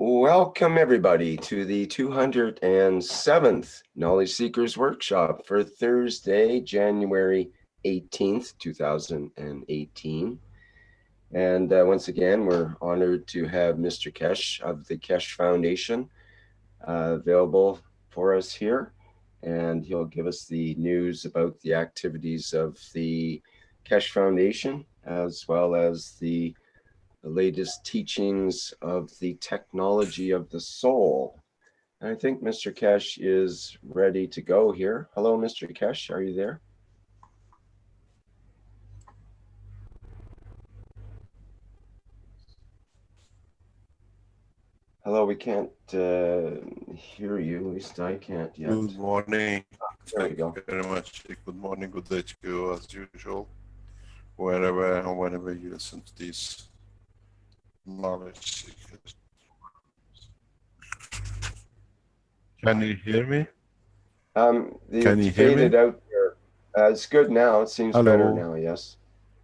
Welcome everybody to the 207th Knowledge Seekers Workshop for Thursday, January 18th, 2018. And once again, we're honored to have Mr. Keshe of the Keshe Foundation available for us here. And he'll give us the news about the activities of the Keshe Foundation, as well as the latest teachings of the technology of the soul. I think Mr. Keshe is ready to go here. Hello, Mr. Keshe, are you there? Hello, we can't hear you. At least I can't yet. Good morning. There we go. Thank you very much. Good morning, good day to you as usual, wherever and whenever you listen to these knowledge seekers. Can you hear me? It faded out there. It's good now. It seems better Hello. now. Yes.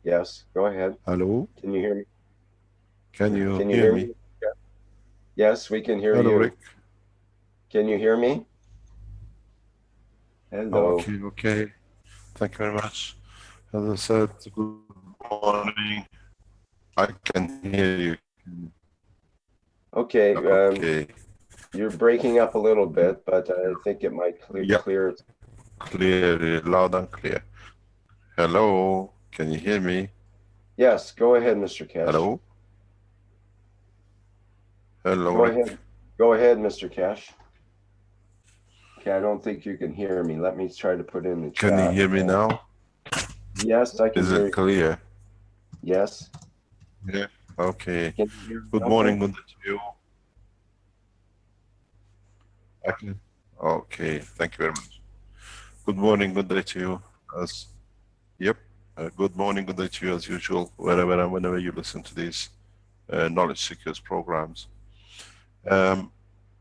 Yes. Go ahead. Hello. Can you hear me? Can you Can you hear hear me? me? Yes, we can hear Hello, you. Rick. Can you hear me? Oh, Hello. okay. Thank you very much. As I said, good morning. I can hear you. Okay. Okay. You're breaking up a little bit, but I think it might Yep. clear. Clear, loud and clear. Hello. Can you hear me? Yes, go ahead, Mr. Keshe. Hello. Hello, Go Rick. ahead. Go ahead, Mr. Keshe. Okay, I don't think you can hear me. Let me try to put in the chat. Can you hear me now? Yes, I can Is hear it you. clear? Yes. Yeah. Okay. Can you hear me? Good morning, good day to you. I can. Okay. Thank you very much. Good morning, good day to you. As yep. Good morning, good day to you as usual, wherever and whenever you listen to these knowledge seekers programs.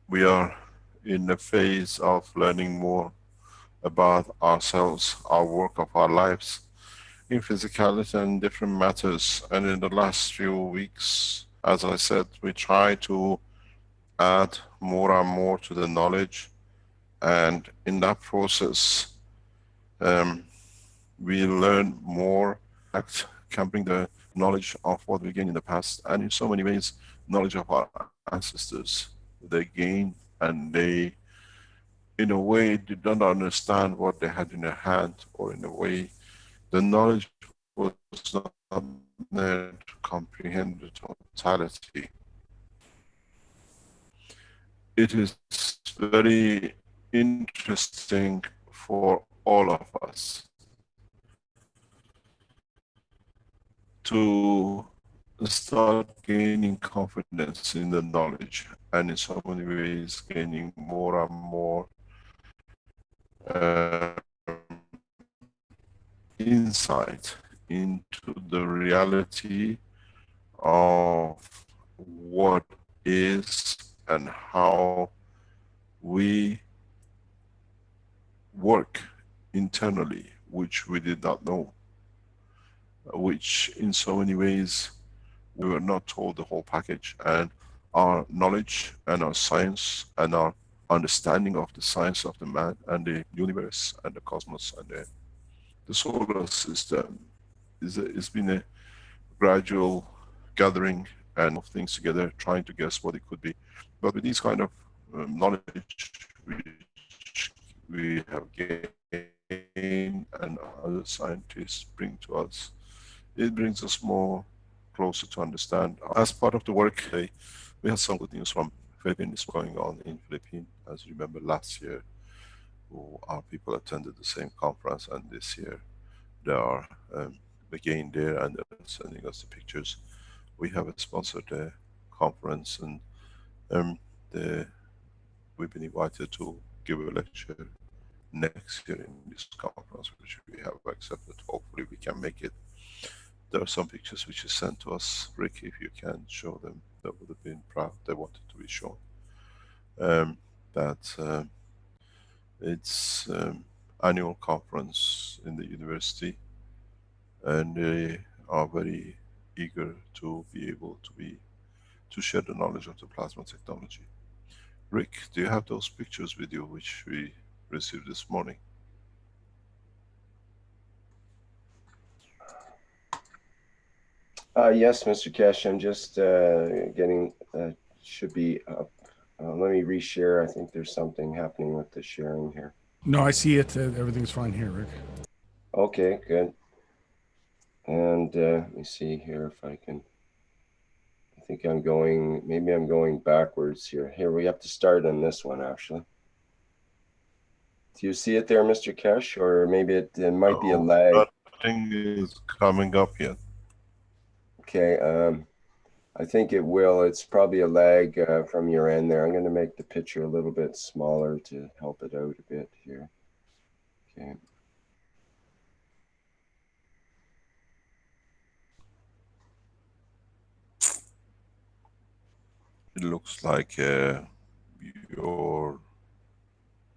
We are in the phase of learning more about ourselves, our work of our lives in physicality and different matters. And in the last few weeks, as I said, we try to add more and more to the knowledge, and in that process we learn more that can bring the knowledge of what we gained in the past, and in so many ways knowledge of our ancestors they gain, and they in a way did not understand what they had in their hand, or in a way the knowledge was not there to comprehend the totality. It is very interesting for all of us to start gaining confidence in the knowledge, and in so many ways gaining more and more uh, insight into the reality of what is and how we work internally, which we did not know, which in so many ways we were not told the whole package. And our knowledge and our science and our understanding of the science of the man and the universe and the cosmos and the solar system it's been a gradual gathering and of things together, trying to guess what it could be. But with these kind of knowledge which we have gained and other scientists bring to us, it brings us more closer to understand. As part of the work, we had some good news from Philippines going on in Philippines. As you remember last year, our people attended the same conference, and this year they are again there and they're sending us the pictures. We have sponsored a conference, and um, the, we've been invited to give a lecture next year in this conference, which we have accepted. Hopefully we can make it. There are some pictures which is sent to us. Rick, if you can show them, that would have been proud. They wanted to be shown. That it's annual conference in the university, and they are very eager to be able to be to share the knowledge of the plasma technology. Rick, do you have those pictures with you which we received this morning? Yes, Mr. Keshe, I'm just getting, should be up. Let me reshare. I think there's something happening with the sharing here. No, I see it. Everything's fine here, Rick. Okay, good. And let me see here if I can. I think I'm going, maybe I'm going backwards here. Here, we have to start on this one, actually. Do you see it there, Mr. Keshe? Or maybe it might be a lag. Nothing is coming up yet. Okay, I think it will. It's probably a lag from your end there. I'm going to make the picture a little bit smaller to help it out a bit here. Okay. It looks like your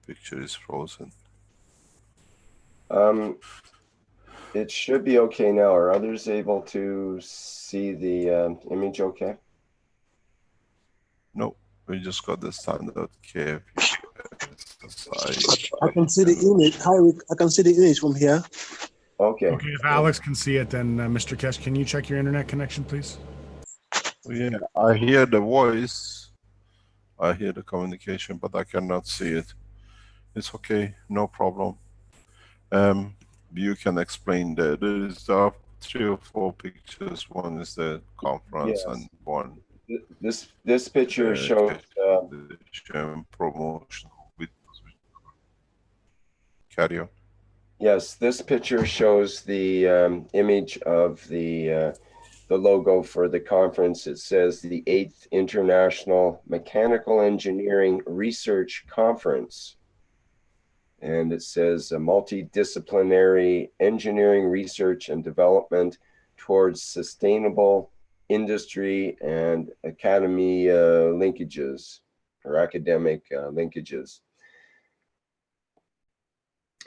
picture is frozen. It should be okay now. Are others able to see the image okay? No, we just got the standard KF. I can see the image. Hi, Rick. I can see the image from here. Okay. Okay, if Alex can see it, then Mr. Keshe, can you check your internet connection, please? Yeah, I hear the voice. I hear the communication, but I cannot see it. It's okay, no problem. You can explain that there is 3 or 4 pictures. One is the conference, Yes. and one This picture shows promotion with carry on. yes, this picture shows the image of the logo for the conference. It says the 8th International Mechanical Engineering Research Conference. And it says a multidisciplinary engineering research and development towards sustainable industry and academy linkages or academic linkages.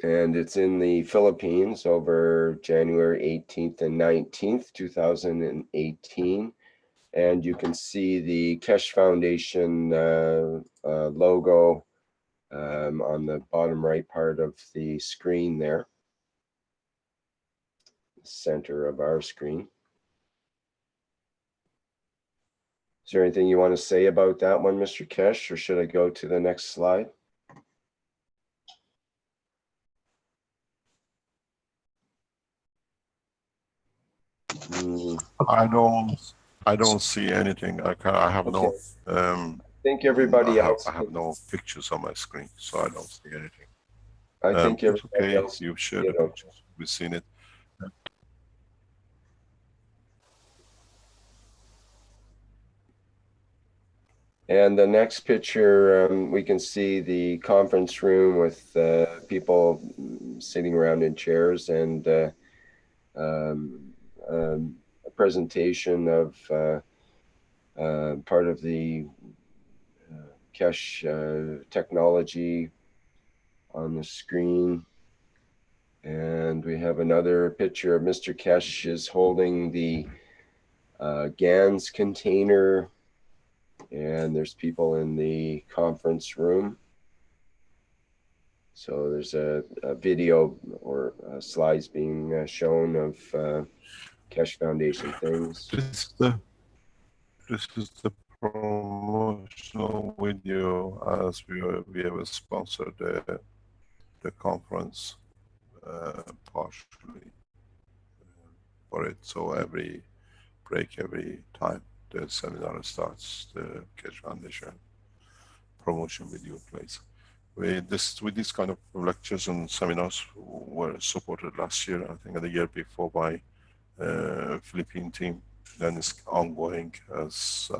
And it's in the Philippines over January 18th and 19th, 2018. And you can see the Keshe Foundation logo on the bottom right part of the screen there, center of our screen. Is there anything you want to say about that one, Mr. Keshe, or should I go to the next slide? I don't see anything. I have Okay. no I think everybody else. I have no pictures on my screen, so I don't see anything. I think it's everybody okay. else. You've shared the pictures. We've seen it. And the next picture, we can see the conference room with people sitting around in chairs and a presentation of part of the Keshe technology on the screen. And we have another picture of Mr. Keshe is holding the GANS container, and there's people in the conference room. So there's a video or slides being shown of Keshe Foundation things. This is the promotional video, as we have sponsored the conference partially for it. So every break, every time the seminar starts, the Keshe Foundation promotion video plays. With this kind of lectures and seminars were supported last year, I think, and the year before by Philippine team. Then it's ongoing as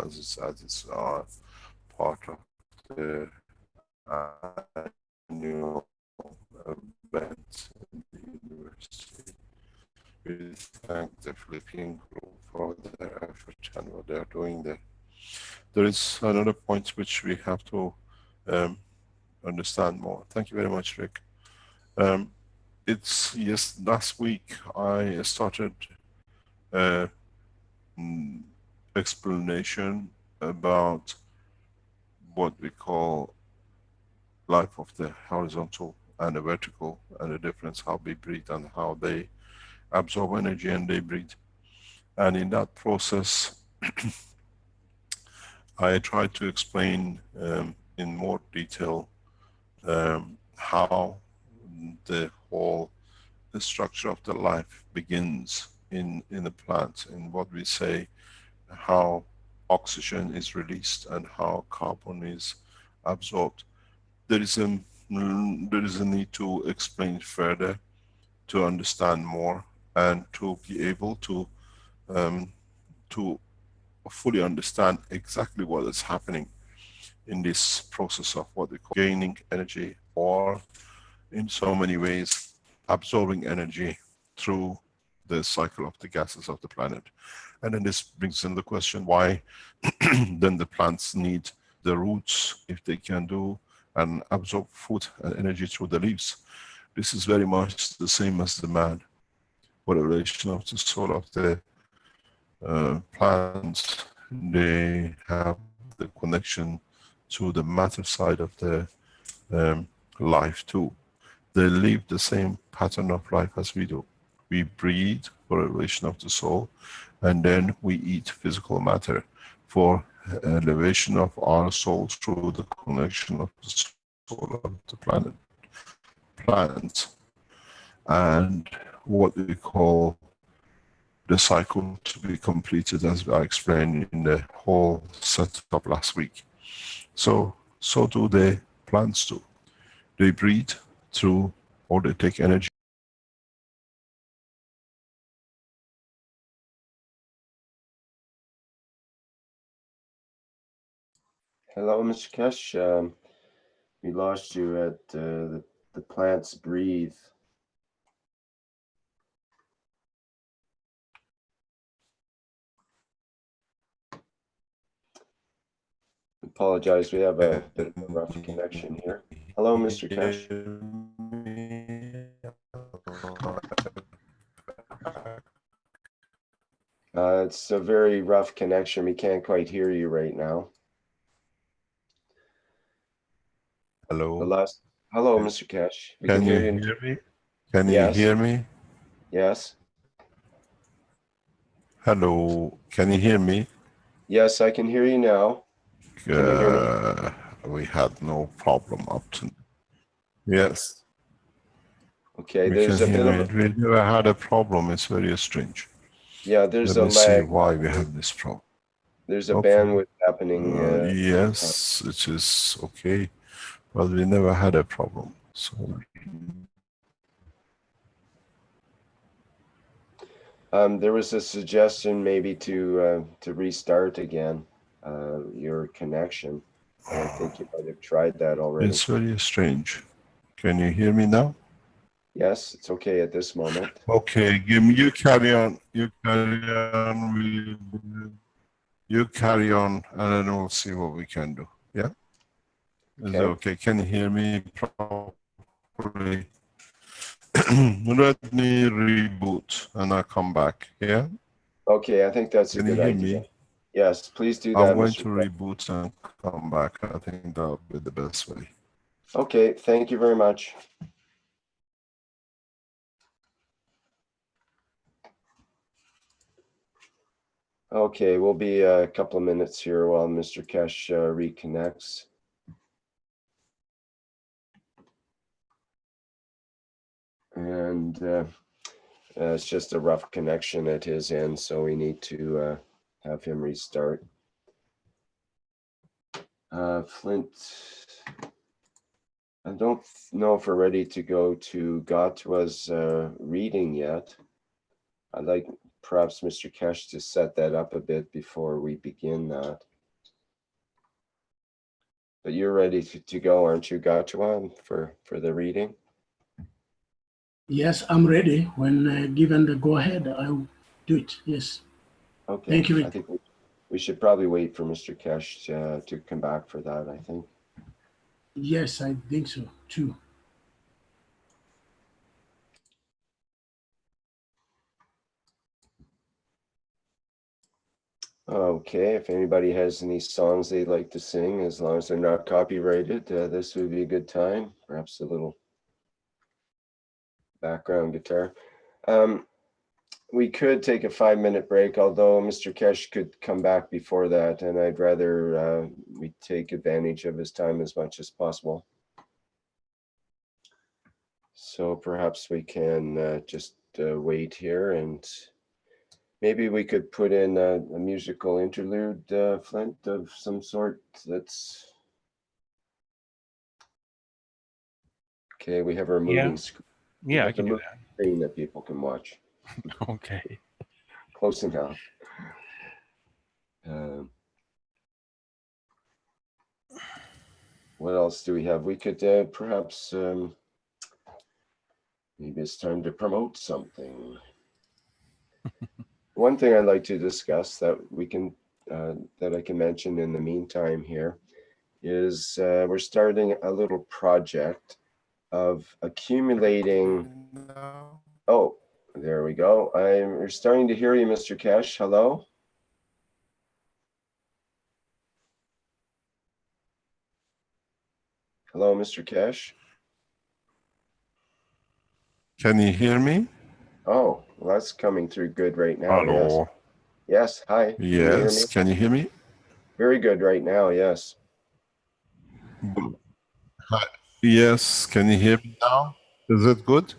it's part of the annual event in the university. We thank the Philippine group for their effort and what they are doing there. There is another point which we have to understand more. Thank you very much, Rick. Last week I started explanation about what we call life of the horizontal and the vertical, and the difference how we breathe and how they absorb energy and they breathe. And in that process, I try to explain in more detail how the structure of the life begins in the plant, in what we say, how oxygen is released and how carbon is absorbed. There is a need to explain further, to understand more, and to be able to fully understand exactly what is happening in this process of what we call gaining energy, or in so many ways absorbing energy through the cycle of the gases of the planet. And then this brings in the question, why then the plants need the roots, if they can do and absorb food and energy through the leaves. This is very much the same as the man. What a relation of the soul of the plants, they have the connection to the matter side of the life too. They live the same pattern of life as we do. We breathe for elevation of the soul, and then we eat physical matter for elevation of our soul through the connection of the soul of the planet, plants, and what we call the cycle to be completed, as I explained in the whole setup last week. So do the plants do. They breathe through, or they take energy. Hello, Mr. Keshe. We lost you at the plants breathe. Apologize, we have a bit of a rough connection here. Hello, Mr. Keshe. It's a very rough connection. We can't quite hear you right now. Hello. Hello, Mr. Keshe. We Can you hear hear me? Can Yes. you hear me? Yes. Hello. Can you hear me? Yes, I can hear you now. Can you hear me? We had no problem up to. Yes. Okay, We there's can a bit hear of it. We never had a problem. It's very strange. yeah, there's Let a me see lag. why we have this problem. There's a Okay. bandwidth happening. Yes, it is okay, but we never had a problem. So there was a suggestion maybe to restart again your connection. I think you might have tried that already. it's very strange. Can you hear me now? Yes, it's okay at this moment. Okay, give me. You carry on. You carry on. You carry on, and then we'll see what we can do. Yeah. Is it okay? Can you hear me properly? Let me reboot, and I'll come back. Yeah. Okay, I think that's a good idea. Can you hear me? Yes, please do I'm that, going Mr. to reboot and come back. I think that'll be the best way. Okay, thank you very much. Okay, we'll be a couple of minutes here while Mr. Keshe reconnects. And it's just a rough connection at his end, so we need to have him restart. Flint, I don't know if we're ready to go to Gatwa's reading yet. I'd like perhaps Mr. Keshe to set that up a bit before we begin that. But you're ready to go, aren't you, Gatwa, for the reading? Yes, I'm ready. When given the go-ahead, I'll do it. Yes. Okay. Thank you. I think we should probably wait for Mr. Keshe to come back for that, I think. Yes, I think so too. Okay, if anybody has any songs they'd like to sing, as long as they're not copyrighted, this would be a good time. Perhaps a little background guitar. We could take a 5-minute break, although Mr. Keshe could come back before that, and I'd rather we take advantage of his time as much as possible. So perhaps we can just wait here, and maybe we could put in a musical interlude, Flint, of some sort. That's okay. We have our moving screen. Yeah, I can do that. Screen that people can watch. Okay. Close enough. What else do we have? We could perhaps maybe it's time to promote something. One thing I'd like to discuss that we can that I can mention in the meantime here is we're starting a little project of accumulating. Oh, there we go. We're starting to hear you, Mr. Keshe. Hello. Hello, Mr. Keshe. Can you hear me? Oh, well, that's coming through good right now. Hello. Yes. Yes. Hi. Yes. Can you hear me? Very good right now. Yes. Hi. Yes. Can you hear me now? Is it good?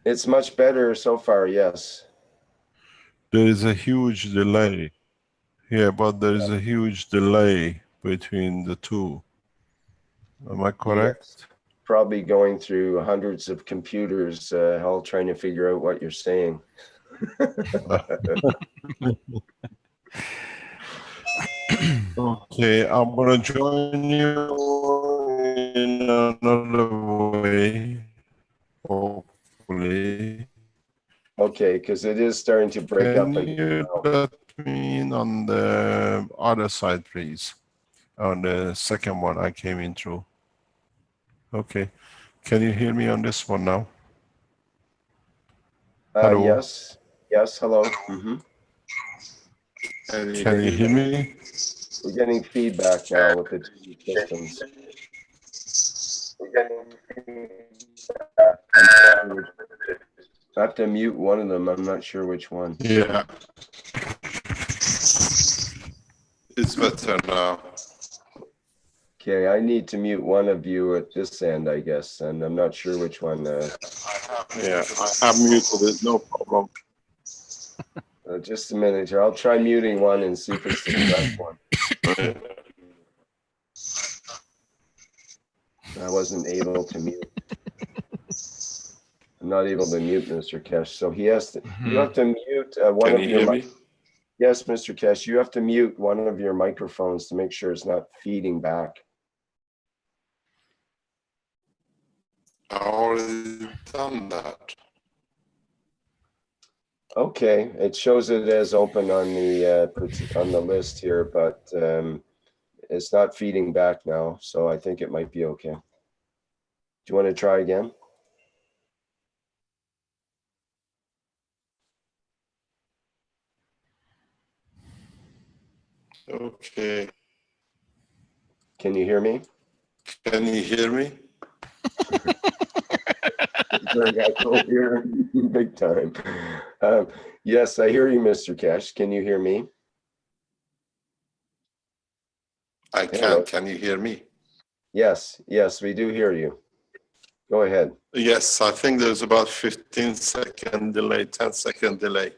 It's much better so far. Yes. There is a huge delay. Yeah, but there is a huge delay between the two. Am I correct? Yes. Probably going through hundreds of computers, all trying to figure out what you're saying. Okay, I'm gonna join you in another way, hopefully. Okay, because it is starting to break up Can again. you let me in on the other side, please? On the second one I came in through. Okay. Can you hear me on this one now? Hello. Yes. Yes. Hello. Mm-hmm. Can you hear me? We're getting feedback now with the two systems. I have to mute one of them. I'm not sure which one. Yeah. It's better now. Okay, I need to mute one of you at this end, I guess, and I'm not sure which one. Yeah, I have muted it, no problem. Just a minute here. I'll try muting one and see if it's the correct one. I wasn't able to mute. I'm not able to mute Mr. Keshe, so he has to. You have to mute one Can of you your. hear me? Yes, Mr. Keshe, you have to mute one of your microphones to make sure it's not feeding back. I already done that. Okay, it shows it as open on the list here, but it's not feeding back now, so I think it might be okay. Do you want to try again? Okay. Can you hear me? Can you hear me? I don't hear big time. Yes, I hear you, Mr. Keshe. Can you hear me? I can. Hello. Can you hear me? Yes, yes, we do hear you. Go ahead. Yes, I think there's about 15-second delay, 10-second delay.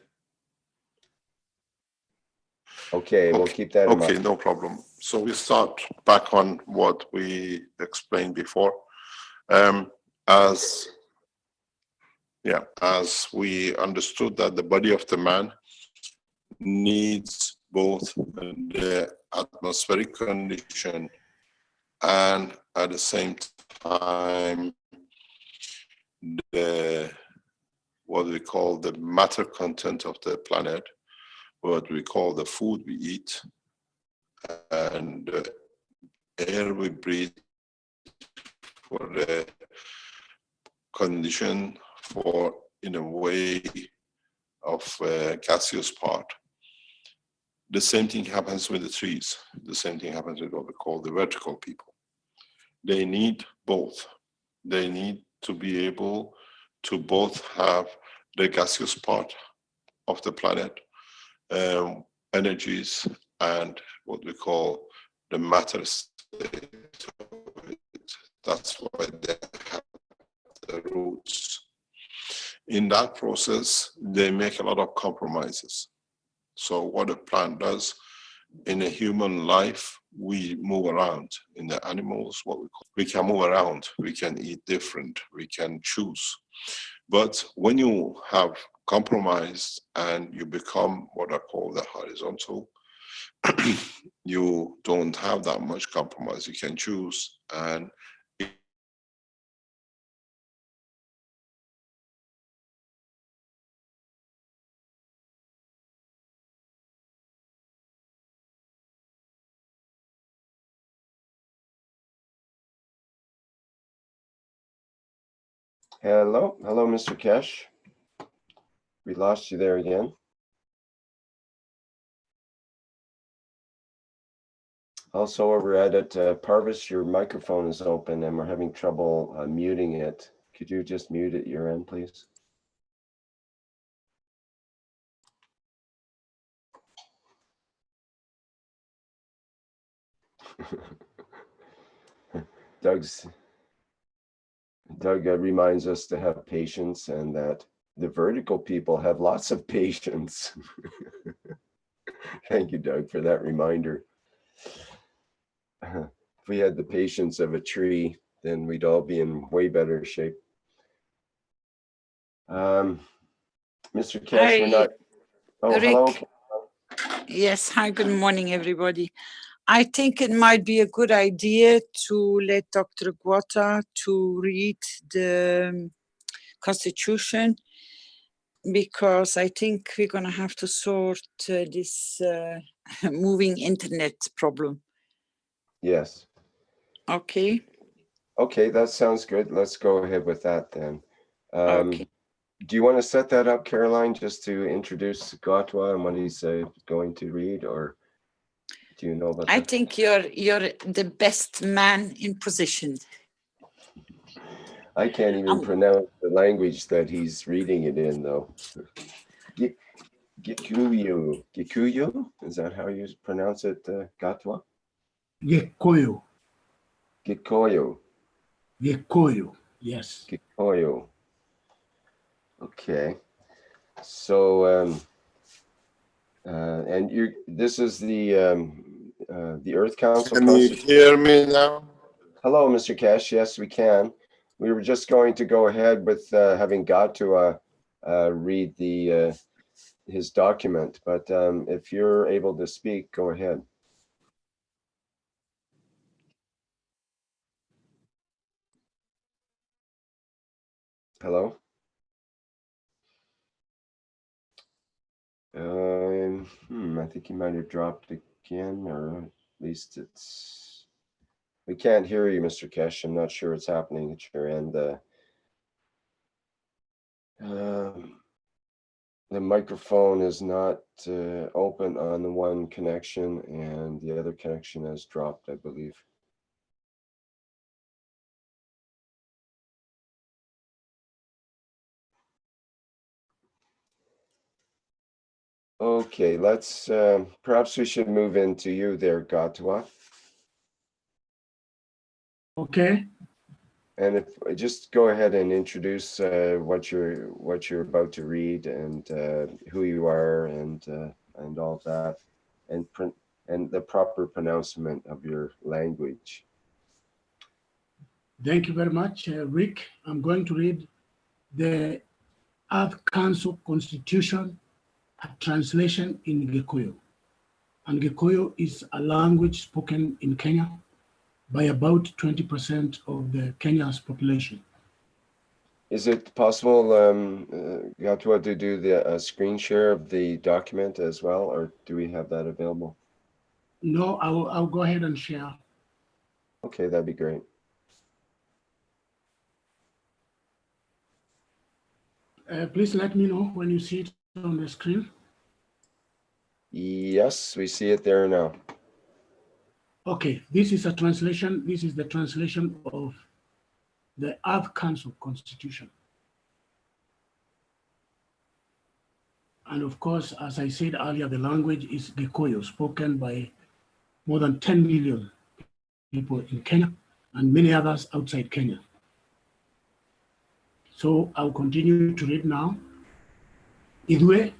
Okay, we'll keep that in mind. Okay, no problem. So we start back on what we explained before. As we understood that the body of the man needs both the atmospheric condition and at the same time the what we call the matter content of the planet, what we call the food we eat and the air we breathe for the condition for, in a way, of gaseous part. The same thing happens with the trees. The same thing happens with what we call the vertical people. They need both. They need to be able to both have the gaseous part of the planet, energies, and what we call the matter state of it. That's why they have the roots. In that process, they make a lot of compromises. So what a plant does in a human life, we move around. In the animals, we can move around, we can eat different, we can choose. But when you have compromised and you become what I call the horizontal, you don't have that much compromise. You can choose, and Hello, Mr. Keshe. We lost you there again. Also over at it, Parvis, your microphone is open and we're having trouble muting it. Could you just mute at your end, please? Doug reminds us to have patience and that the vertical people have lots of patience. Thank you, Doug, for that reminder. If we had the patience of a tree, then we'd all be in way better shape. Mr. Keshe, we're not. Oh, Rick. hello. Yes, hi, good morning, everybody. I think it might be a good idea to let Dr. Guata to read the Constitution, because I think we're going to have to sort this moving internet problem. Yes. Okay. Okay, that sounds good. Let's go ahead with that then. Okay. Do you want to set that up, Caroline, just to introduce Gatwa and what he's going to read, or do you know about I that? think you're the best man in position. I can't even pronounce the language that he's reading it in, though. Gikuyu. Gikuyu? Is that how you pronounce it, Gatwa? Gikuyu. Gikoyo. Gikuyu. Yes. Gikoyo. Okay. So, and this is the Earth Council. Can you hear me now? Hello, Mr. Keshe. Yes, we can. We were just going to go ahead with having Gatwa read his document, but if you're able to speak, go ahead. Hello? I think he might have dropped again, or at least we can't hear you, Mr. Keshe. I'm not sure what's happening at your end. The microphone is not open on the one connection, and the other connection has dropped, I believe. Okay, let's perhaps we should move into you there, Gatwa. Okay. And if just go ahead and introduce what you're about to read and who you are and all of that, and the proper pronouncement of your language. Thank you very much, Rick. I'm going to read the Earth Council Constitution, a translation in Gikuyu. And Gikuyu is a language spoken in Kenya by about 20% of the Kenya's population. Is it possible, Gatwa, to do the screen share of the document as well, or do we have that available? No, I'll go ahead and share. Okay, that'd be great. Please let me know when you see it on the screen. Yes, we see it there now. Okay, this is a translation. This is the translation of the Earth Council Constitution. And of course, as I said earlier, the language is Gikuyu, spoken by more than 10 million people in Kenya and many others outside Kenya. So I'll continue to read now. Idwe,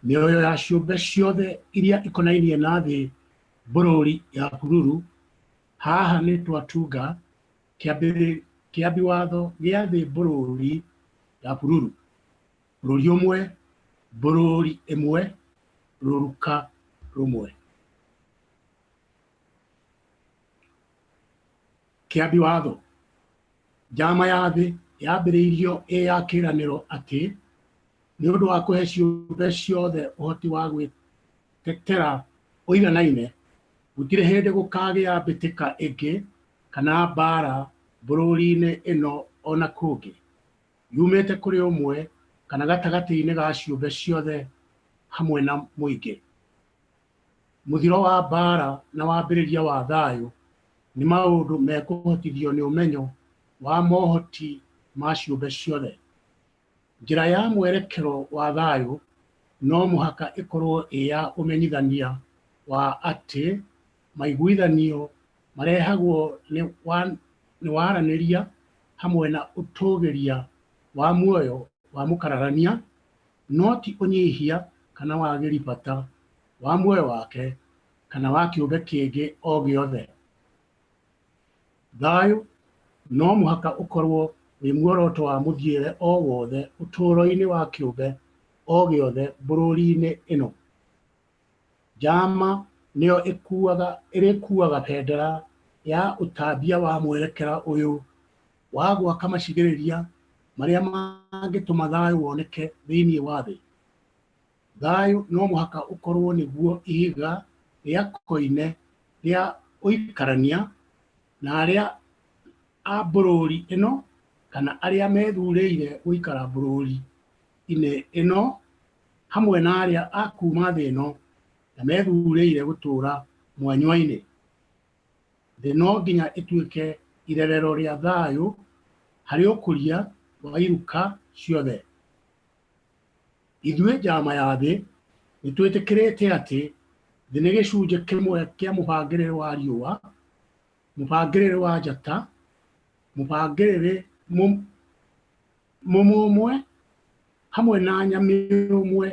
mioyo ya ciũmbe ciothe iria ikonainie na thĩ bũrũri ya Pururu, haha nĩ twatunga kĩambi watho gĩa thĩ bũrũri ya Pururu. Bũrũri ũmwe, bũrũri ĩmwe, rũruka rũmwe. Kĩambi watho. Njama ya thĩ yambĩrĩirio ya kĩĩranĩro atĩ nĩ ũndũ wa kũhe ciũmbe ciothe ũhoti wa gwĩtetera ũiganaine, gũtirĩ hĩndĩ gũkagĩa mbĩtĩka ĩngĩ kana mbara bũrũri-inĩ ĩno ona kũngĩ yumĩte kũrĩ ũmwe kana gatagatĩ-inĩ ga ciũmbe ciothe hamwe na mũingĩ. Mũthiro wa mbara na wambĩrĩria wa thayũ nĩ maũndũ mekũhotithio nĩ ũmenyo wa mohoti ma ciũmbe ciothe. Njĩra ya mwerekero wa thayũ no mũhaka ĩkorwo ya ũmenyithania wa atĩ maiguithanio marehagwo nĩ waranĩria hamwe na ũtũgĩria wa muoyo wa mũkararania, no ti ũnyihia kana wagĩri bata wa muoyo wake kana wa kĩũmbe kĩngĩ o gĩothe. Thayũ no mũhaka ũkorwo wĩ muoroto wa mũthiĩre o wothe ũtũũro-inĩ wa kĩũmbe o gĩothe bũrũri-inĩ ĩno. Njama nĩyo ĩrĩkuaga bendera ya ũtambia wa mwerekera ũyũ wa gwaka macigĩrĩria marĩa mangĩtũma thayũ woneke thĩinĩ wa thĩ. Thayũ no mũhaka ũkorwo nĩguo ihiga rĩa koine rĩa ũikarania na arĩa a bũrũri ĩno kana arĩa methurĩire gũikara bũrũri-inĩ ĩno hamwe na arĩa a kuma thĩ ĩno na methurĩire gũtũũra mwanya-inĩ. Thĩ no nginya ĩtuĩke irerero rĩa thayũ harĩ ũkũria wa iruka ciothe. Ithuĩ njama ya thĩ nĩ twĩtĩkĩrĩte atĩ thĩ nĩ gĩcunjĩ kĩmwe kĩa mũbangĩrĩre wa riũa, mũbangĩrĩre wa njata, mũbangĩrĩre mũmwe hamwe na nyamĩ ũmwe.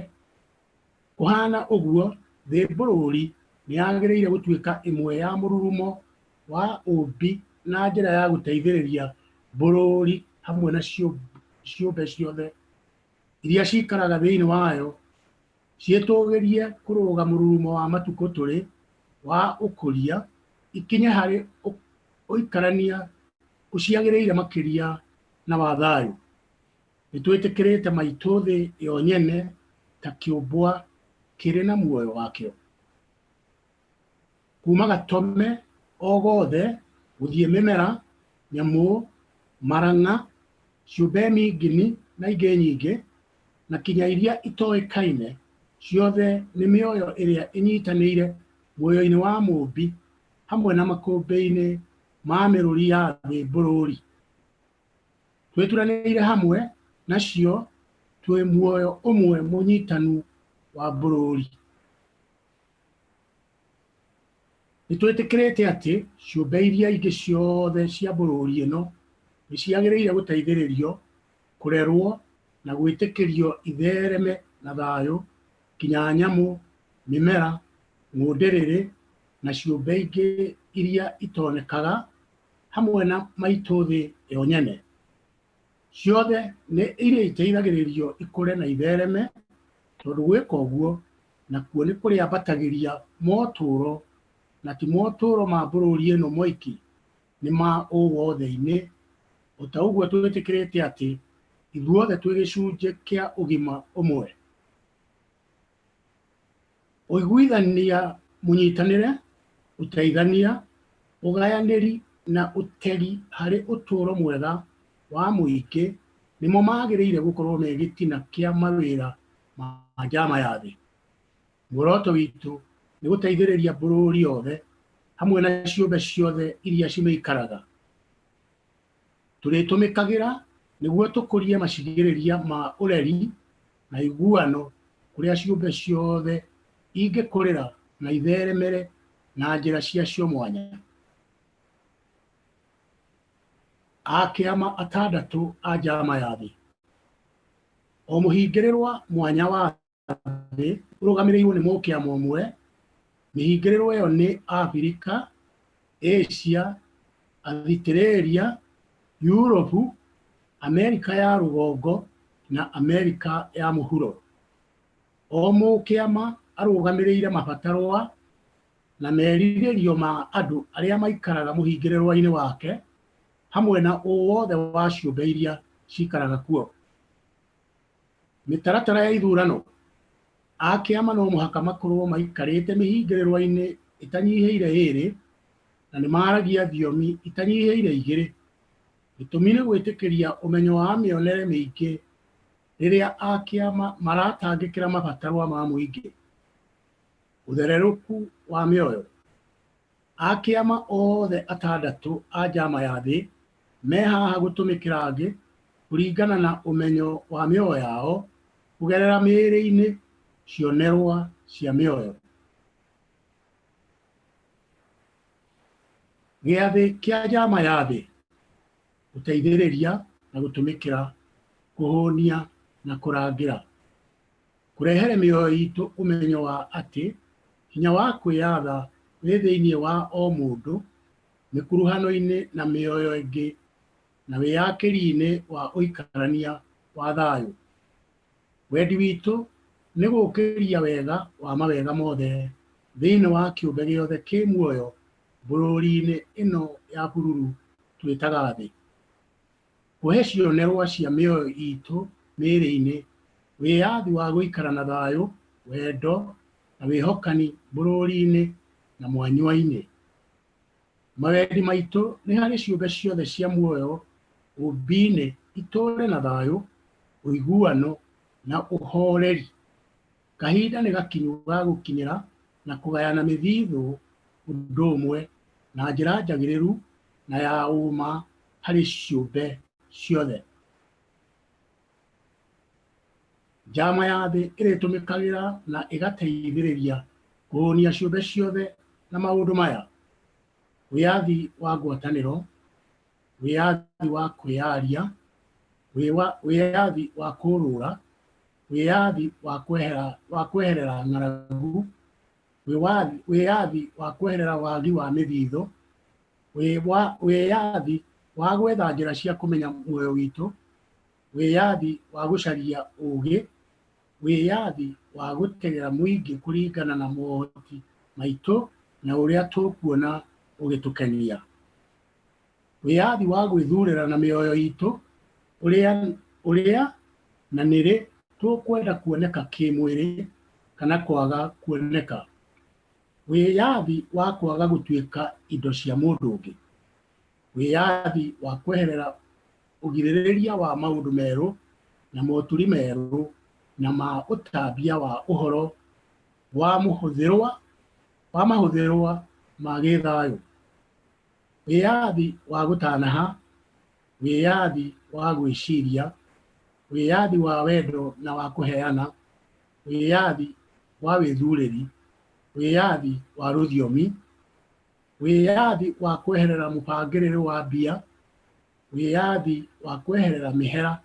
Kũhana ũguo, thĩ bũrũri nĩ yagĩrĩire gũtuĩka ĩmwe ya mũrurumo wa ũmbi na njĩra ya gũteithĩrĩria bũrũri hamwe na ciũmbe ciothe iria cikaraga thĩinĩ wayo ciĩtũgĩrie kũrũga mũrurumo wa matukũ tũrĩ wa ũkũria ikinye harĩ ũikarania ũciagĩrĩire makĩria na wa thayũ. Nĩ twĩtĩkĩrĩte maitũ thĩ yo nyene ta kĩũmbwa kĩrĩ na muoyo wakĩo. Kuma gatome o gothe gũthiĩ mĩmera, nyamũ, marang'a, ciũmbe ngini na ingĩ nyingĩ na kinya iria itoĩkaine, ciothe nĩ mĩoyo ĩrĩa ĩnyitanĩire muoyo-inĩ wa mũmbi hamwe na makũmbĩ-inĩ ma mĩrũri ya thĩ bũrũri. Twĩturanĩire hamwe nacio twĩ muoyo ũmwe mũnyitanu wa bũrũri. Nĩ twĩtĩkĩrĩte atĩ ciũmbe iria ingĩ ciothe cia bũrũri ĩno nĩ ciagĩrĩire gũteithĩrĩrio, kũrerwo na gwĩtĩkĩrio ithereme na thayũ kinya nyamũ, mĩmera, ng'ũndĩrĩrĩ na ciũmbe ingĩ iria itonekaga hamwe na maitũ thĩ yo nyene. Ciothe nĩ iria iteithagĩrĩrio ikũre na ithereme, tondũ gwĩka ũguo nakuo nĩ kũrĩambatagĩria motũũro na ti motũũro ma bũrũri ĩno moiki, nĩ ma ũwothe-inĩ. O ta ũguo twĩtĩkĩrĩte atĩ ithuothe twĩ gĩcunjĩ kĩa ũgima ũmwe. Ũiguithania, mũnyitanĩre, ũteithania, ũgayanĩri na ũtegi harĩ ũtũũro mwega wa mũingĩ nĩmo magĩrĩire gũkorwo me gĩtina kĩa mawĩra ma njama ya thĩ. muoroto witũ nĩ gũteithĩrĩria bũrũri othe hamwe na ciũmbe ciothe iria cimeikaraga. Tũrĩtũmĩkagĩra nĩguo tũkũrie macigĩrĩria ma ũreri na iguano kũrĩa ciũmbe ciothe ingĩkũrĩra na itheremere na njĩra ciacio mwanya. Akĩama atandatũ a njama ya thĩ. O mũhingĩrĩrwa mwanya wa thĩ ũrũgamĩrĩirwo nĩ mũkĩama ũmwe. Mĩhingĩrĩrwo ĩyo nĩ Afrika, Asia, Australia, Europe, Amerika ya rũgongo na Amerika ya mũhuro. O mũkĩama arũgamĩrĩire mabatarwa na merirĩrio ma andũ arĩa maikaraga mũhingĩrĩrwa-inĩ wake hamwe na wothe wa ciũmbe iria cikaraga kuo. Mĩtaratara ya ithurano. Akĩama no mũhaka makorwo maikarĩte mĩhingĩrĩrwa-inĩ ĩtanyihĩire ĩrĩ na nĩ maragia thiomi itanyihĩire igĩrĩ. Gĩtũmi nĩ gwĩtĩkĩria ũmenyo wa mĩonere mĩingĩ rĩrĩa akĩama maratangĩkĩra mabatarwa ma mũingĩ. Ũthererũku wa mĩoyo. Akĩama othe atandatũ a njama ya thĩ me haha gũtũmĩkĩra angĩ kũringana na ũmenyo wa mĩoyo yao kũgerera mĩĩrĩ-inĩ cionerwa cia mĩoyo. Gĩathĩ kĩa njama ya thĩ. Gũteithĩrĩria na gũtũmĩkĩra kũhũnia na kũrangĩra. Kũrehere mĩoyo itũ ũmenyo wa atĩ hinya wa kwĩyatha wĩ thĩinĩ wa o mũndũ mĩkuruhano-inĩ na mĩoyo ĩngĩ na wĩyakĩri-inĩ wa ũikarania wa thayũ. Wendi witũ nĩ gũkĩria wega wa mawega mothe thĩinĩ wa kĩũmbe gĩothe kĩ muoyo bũrũri-inĩ ĩno ya bururu twĩtaga thĩ. Kũhe cionerwa cia mĩoyo itũ mĩĩrĩ-inĩ wĩyathi wa gũikara na thayũ, wendo na wĩhokani bũrũri-inĩ na mwanywa-inĩ. Mawendi maitũ nĩ harĩ ciũmbe ciothe cia muoyo ũmbi-inĩ itũũre na thayũ, ũiguano na ũhoreri. Kahinda nĩ gakinyu ga gũkinyĩra na kũgayana mĩthithũ ũndũ ũmwe na njĩra njagĩrĩru na ya ũma harĩ ciũmbe ciothe. Njama ya thĩ ĩrĩtũmĩkagĩra na ĩgateithĩrĩria kũhũnia ciũmbe ciothe na maũndũ maya: wĩyathi wa ngwatanĩro, wĩyathi wa kwĩyaria, wĩyathi wa kũrũra, wĩyathi wa kweherera ng'aragu, wĩyathi wa kweherera wagi wa mĩthithũ, wĩyathi wa gwetha njĩra cia kũmenya muoyo witũ, wĩyathi wa gũcaria ũũgĩ, wĩyathi wa gũtegera mũingĩ kũringana na mohoti maitũ na ũrĩa tũkuona ũgĩtũkenia. Wĩyathi wa gwĩthurĩra na mĩoyo itũ ũrĩa na nĩrĩ tũkwenda kuoneka kĩmwĩrĩ kana kwaga kuoneka. Wĩyathi wa kwaga gũtuĩka indo cia mũndũ ũngĩ. Wĩyathi wa kweherera ũgirĩrĩria wa maũndũ merũ na moturi merũ na ma ũtambia wa ũhoro wa mahũthĩrwa ma gĩthayũ. Wĩyathi wa gũtanaha, wĩyathi wa gwĩciria, wĩyathi wa wendo na wa kũheana, wĩyathi wa wĩthurĩri, wĩyathi wa rũthiomi, wĩyathi wa kweherera mũbangĩrĩre wa mbia, wĩyathi wa kweherera mĩhera,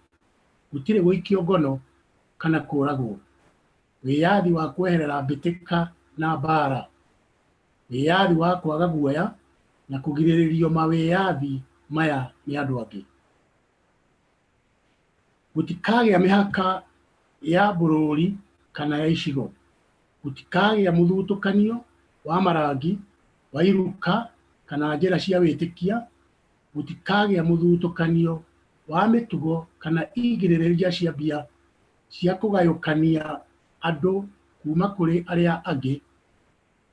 gũtirĩ gũikio ngono kana kũragwo, wĩyathi wa kweherera mbĩtĩka na mbara, wĩyathi wa kwaga guoya na kũgirĩrĩrio mawĩyathi maya nĩ andũ angĩ. Gũtikagĩa mĩhaka ya bũrũri kana ya icigo. Gũtikagĩa mũthutũkanio wa marangi, wa iruka kana njĩra cia wĩtĩkia. Gũtikagĩa mũthutũkanio wa mĩtugo kana igirĩrĩria cia mbia cia kũgayũkania andũ kuma kũrĩ arĩa angĩ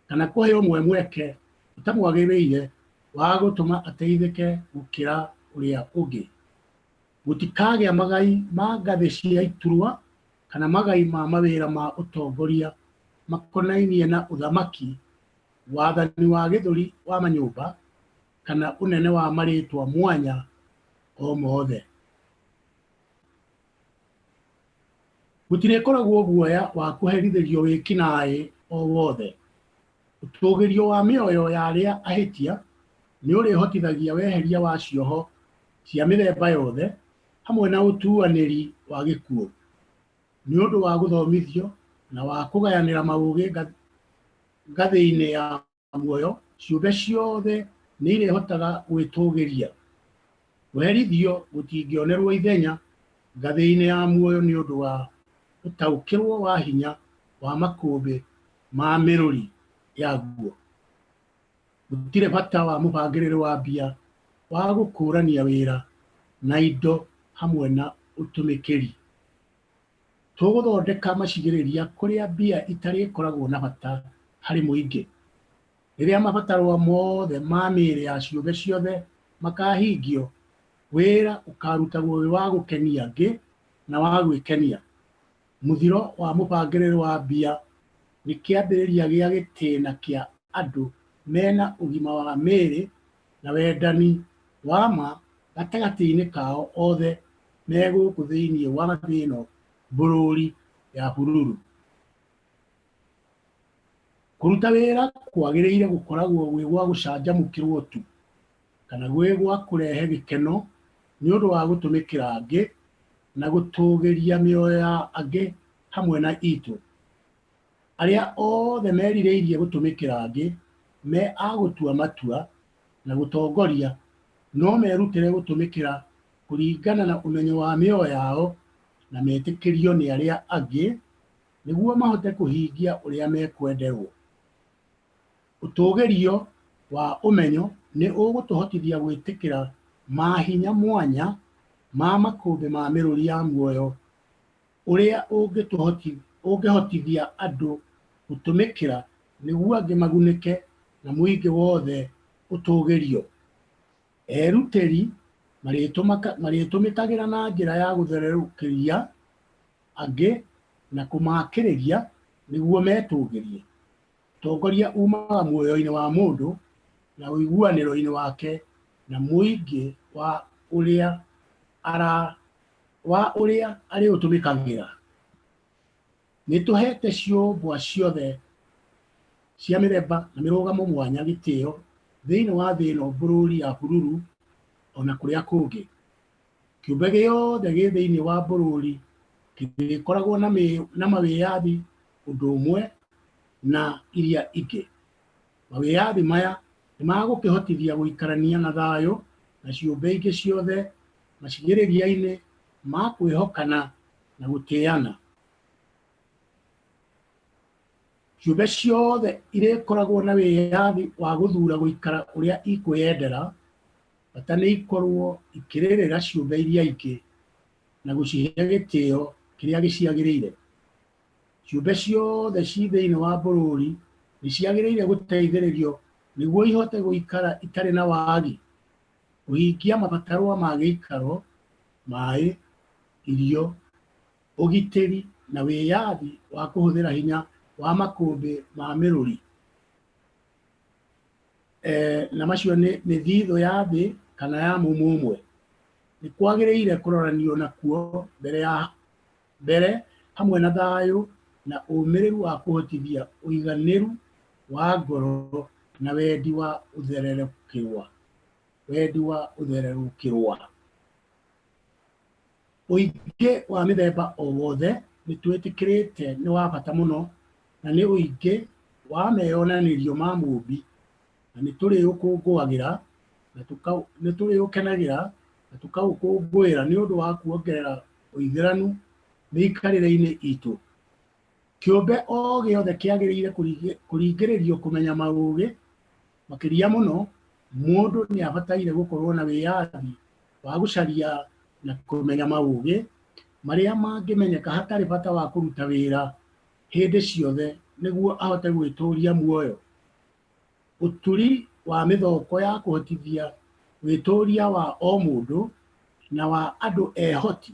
kana kũhe ũmwe mweke ũtamwagĩrĩire wa gũtũma ateithĩke gũkĩra ũrĩa ũngĩ. Gũtikagĩa magai ma ngathĩ cia iturwa kana magai ma mawĩra ma ũtongoria makonainie na uthamaki, wathani wa gĩthũri wa manyũmba kana ũnene wa marĩtwa mwanya o mothe. Gũtirĩkoragwo guoya wa kũherithĩrio wĩkinaĩ o wothe. Ũtũgĩrio wa mĩoyo ya arĩa ahĩtia nĩ ũrĩhotithagia weheria wa cioho cia mĩthemba yothe hamwe na ũtuanĩri wa gĩkuũ nĩ ũndũ wa gũthomithio na wa kũgayanĩra maũgĩ ngathĩ-inĩ ya muoyo. Ciũmbe ciothe nĩ irĩhotaga gwĩtũgĩria. Kũherithio gũtingĩonerwo ithenya ngathĩ-inĩ ya muoyo nĩ ũndũ wa ũtaũkĩrwo wa hinya wa makũmbĩ ma mĩrũri yaguo. Gũtirĩ bata wa mũbangĩrĩre wa mbia wa gũkũrania wĩra na indo hamwe na ũtũmĩkĩri. Tũgũthondeka macigĩrĩria kũrĩa mbia itarĩkoragwo na bata harĩ mũingĩ. Rĩrĩa mabataro mothe ma mĩĩrĩ ya ciũmbe ciothe makahingio, wĩra ũkarutagwo wĩ wa gũkenia angĩ na wa gwĩkenia. Mũthiro wa mũbangĩrĩre wa mbia nĩ kĩambĩrĩria gĩa gĩtĩna kĩa andũ mena ũgima wa mĩĩrĩ na wendani wa ma gatagatĩ-inĩ kao othe me gũkũ thĩinĩ wa thĩ ĩno bũrũri ya bururu. Kũruta wĩra kwagĩrĩire gũkoragwo gwĩ gwa gũcanjamũkĩrwo tu kana gwĩ gwa kũrehe gĩkeno nĩ ũndũ wa gũtũmĩkĩra angĩ na gũtũgĩria mĩoyo ya angĩ hamwe na itũ. Arĩa othe merirĩirie gũtũmĩkĩra angĩ me a gũtua matua na gũtongoria no merutĩre gũtũmĩkĩra kũringana na ũmenyo wa mĩoyo yao na metĩkĩrio nĩ arĩa angĩ nĩguo mahote kũhingia ũrĩa mekwenderwo. Ũtũgĩrio wa ũmenyo nĩ ũgũtũhotithia gwĩtĩkĩra mahinya mwanya ma makũmbĩ ma mĩrũri ya muoyo ũrĩa ũngĩhotithia andũ gũtũmĩkĩra nĩguo angĩ magunĩke na mũingĩ wothe ũtũgĩrio. Erutĩri marĩtũmĩkagĩra na njĩra ya gũthererũkĩria angĩ na kũmakĩrĩria nĩguo metũgĩrie. Ũtongoria umaga muoyo-inĩ wa mũndũ na ũiguanĩro-inĩ wake na mũingĩ wa ũrĩa arĩũtũmĩkagĩra. Nĩ tũhete ciũmbwa ciothe cia mĩthemba na mĩrũgamo mwanya gĩtĩo thĩinĩ wa thĩ ĩno bũrũri ya bururu ona kũrĩa kũngĩ. Kĩũmbe gĩothe gĩ thĩinĩ wa bũrũri kĩrĩkoragwo na mawĩyathi ũndũ ũmwe na iria ingĩ. Mawĩyathi maya nĩ magũkĩhotithia gũikarania na thayũ na ciũmbe ingĩ ciothe macigĩrĩria-inĩ ma kwĩhokana na gũtĩana. Ciũmbe ciothe irĩkoragwo na wĩyathi wa gũthura gũikara ũrĩa ikwĩyendera, bata nĩ ikorwo ikĩrĩrĩra ciũmbe iria ingĩ na gũcihe gĩtĩo kĩrĩa gĩciagĩrĩire. Ciũmbe ciothe ci thĩinĩ wa bũrũri nĩ ciagĩrĩire gũteithĩrĩrio nĩguo ihote gũikara itarĩ na wagi, kũhingia mabataro ma gĩikaro, maĩ, irio, ũgitĩri na wĩyathi wa kũhũthĩra hinya wa makũmbĩ ma mĩrũri. Na macio nĩ thithũ ya thĩ kana ya mũmwe. Nĩ kwagĩrĩire kũroranio nakuo mbere hamwe na thayũ na ũmĩrĩru wa kũhotithia ũiganĩru wa ngoro na wendi wa ũthererũkĩrwa. Ũingĩ wa mĩthemba o wothe nĩ twĩtĩkĩrĩte nĩ wa bata mũno na nĩ ũingĩ wa meyonanĩrio ma mũmbi na nĩ tũrĩũkũngũagĩra na nĩ tũrĩũkenagĩra na tũkaũkũngũĩra nĩ ũndũ wa kuongerera ũithĩranu mĩikarĩre-inĩ itũ. Kĩũmbe o gĩothe kĩagĩrĩire kũringĩrĩrio kũmenya maũgĩ. Makĩria mũno mũndũ nĩ abataire gũkorwo na wĩyathi wa gũcaria na kũmenya maũgĩ marĩa mangĩmenyeka hatarĩ bata wa kũruta wĩra hĩndĩ ciothe nĩguo ahote gwĩtũria muoyo. Ũturi wa mĩthoko ya kũhotithia wĩtũria wa o mũndũ na wa andũ ehoti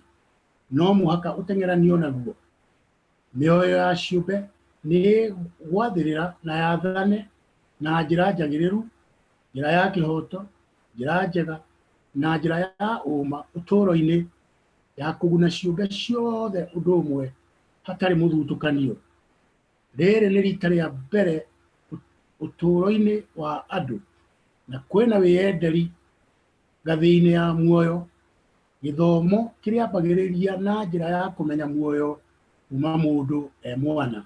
no mũhaka ũteng'eranio naguo. Mĩoyo ya ciũmbe nĩ gwathĩrĩra na yathane na njĩra njagĩrĩru, njĩra ya kĩhoto, njĩra njega na njĩra ya ũma ũtũũro-inĩ ya kũguna ciũmbe ciothe ũndũ ũmwe hatarĩ mũthutũkanio. Rĩrĩ nĩ rita rĩa mbere ũtũũro-inĩ wa andũ, na kwĩna wĩyenderi ngathĩ-inĩ ya muoyo. Gĩthomo kĩrĩambagĩrĩria na njĩra ya kũmenya muoyo kuma mũndũ mwana.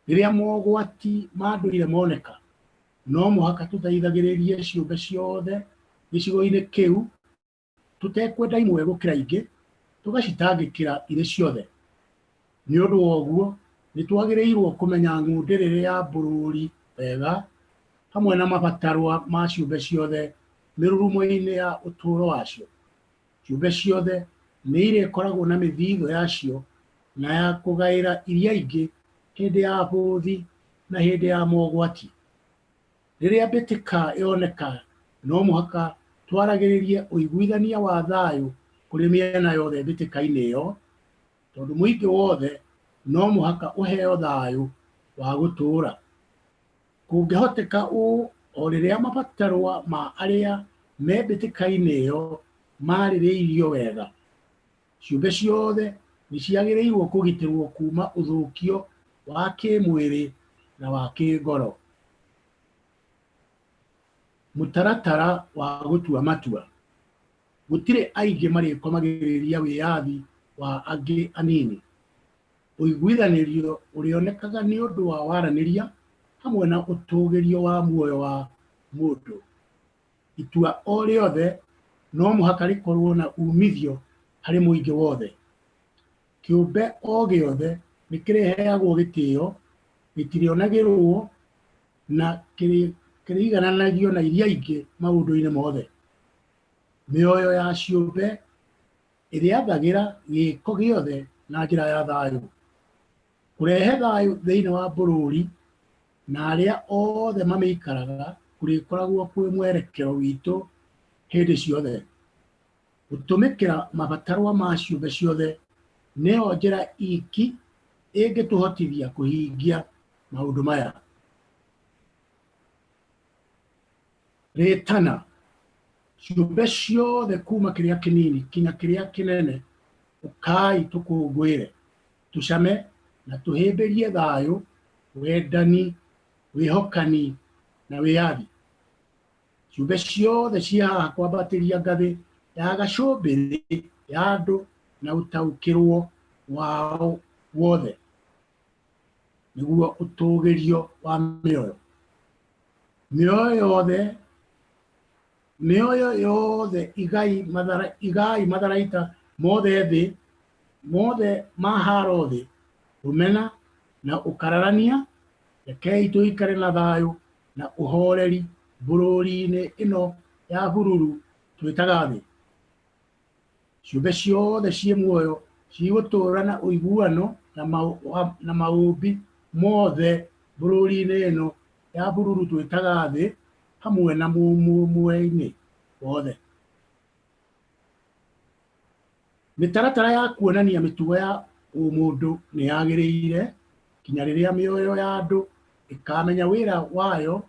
Rĩrĩa mogwati ma ndũire moneka, no mũhaka tũteithagĩrĩrie ciũmbe ciothe gĩcigo-inĩ kĩu, tũtekwenda imwe gũkĩra ingĩ, tũgacitangĩkĩra irĩ ciothe. Nĩ ũndũ wa ũguo, nĩ twagĩrĩirwo kũmenya ng'ũndĩrĩre ya bũrũri wega, hamwe na mabatarwa ma ciũmbe ciothe mĩrurumo-inĩ ya ũtũũro wacio. Ciũmbe ciothe nĩ irĩkoragwo na mĩthithũ yacio na ya kũgaĩra iria ingĩ hĩndĩ ya bũthi na hĩndĩ ya mogwati. Rĩrĩa mbĩtĩka yoneka, no mũhaka twaragĩrĩrie ũiguithania wa thayũ kũrĩ mĩena yothe mbĩtĩka-inĩ ĩyo, tondũ mũingĩ wothe no mũhaka ũheo thayũ wa gũtũũra. Kũngĩhoteka ũũ, o rĩrĩa mabatarwa ma arĩa me mbĩtĩka-inĩ ĩyo marĩrĩirio wega, ciũmbe ciothe nĩ ciagĩrĩirwo kũgitĩrwo kuma ũthũkio wa kĩmwĩrĩ na wa kĩngoro. Mũtaratara wa gũtua matua. Gũtirĩ aingĩ marĩkomagĩrĩria wĩyathi wa angĩ anini. Ũiguithanĩrio ũrĩonekaga nĩ ũndũ wa waranĩria hamwe na ũtũgĩrio wa muoyo wa mũndũ. Itua o rĩothe no mũhaka rĩkorwo na umithio harĩ mũingĩ wothe. Kĩũmbe o gĩothe nĩ kĩrĩheagwo gĩtĩo, gĩtirĩonagĩrwo na kĩrĩigananagio na iria ingĩ maũndũ-inĩ mothe. Mĩoyo ya ciũmbe ĩrĩathagĩra gĩĩko gĩothe na njĩra ya thayũ. Kũrehe thayũ thĩinĩ wa bũrũri na arĩa othe mamĩikaraga kũrĩkoragwo kwĩ mwerekero witũ hĩndĩ ciothe. Gũtũmĩkĩra mabatarwa ma ciũmbe ciothe nĩyo njĩra iki ĩngĩtũhotithia kũhingia maũndũ maya. Rĩtana, ciũmbe ciothe kuma kĩrĩa kĩnini kinya kĩrĩa kĩnene, ũkai tũkũngũĩre, tũcame na tũhĩmbĩrie thayũ, wendani, wĩhokani na wĩyathi. Ciũmbe ciothe ciĩ haha kwambatĩria ngathĩ ya gacũmbĩrĩ ya andũ na ũtaũkĩrwo wao wothe nĩguo ũtũgĩrio wa mĩoyo. Mĩoyo yothe igai matharaita mothe thĩ, mothe maharo thĩ, rũmena na ũkararania, rekei tũikare na thayũ na ũhoreri bũrũri-inĩ ĩno ya bururu twĩtaga thĩ. Ciũmbe ciothe ciĩ muoyo cigũtũũra na ũiguano na maũmbi mothe bũrũri-inĩ ĩno ya bururu twĩtaga thĩ, hamwe na mũmwe-inĩ wothe. Mĩtaratara ya kuonania mĩtugo ya ũmũndũ nĩ yagĩrĩire kinya rĩrĩa mĩoyo ya andũ ĩkamenya wĩra wayo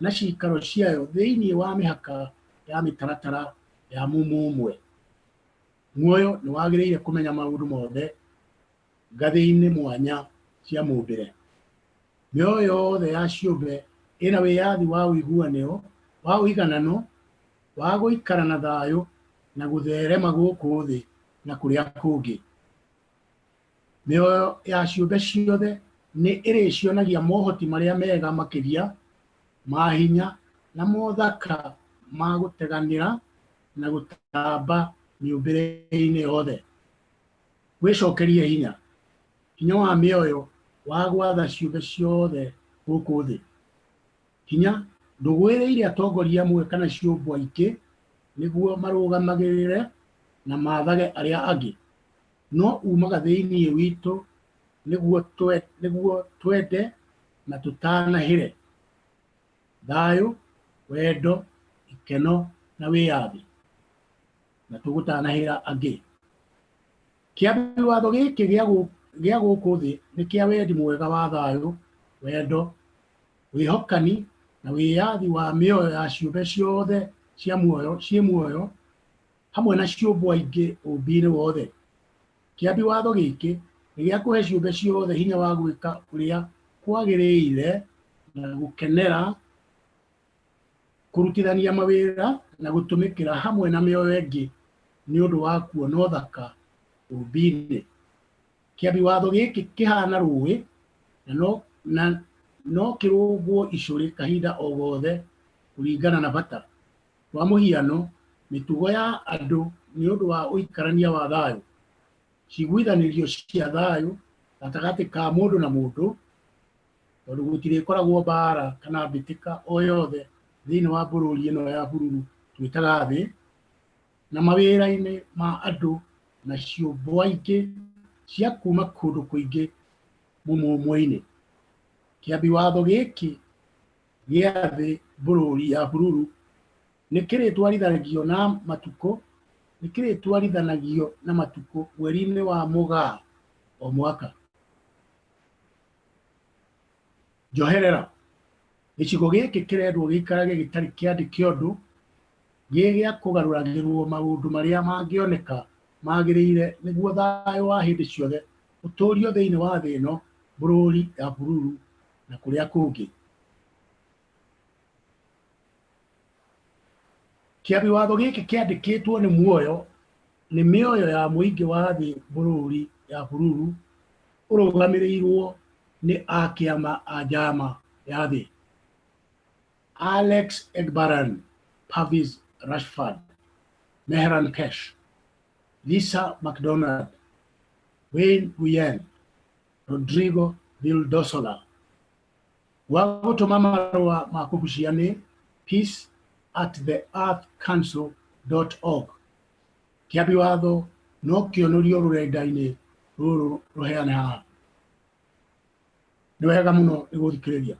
na ciikaro ciayo thĩinĩ wa mĩhaka ya mĩtaratara ya mũmwe. Muoyo nĩ wagĩrĩire kũmenya maũndũ mothe ngathĩ-inĩ mwanya cia mũmbĩre. Mĩoyo yothe ya ciũmbe ĩna wĩyathi wa ũiguano, wa ũiganano, wa gũikara na thayũ na gũtherema gũkũ thĩ na kũrĩa kũngĩ. Mĩoyo ya ciũmbe ciothe nĩ ĩrĩcionagia mohoti marĩa mega makĩria ma hinya na mothaka ma gũteganĩra na gũtamba mĩũmbĩre-inĩ yothe. Gwĩcokerie hinya wa mĩoyo wa gwatha ciũmbe ciothe gũkũ thĩ. Hinya ndũgwĩrĩire atongoria amwe kana ciũmbe ingĩ nĩguo marũgamagĩrĩre na mathage arĩa angĩ, no umaga thĩinĩ witũ nĩguo twende na tũtanahĩre thayũ, wendo, ikeno na wĩyathi, na tũgũtanahĩra angĩ. Kĩambi watho gĩkĩ gĩa gũkũ thĩ nĩ kĩa wendi mwega wa thayũ, wendo, wĩhokani na wĩyathi wa mĩoyo ya ciũmbe ciothe cia muoyo ciĩ muoyo hamwe na ciũmbe aingĩ ũmbi-inĩ wothe. Kĩambi watho gĩkĩ nĩ gĩa kũhe ciũmbe ciothe hinya wa gwĩka ũrĩa kwagĩrĩire na gũkenera kũrutithania mawĩra na gũtũmĩkĩra hamwe na mĩoyo ĩngĩ nĩ ũndũ wa kuona ũthaka ũmbi-inĩ. Kĩambi watho gĩkĩ kĩhana rũĩ na no kĩrũngwo icũrĩ kahinda o gothe kũringana na bata. Kwa mũhiano, mĩtugo ya andũ nĩ ũndũ wa ũikarania wa thayũ, ciguithanĩrio cia thayũ gatagatĩ ka mũndũ na mũndũ, tondũ gũtirĩkoragwo mbara kana mbĩtĩka o yothe thĩinĩ wa bũrũri ĩno ya bururu twĩtaga thĩ, na mawĩra-inĩ ma andũ na ciũmbe aingĩ cia kuma kũndũ kũingĩ mũmũmũ-inĩ. Kĩambi watho gĩkĩ gĩa thĩ bũrũri ya bururu nĩ kĩrĩtwarithanagio na matukũ mweri-inĩ wa Mũgaa o mwaka. Njoherera, gĩcigo gĩkĩ kĩrendwo gĩikarage gĩtarĩ kĩandĩke ũndũ, gĩ gĩa kũgarũragĩrwo maũndũ marĩa mangĩoneka magĩrĩire nĩguo thayũ wa hĩndĩ ciothe ũtũũrio thĩinĩ wa thĩ ĩno bũrũri ya bururu na kũrĩa kũngĩ. Kĩambi watho gĩkĩ kĩandĩkĩtwo nĩ muoyo nĩ mĩoyo ya mũingĩ wa thĩ bũrũri ya bururu ũrũgamĩrĩirwo nĩ akĩama a njama ya thĩ: Alex Egbaran, Pavis Rashford, Mehran Kesh, Lisa McDonald, Wayne Nguyen, Rodrigo Vildosola. Wa gũtũma marũa ma kũgucia nĩ peace@theearthcouncil.org. Kĩambi watho no kĩonorio rũrenda-inĩ rũrũ rũheane haha. Nĩ wega mũno nĩ gũthikĩrĩria.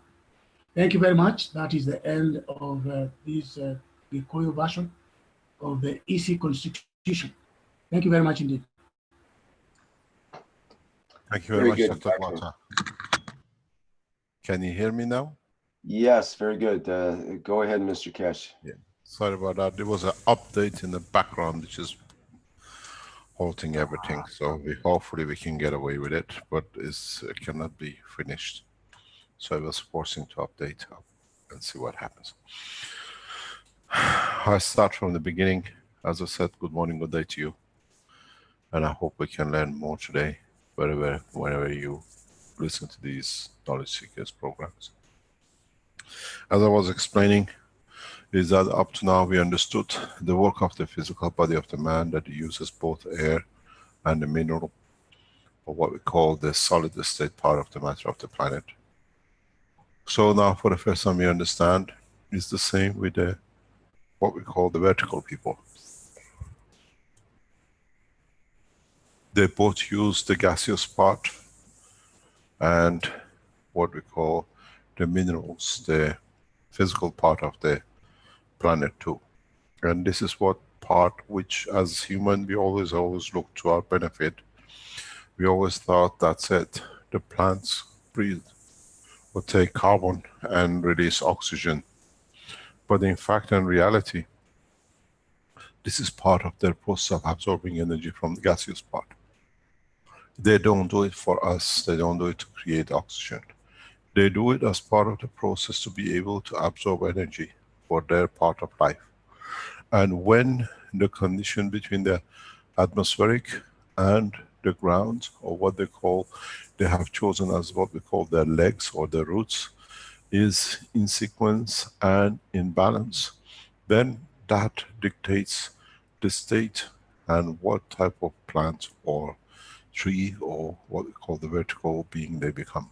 Thank you very much. That is the end of this Gikuyu version of the EC Constitution. Thank you very much indeed. Thank you very Very much, good, Dr. Wata. Can you hear me now? Yes, very good. Go ahead, Mr. Keshe. Yeah. Sorry about that. There was an update in the background which is halting everything. So hopefully we can get away with it, but it cannot be finished. So I was forcing to update and see what happens. I start from the beginning. As I said, good morning, good day to you. And I hope we can learn more today, wherever you listen to these knowledge seekers programs. As I was explaining, is that up to now we understood the work of the physical body of the man, that he uses both air and the mineral, or what we call the solid state part of the matter of the planet. So now for the first time we understand, it's the same with what we call the vertical people. They both use the gaseous part and what we call the minerals, the physical part of the planet too. And this is what part which as human we always look to our benefit. We always thought that's it. The plants breathe or take carbon and release oxygen. But in fact and reality, this is part of their process of absorbing energy from the gaseous part. They don't do it for us, they don't do it to create oxygen. They do it as part of the process to be able to absorb energy for their part of life. And when the condition between the atmospheric and the ground, or what they call, they have chosen as what we call their legs or their roots, is in sequence and in balance, then that dictates the state and what type of plant or tree or what we call the vertical being they become.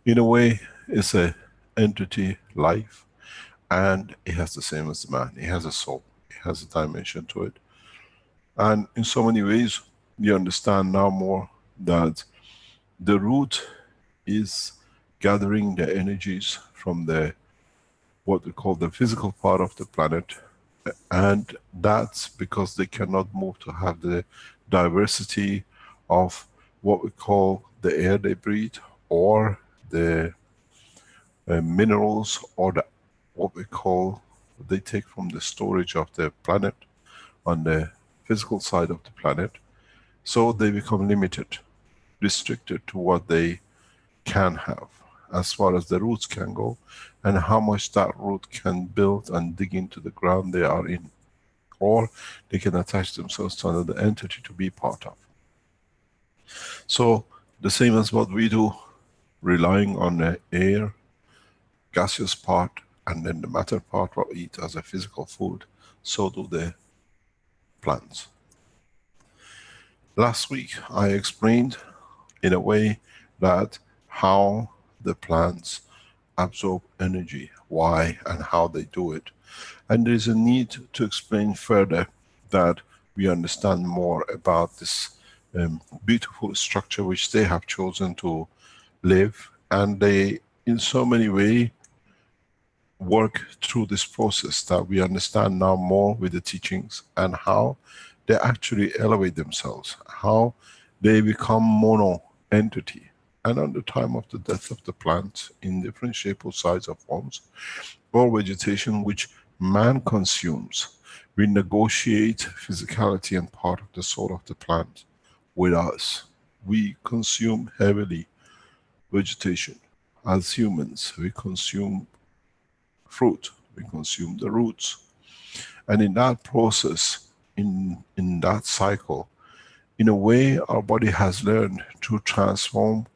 In a way, it's an entity, life, and it has the same as the man. It has a soul, it has a dimension to it. And in so many ways, we understand now more that the root is gathering the energies from the what we call the physical part of the planet, and that's because they cannot move to have the diversity of what we call the air they breathe, or the minerals, or what we call, they take from the storage of the planet on the physical side of the planet. So they become limited, restricted to what they can have, as far as the roots can go, and how much that root can build and dig into the ground they are in. Or they can attach themselves to another entity to be part of. So the same as what we do, relying on the air, gaseous part, and then the matter part what we eat as a physical food, so do the plants. Last week I explained in a way that how the plants absorb energy, why and how they do it. And there is a need to explain further that we understand more about this beautiful structure which they have chosen to live, and they in so many ways work through this process that we understand now more with the teachings, and how they actually elevate themselves, how they become mono entity. And on the time of the death of the plant, in different shape or size or forms, or vegetation which man consumes, we negotiate physicality and part of the soul of the plant with us. We consume heavily vegetation. As humans, we consume fruit, we consume the roots. And in that process, in that cycle, in a way our body has learned to transform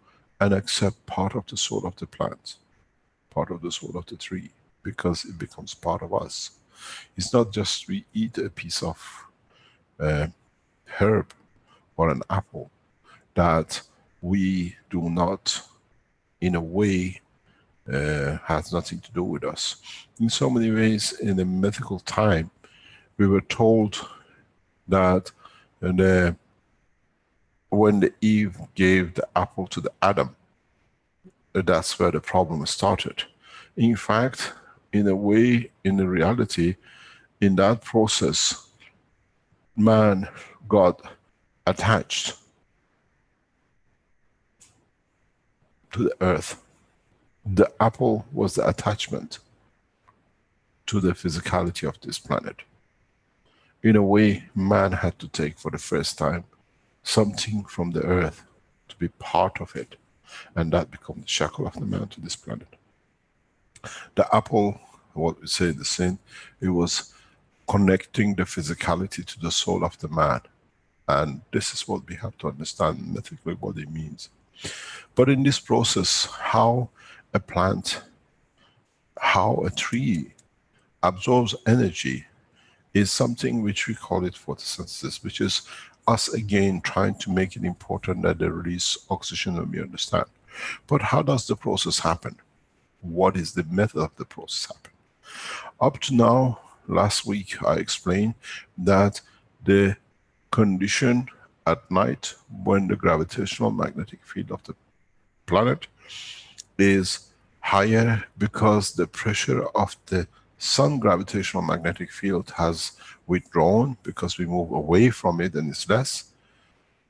and accept part of the soul of the plant, part of the soul of the tree, because it becomes part of us. It's not just we eat a piece of herb or an apple that we do not, in a way, has nothing to do with us. In so many ways, in the mythical time, we were told that when the Eve gave the apple to the Adam, that's where the problem started. In fact, in a way, in the reality, in that process, man got attached to the earth. The apple was the attachment to the physicality of this planet. In a way, man had to take for the first time something from the earth to be part of it, and that becomes the shackle of the man to this planet. The apple, what we say the sin, it was connecting the physicality to the soul of the man. And this is what we have to understand mythically what it means. But in this process, how a plant, how a tree absorbs energy is something which we call it photosynthesis, which is us again trying to make it important that they release oxygen and we understand. But how does the process happen? What is the method of the process happen? Up to now, last week I explained that the condition at night when the gravitational magnetic field of the planet is higher because the pressure of the sun gravitational magnetic field has withdrawn, because we move away from it and it's less,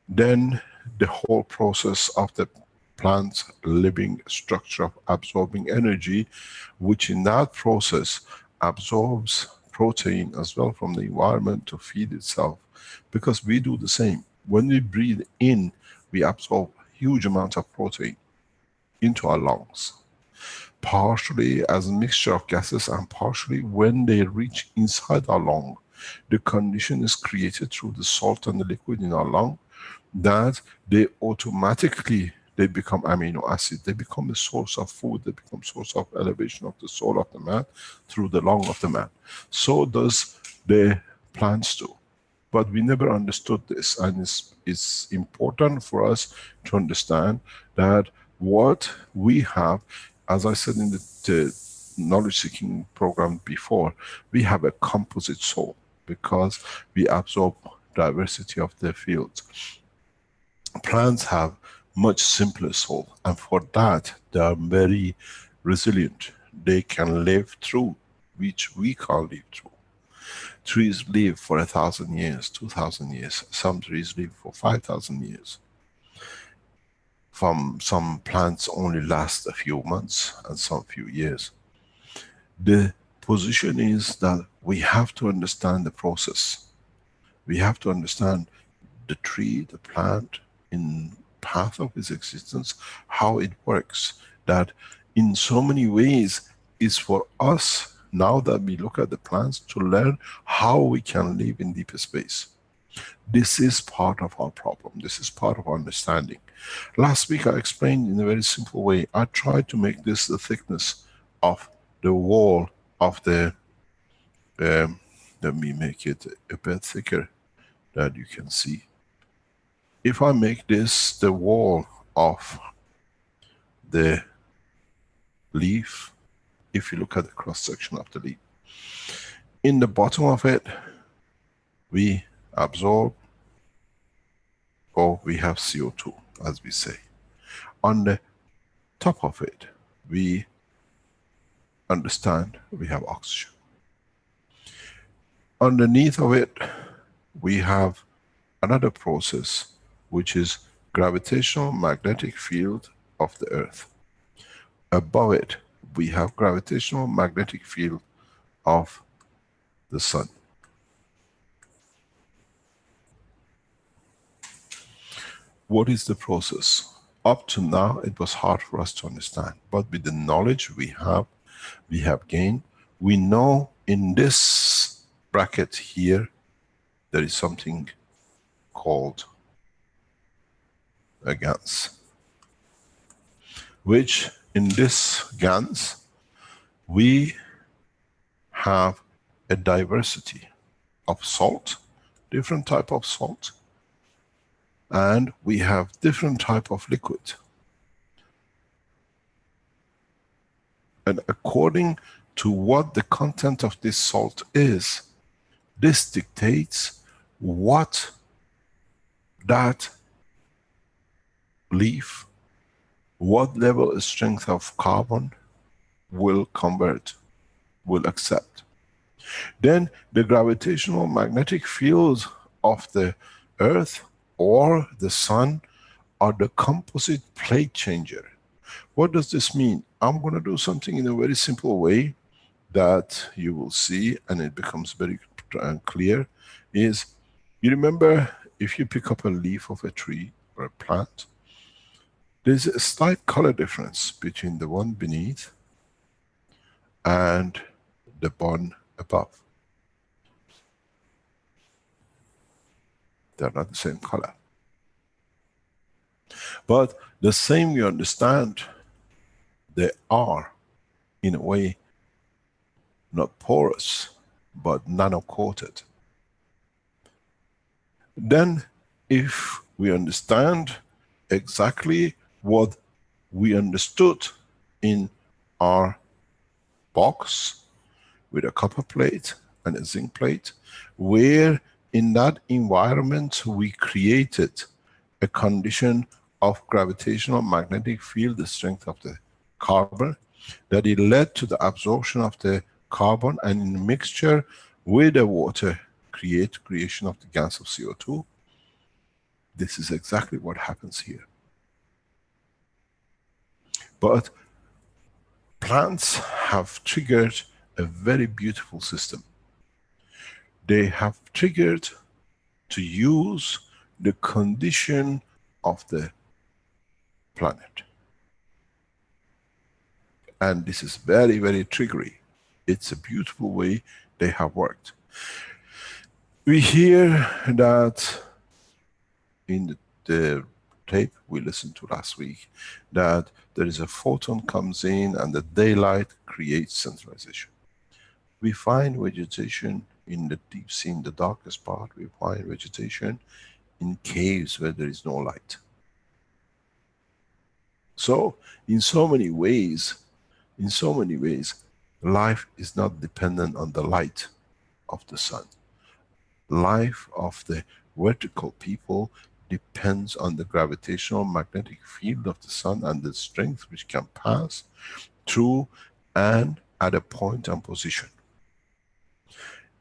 then the whole process of the plant's living structure of absorbing energy, which in that process absorbs protein as well from the environment to feed itself, because we do the same. When we breathe in, we absorb huge amount of protein into our lungs, partially as a mixture of gases and partially when they reach inside our lung. The condition is created through the salt and the liquid in our lung that they automatically, they become amino acid, they become the source of food, they become source of elevation of the soul of the man through the lung of the man. So does the plants do. But we never understood this, and it's important for us to understand that what we have, as I said in the knowledge seeking program before, we have a composite soul because we absorb diversity of the fields. Plants have much simpler soul, and for that they are very resilient. They can live through, which we can't live through. Trees live for 1,000 years, 2,000 years. Some trees live for 5,000 years. some plants only last a few months and some few years. The position is that we have to understand the process. We have to understand the tree, the plant, in path of its existence, how it works. That in so many ways is for us, now that we look at the plants, to learn how we can live in deep space. This is part of our problem. This is part of our understanding. Last week I explained in a very simple way. I tried to make this the thickness of the wall of the, let me make it a bit thicker that you can see. If I make this the wall of the leaf, if you look at the cross section of the leaf, in the bottom of it, we absorb, or we have CO2, as we say. On the top of it, we understand we have oxygen. Underneath of it, we have another process, which is gravitational magnetic field of the earth. Above it, we have gravitational magnetic field of the sun. What is the process? Up to now, it was hard for us to understand, but with the knowledge we have gained, we know in this bracket here, there is something called a GANS, which in this GANS, we have a diversity of salt, different type of salt, and we have different type of liquid. And according to what the content of this salt is, this dictates what that leaf, what level of strength of carbon will convert, will accept. Then the gravitational magnetic fields of the earth or the sun are the composite plate changer. What does this mean? I'm going to do something in a very simple way that you will see, and it becomes very clear, is, you remember if you pick up a leaf of a tree or a plant, there's a slight color difference between the one beneath and the one above. They're not the same color. But the same, you understand, they are, in a way, not porous, but nano-coated. Then, if we understand exactly what we understood in our box, with a copper plate and a zinc plate, where in that environment we created a condition of gravitational magnetic field, the strength of the carbon, that it led to the absorption of the carbon, and in mixture with the water creation of the gas of CO2. This is exactly what happens here. But plants have triggered a very beautiful system. They have triggered to use the condition of the planet. And this is very, very triggery. It's a beautiful way they have worked. We hear that in the tape we listened to last week, that there is a photon comes in and the daylight creates centralization. We find vegetation in the deep sea, in the darkest part. We find vegetation in caves where there is no light. So, in so many ways, life is not dependent on the light of the sun. Life of the vertical people depends on the gravitational magnetic field of the sun and the strength which can pass through and at a point and position.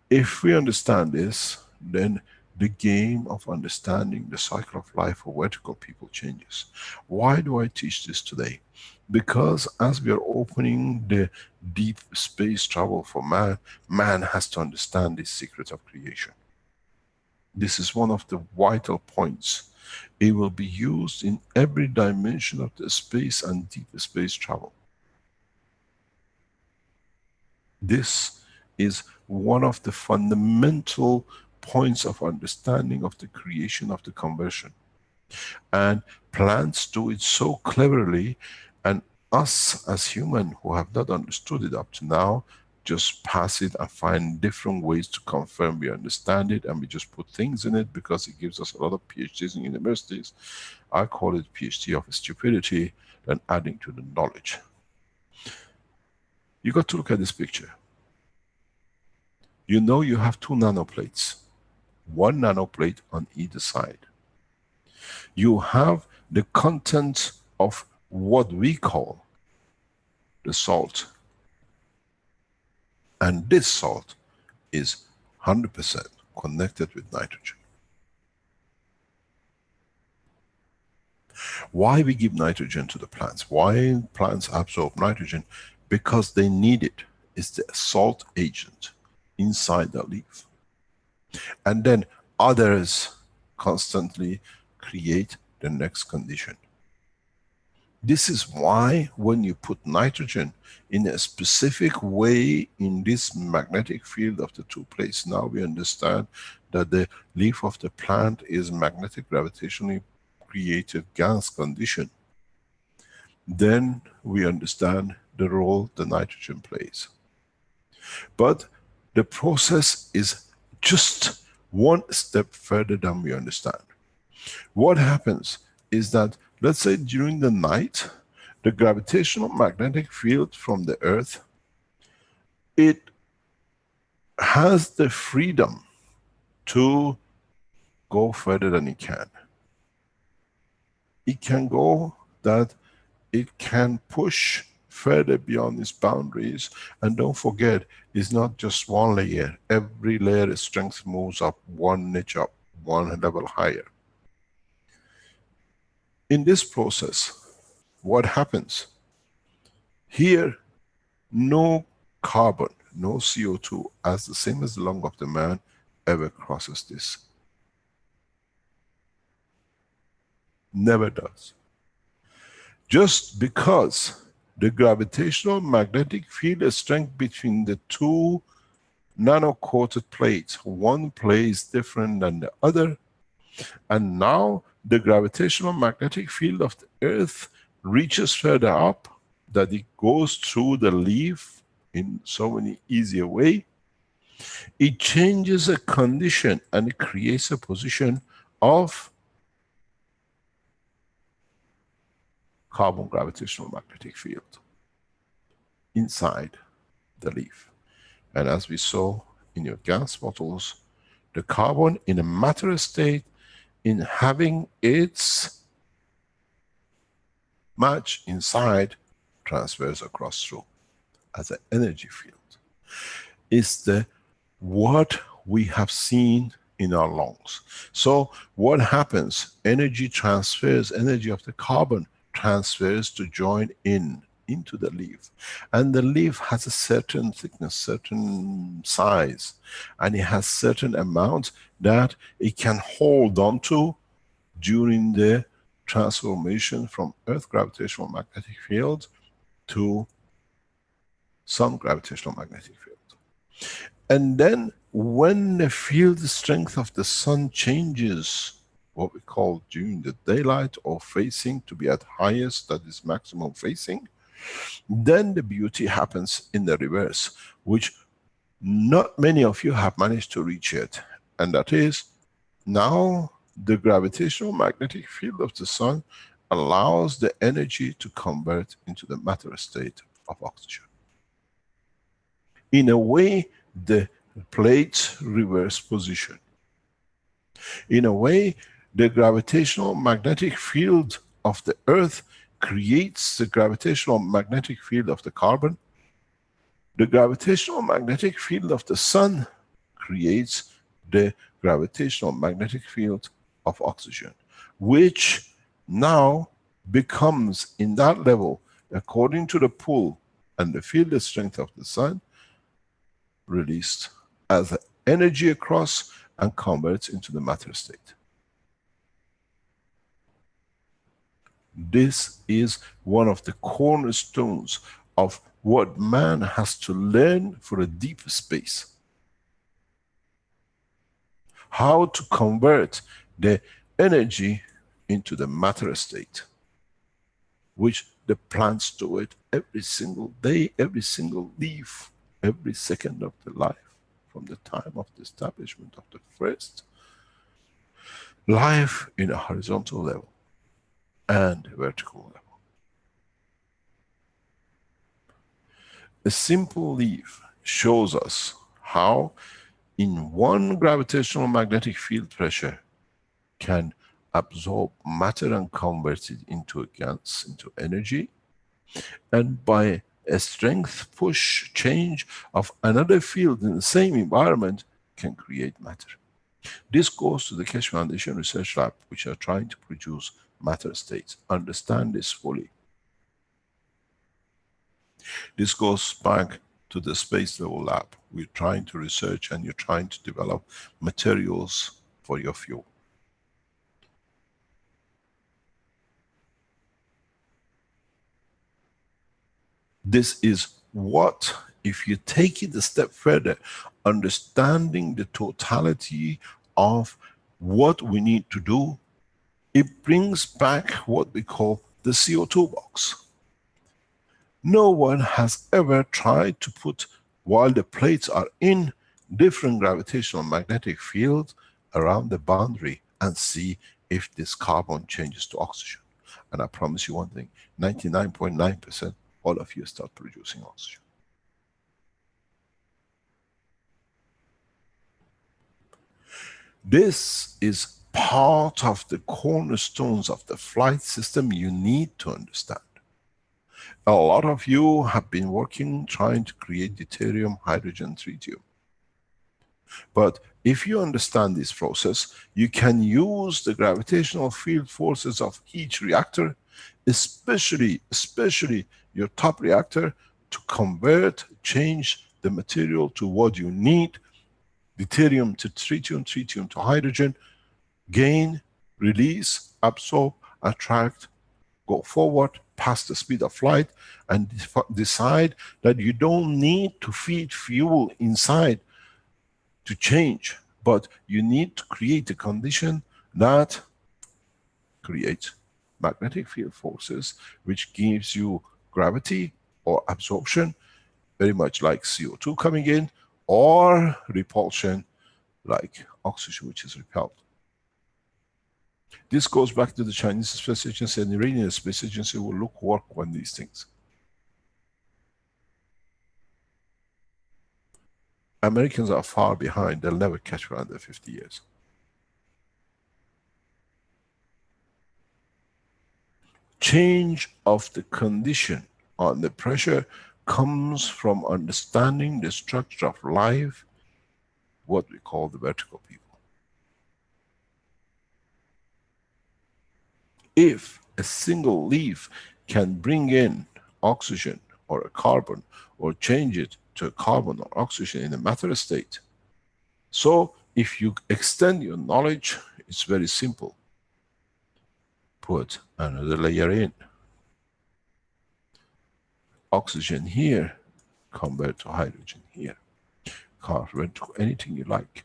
If we understand this, then the game of understanding the cycle of life for vertical people changes. Why do I teach this today? Because as we are opening the deep space travel for man, man has to understand the secret of creation. This is one of the vital points. It will be used in every dimension of the space and deep space travel. This is one of the fundamental points of understanding of the creation of the conversion. And plants do it so cleverly, and us as human who have not understood it up to now, just pass it and find different ways to confirm we understand it, and we just put things in it because it gives us a lot of PhDs in universities. I call it PhD of stupidity than adding to the knowledge. You got to look at this picture. You know you have two nanoplates, one nanoplate on either side. You have the content of what we call the salt. And this salt is 100% connected with nitrogen. Why we give nitrogen to the plants? Why plants absorb nitrogen? Because they need it. It's the salt agent inside the leaf. And then others constantly create the next condition. This is why when you put nitrogen in a specific way in this magnetic field of the two plates, now we understand that the leaf of the plant is magnetic gravitationally created gas condition. Then we understand the role the nitrogen plays. But the process is just one step further than we understand. What happens is that, let's say during the night, the gravitational magnetic field from the Earth, it has the freedom to go further than it can. It can go that it can push further beyond its boundaries, and don't forget, it's not just one layer. Every layer of strength moves up one niche up, one level higher. In this process, what happens? Here, no carbon, no CO2, as the same as the lung of the man, ever crosses this. Never does. Just because the gravitational magnetic field strength between the two nano-coated plates, one plate is different than the other, and now the gravitational magnetic field of the Earth reaches further up, that it goes through the leaf in so many easier way. It changes a condition and it creates a position of carbon gravitational magnetic field inside the leaf. And as we saw in your gas bottles, the carbon in a matter state, in having its match inside, transfers across through as an energy field. It's the what we have seen in our lungs. So what happens? Energy transfers, energy of the carbon transfers to join into the leaf. And the leaf has a certain thickness, certain size, and it has certain amount that it can hold on to during the transformation from Earth gravitational magnetic field to Sun gravitational magnetic field. And then when the field strength of the Sun changes, what we call during the daylight or facing to be at highest, that is maximum facing, then the beauty happens in the reverse, which not many of you have managed to reach yet. And that is, now the gravitational magnetic field of the Sun allows the energy to convert into the matter state of oxygen. In a way, the plates reverse position. In a way, the gravitational magnetic field of the Earth creates the gravitational magnetic field of the carbon. The gravitational magnetic field of the Sun creates the gravitational magnetic field of oxygen, which now becomes in that level, according to the pull and the field strength of the sun, released as energy across and converts into the matter state. This is one of the cornerstones of what man has to learn for a deep space. How to convert the energy into the matter state, which the plants do it every single day, every single leaf, every second of their life, from the time of the establishment of the first life in a horizontal level and vertical level. A simple leaf shows us how in one gravitational magnetic field pressure can absorb matter and convert it into a gas, into energy, and by a strength push change of another field in the same environment can create matter. This goes to the Keshe Foundation Research Lab, which are trying to produce matter states. Understand this fully. This goes back to the space level lab. We're trying to research and you're trying to develop materials for your fuel. This is what, if you take it a step further, understanding the totality of what we need to do, it brings back what we call the CO2 box. No one has ever tried to put, while the plates are in different gravitational magnetic fields around the boundary, and see if this carbon changes to oxygen. And I promise you one thing, 99.9% all of you start producing oxygen. This is part of the cornerstones of the flight system you need to understand. A lot of you have been working trying to create deuterium, hydrogen, tritium. But if you understand this process, you can use the gravitational field forces of each reactor, especially your top reactor, to convert, change the material to what you need, deuterium to tritium, tritium to hydrogen, gain, release, absorb, attract, go forward past the speed of light, and decide that you don't need to feed fuel inside to change, but you need to create a condition that creates magnetic field forces, which gives you gravity or absorption, very much like CO2 coming in, or repulsion like oxygen, which is repelled. This goes back to the Chinese Space Agency and the Iranian Space Agency will work on these things. Americans are far behind, they'll never catch around their 50 years. Change of the condition on the pressure comes from understanding the structure of life, what we call the vertical people. If a single leaf can bring in oxygen or a carbon, or change it to a carbon or oxygen in a matter state, so if you extend your knowledge, it's very simple. Put another layer in. Oxygen here, convert to hydrogen here. Convert to anything you like.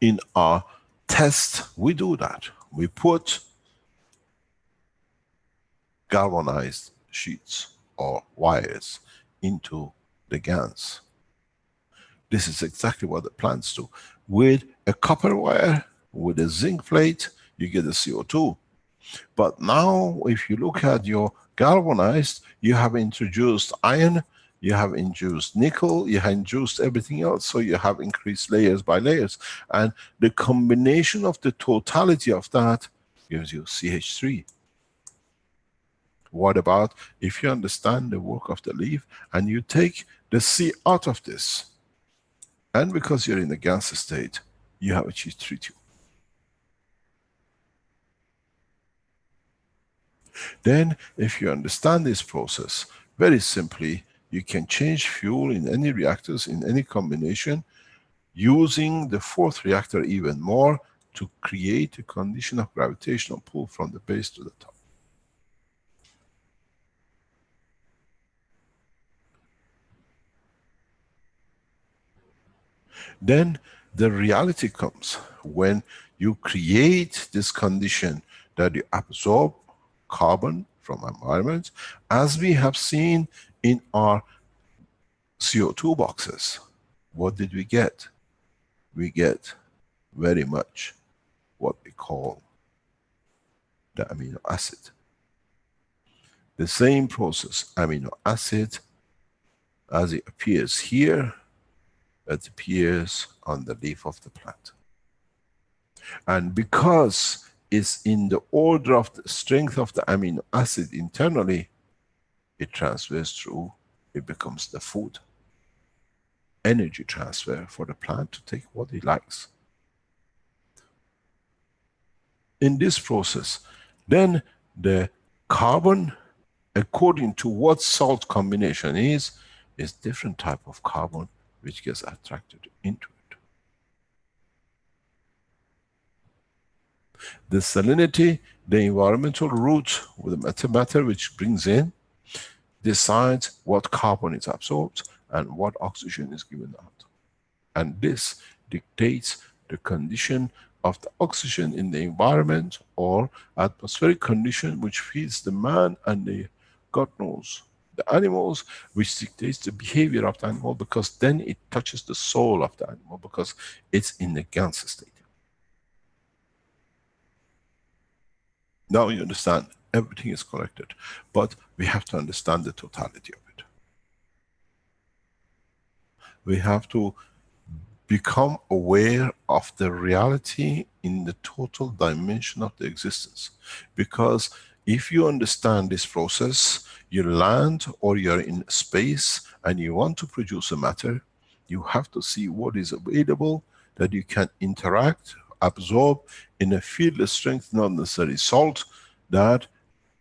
In our test, we do that. We put galvanized sheets or wires into the GANs. This is exactly what the plants do. With a copper wire, with a zinc plate, you get the CO2. But now, if you look at your galvanized, you have introduced iron, you have introduced nickel, you have introduced everything else, so you have increased layers by layers. And the combination of the totality of that gives you CH3. What about if you understand the work of the leaf and you take the C out of this, and because you're in the gas state, you have achieved tritium. Then, if you understand this process, very simply, you can change fuel in any reactors, in any combination, using the fourth reactor even more to create a condition of gravitational pull from the base to the top. Then the reality comes when you create this condition that you absorb carbon from environment, as we have seen in our CO2 boxes. What did we get? We get very much what we call the amino acid. The same process, amino acid, as it appears here, it appears on the leaf of the plant. And because it's in the order of the strength of the amino acid internally, it transfers through, it becomes the food. Energy transfer for the plant to take what it likes. In this process, then the carbon, according to what salt combination is different type of carbon which gets attracted into it. The salinity, the environmental route with the matter which brings in, decides what carbon is absorbed and what oxygen is given out. And this dictates the condition of the oxygen in the environment or atmospheric condition which feeds the man and the, God knows, the animals, which dictates the behavior of the animal, because then it touches the soul of the animal, because it's in the ganz state. Now you understand, everything is connected, but we have to understand the totality of it. We have to become aware of the reality in the total dimension of the existence. Because if you understand this process, you land or you're in space and you want to produce a matter, you have to see what is available that you can interact, absorb in a field strength, not necessarily salt, that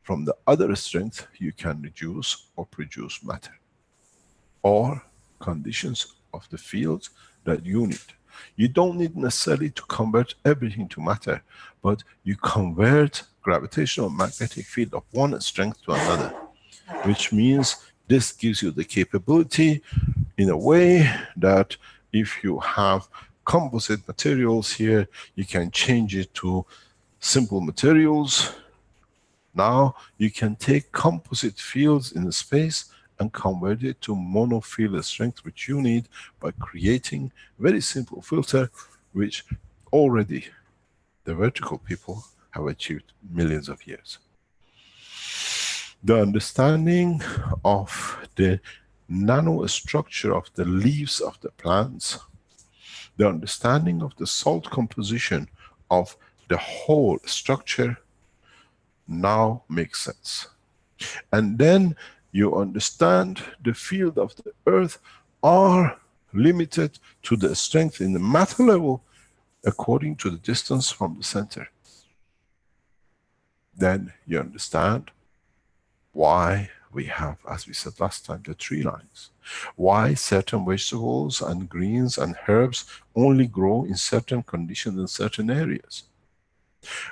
from the other strength you can reduce or produce matter. Or conditions of the fields that you need. You don't need necessarily to convert everything to matter, but you convert gravitational magnetic field of one strength to another, which means this gives you the capability in a way that if you have composite materials here, you can change it to simple materials. Now you can take composite fields in the space and convert it to monofield strength, which you need by creating very simple filter, which already the vertical people have achieved millions of years. The understanding of the nanostructure of the leaves of the plants, the understanding of the salt composition of the whole structure now makes sense. And then you understand the field of the earth are limited to the strength in the matter level according to the distance from the center. Then you understand why we have, as we said last time, the tree lines. Why certain vegetables and greens and herbs only grow in certain conditions in certain areas.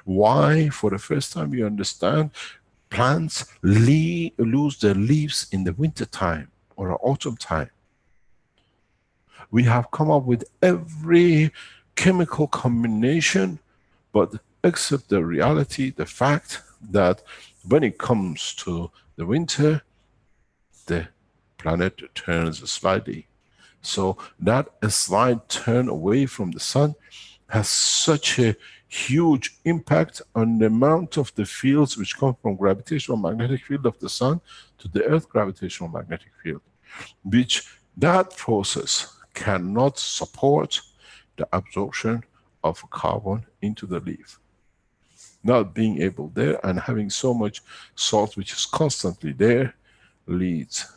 Why, for the first time, you understand plants lose their leaves in the winter time or autumn time. We have come up with every chemical combination, but except the reality, the fact that when it comes to the winter, the planet turns slightly. So that a slight turn away from the sun has such a huge impact on the amount of the fields which come from gravitational magnetic field of the sun to the earth gravitational magnetic field, which that process cannot support the absorption of carbon into the leaf. Not being able there and having so much salt which is constantly there leads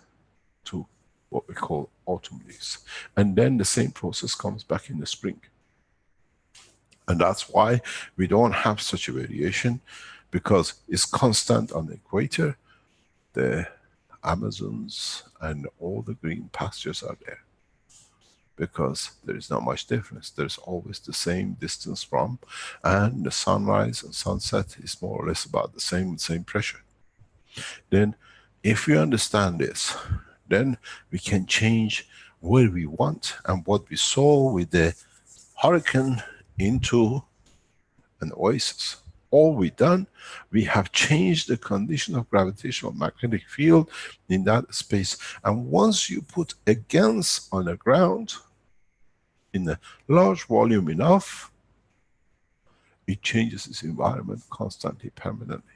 to what we call autumn leaves. And then the same process comes back in the spring. And that's why we don't have such a variation, because it's constant on the equator. The Amazons and all the green pastures are there. Because there is not much difference. There's always the same distance from, and the sunrise and sunset is more or less about the same pressure. Then, if we understand this, then we can change where we want, and what we saw with the hurricane into an oasis. All we done, we have changed the condition of gravitational magnetic field in that space. And once you put a GANS on the ground, in a large volume enough, it changes its environment constantly, permanently.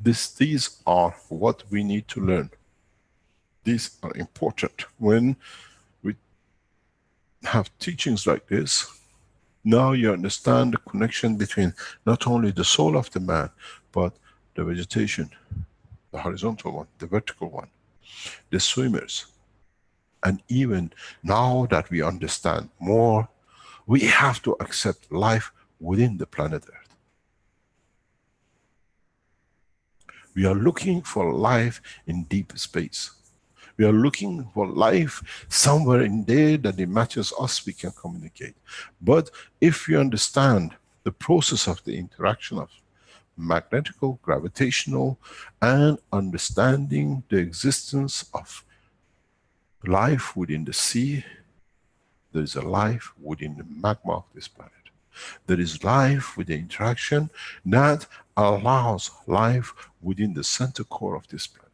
These are what we need to learn. These are important. When we have teachings like this, now you understand the connection between not only the soul of the man, but the vegetation, the horizontal one, the vertical one, the swimmers. And even now that we understand more, we have to accept life within the planet Earth. We are looking for life in deep space. We are looking for life somewhere in there that it matches us, we can communicate. But if you understand the process of the interaction of magnetical, gravitational, and understanding the existence of life within the sea, there is a life within the magma of this planet. There is life with the interaction that allows life within the center core of this planet.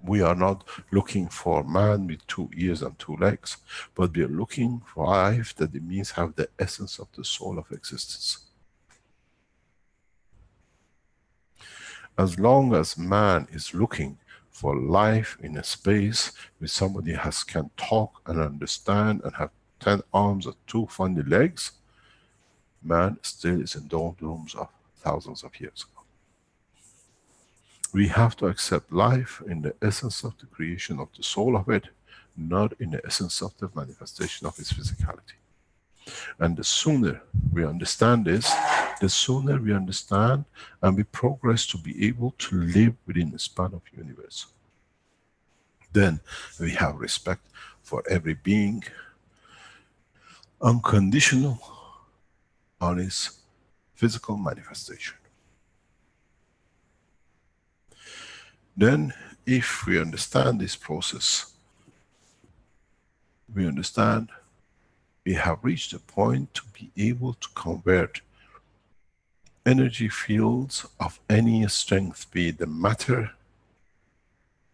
We are not looking for man with 2 ears and 2 legs, but we are looking for life that it means have the essence of the soul of existence. As long as man is looking for life in a space where somebody can talk and understand and have 10 arms and 2 funny legs, man still is in doldrums of thousands of years ago. We have to accept life in the essence of the creation of the soul of it, not in the essence of the manifestation of its physicality. And the sooner we understand this, the sooner we understand and we progress to be able to live within the span of universe. Then we have respect for every being, unconditional on its physical manifestation. Then, if we understand this process, we understand we have reached a point to be able to convert energy fields of any strength, be it the matter,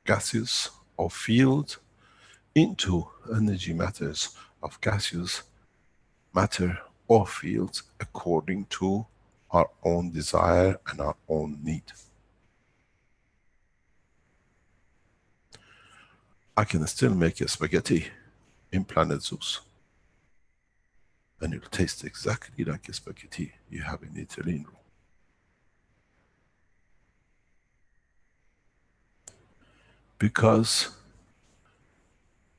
gaseous or field, into energy matters of gaseous, matter or fields according to our own desire and our own need. I can still make a spaghetti in planet Zeus, and it'll taste exactly like a spaghetti you have in the Italian room. Because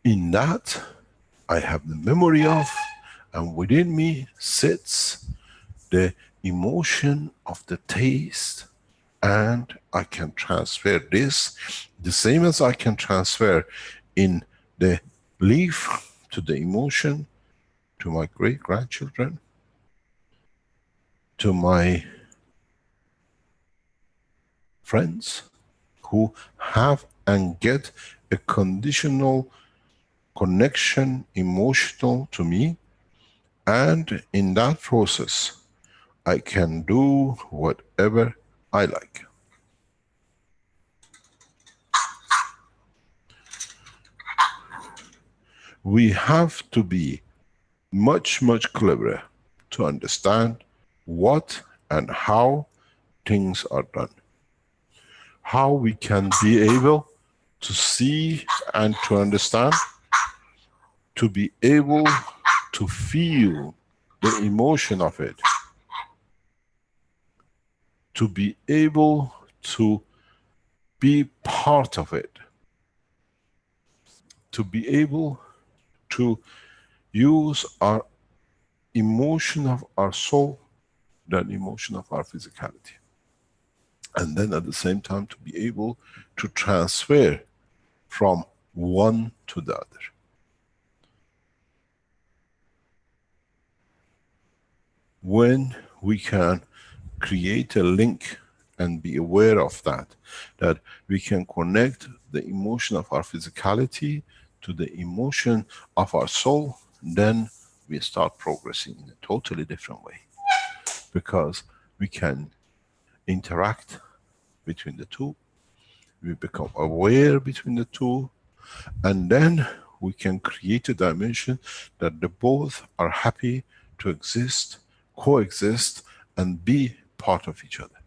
in that I have the memory of, and within me sits the emotion of the taste, and I can transfer this the same as I can transfer in the leaf to the emotion to my great-grandchildren, to my friends who have and get a conditional connection, emotional to me, and in that process I can do whatever I like. We have to be much, much cleverer to understand what and how things are done. How we can be able to see and to understand to be able to feel the emotion of it, to be able to be part of it, to be able to use our emotion of our soul, that emotion of our physicality. And then at the same time to be able to transfer from one to the other. When we can create a link and be aware of that, that we can connect the emotion of our physicality to the emotion of our soul, then we start progressing in a totally different way. Because we can interact between the two, we become aware between the two, and then we can create a dimension that the both are happy to exist, coexist, and be part of each other.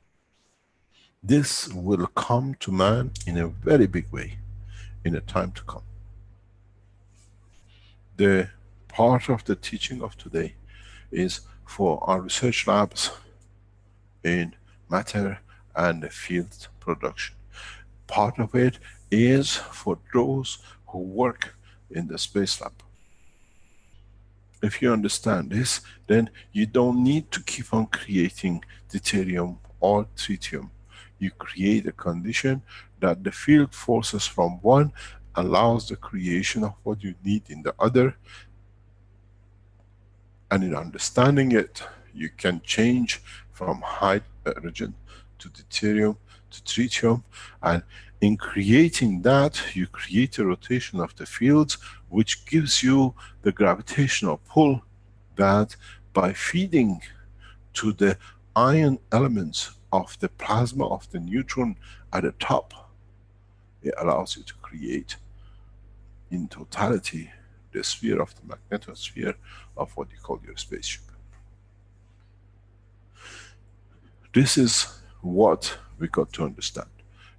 This will come to man in a very big way in the time to come. The part of the teaching of today is for our research labs in matter and field production. Part of it is for those who work in the space lab. If you understand this, then you don't need to keep on creating deuterium or tritium. You create a condition that the field forces from one allows the creation of what you need in the other. And in understanding it, you can change from hydrogen to deuterium to tritium, and in creating that, you create a rotation of the fields, which gives you the gravitational pull that by feeding to the ion elements of the plasma of the neutron at the top, it allows you to create in totality the sphere of the magnetosphere of what you call your spaceship. This is what we got to understand.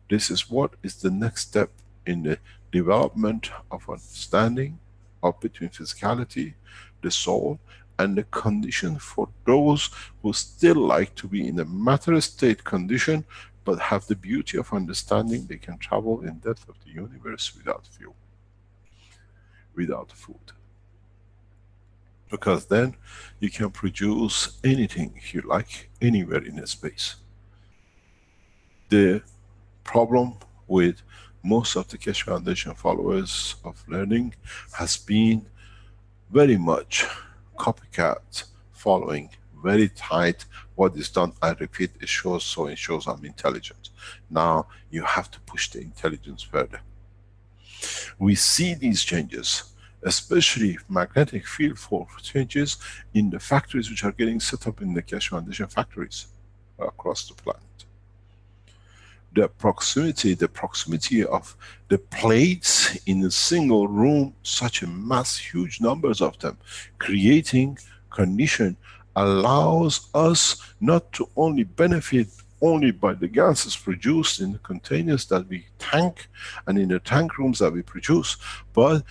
This is what is the next step in the development of understanding of between physicality, the soul, and the condition for those who still like to be in a matter state condition, but have the beauty of understanding they can travel in depth of the universe without fuel, without food. Because then you can produce anything you like anywhere in space. The problem with most of the Keshe Foundation followers of learning has been very much copycat, following very tight what is done. I repeat, it shows, so it shows I'm intelligent. Now you have to push the intelligence further. We see these changes, especially magnetic field force changes in the factories which are getting set up in the Keshe Foundation factories across the planet. The proximity of the plates in a single room, such a mass, huge numbers of them, creating condition allows us not to only benefit only by the gases produced in the containers that we tank and in the tank rooms that we produce, but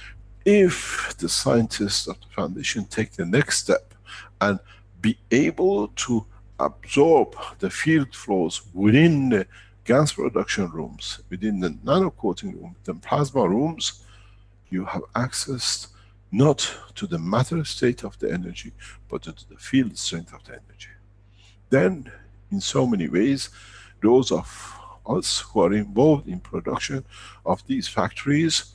if the scientists of the foundation take the next step and be able to absorb the field flows within the gas production rooms, within the nano coating room, the plasma rooms, you have access not to the matter state of the energy, but to the field strength of the energy. Then, in so many ways, those of us who are involved in production of these factories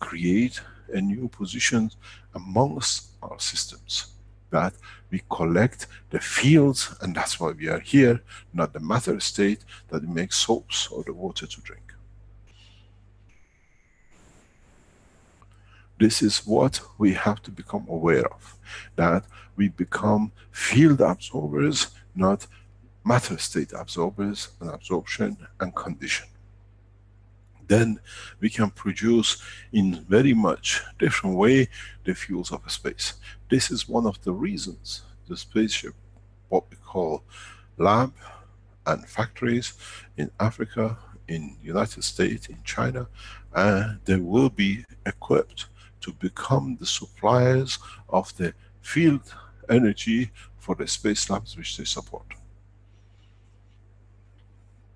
create a new position amongst our systems, that we collect the fields, and that's why we are here, not the matter state that makes soaps or the water to drink. This is what we have to become aware of, that we become field absorbers, not matter state absorbers, and absorption and condition. Then we can produce in very much different way the fuels of space. This is one of the reasons the spaceship, what we call lab and factories in Africa, in United States, in China, they will be equipped to become the suppliers of the field energy for the space labs which they support.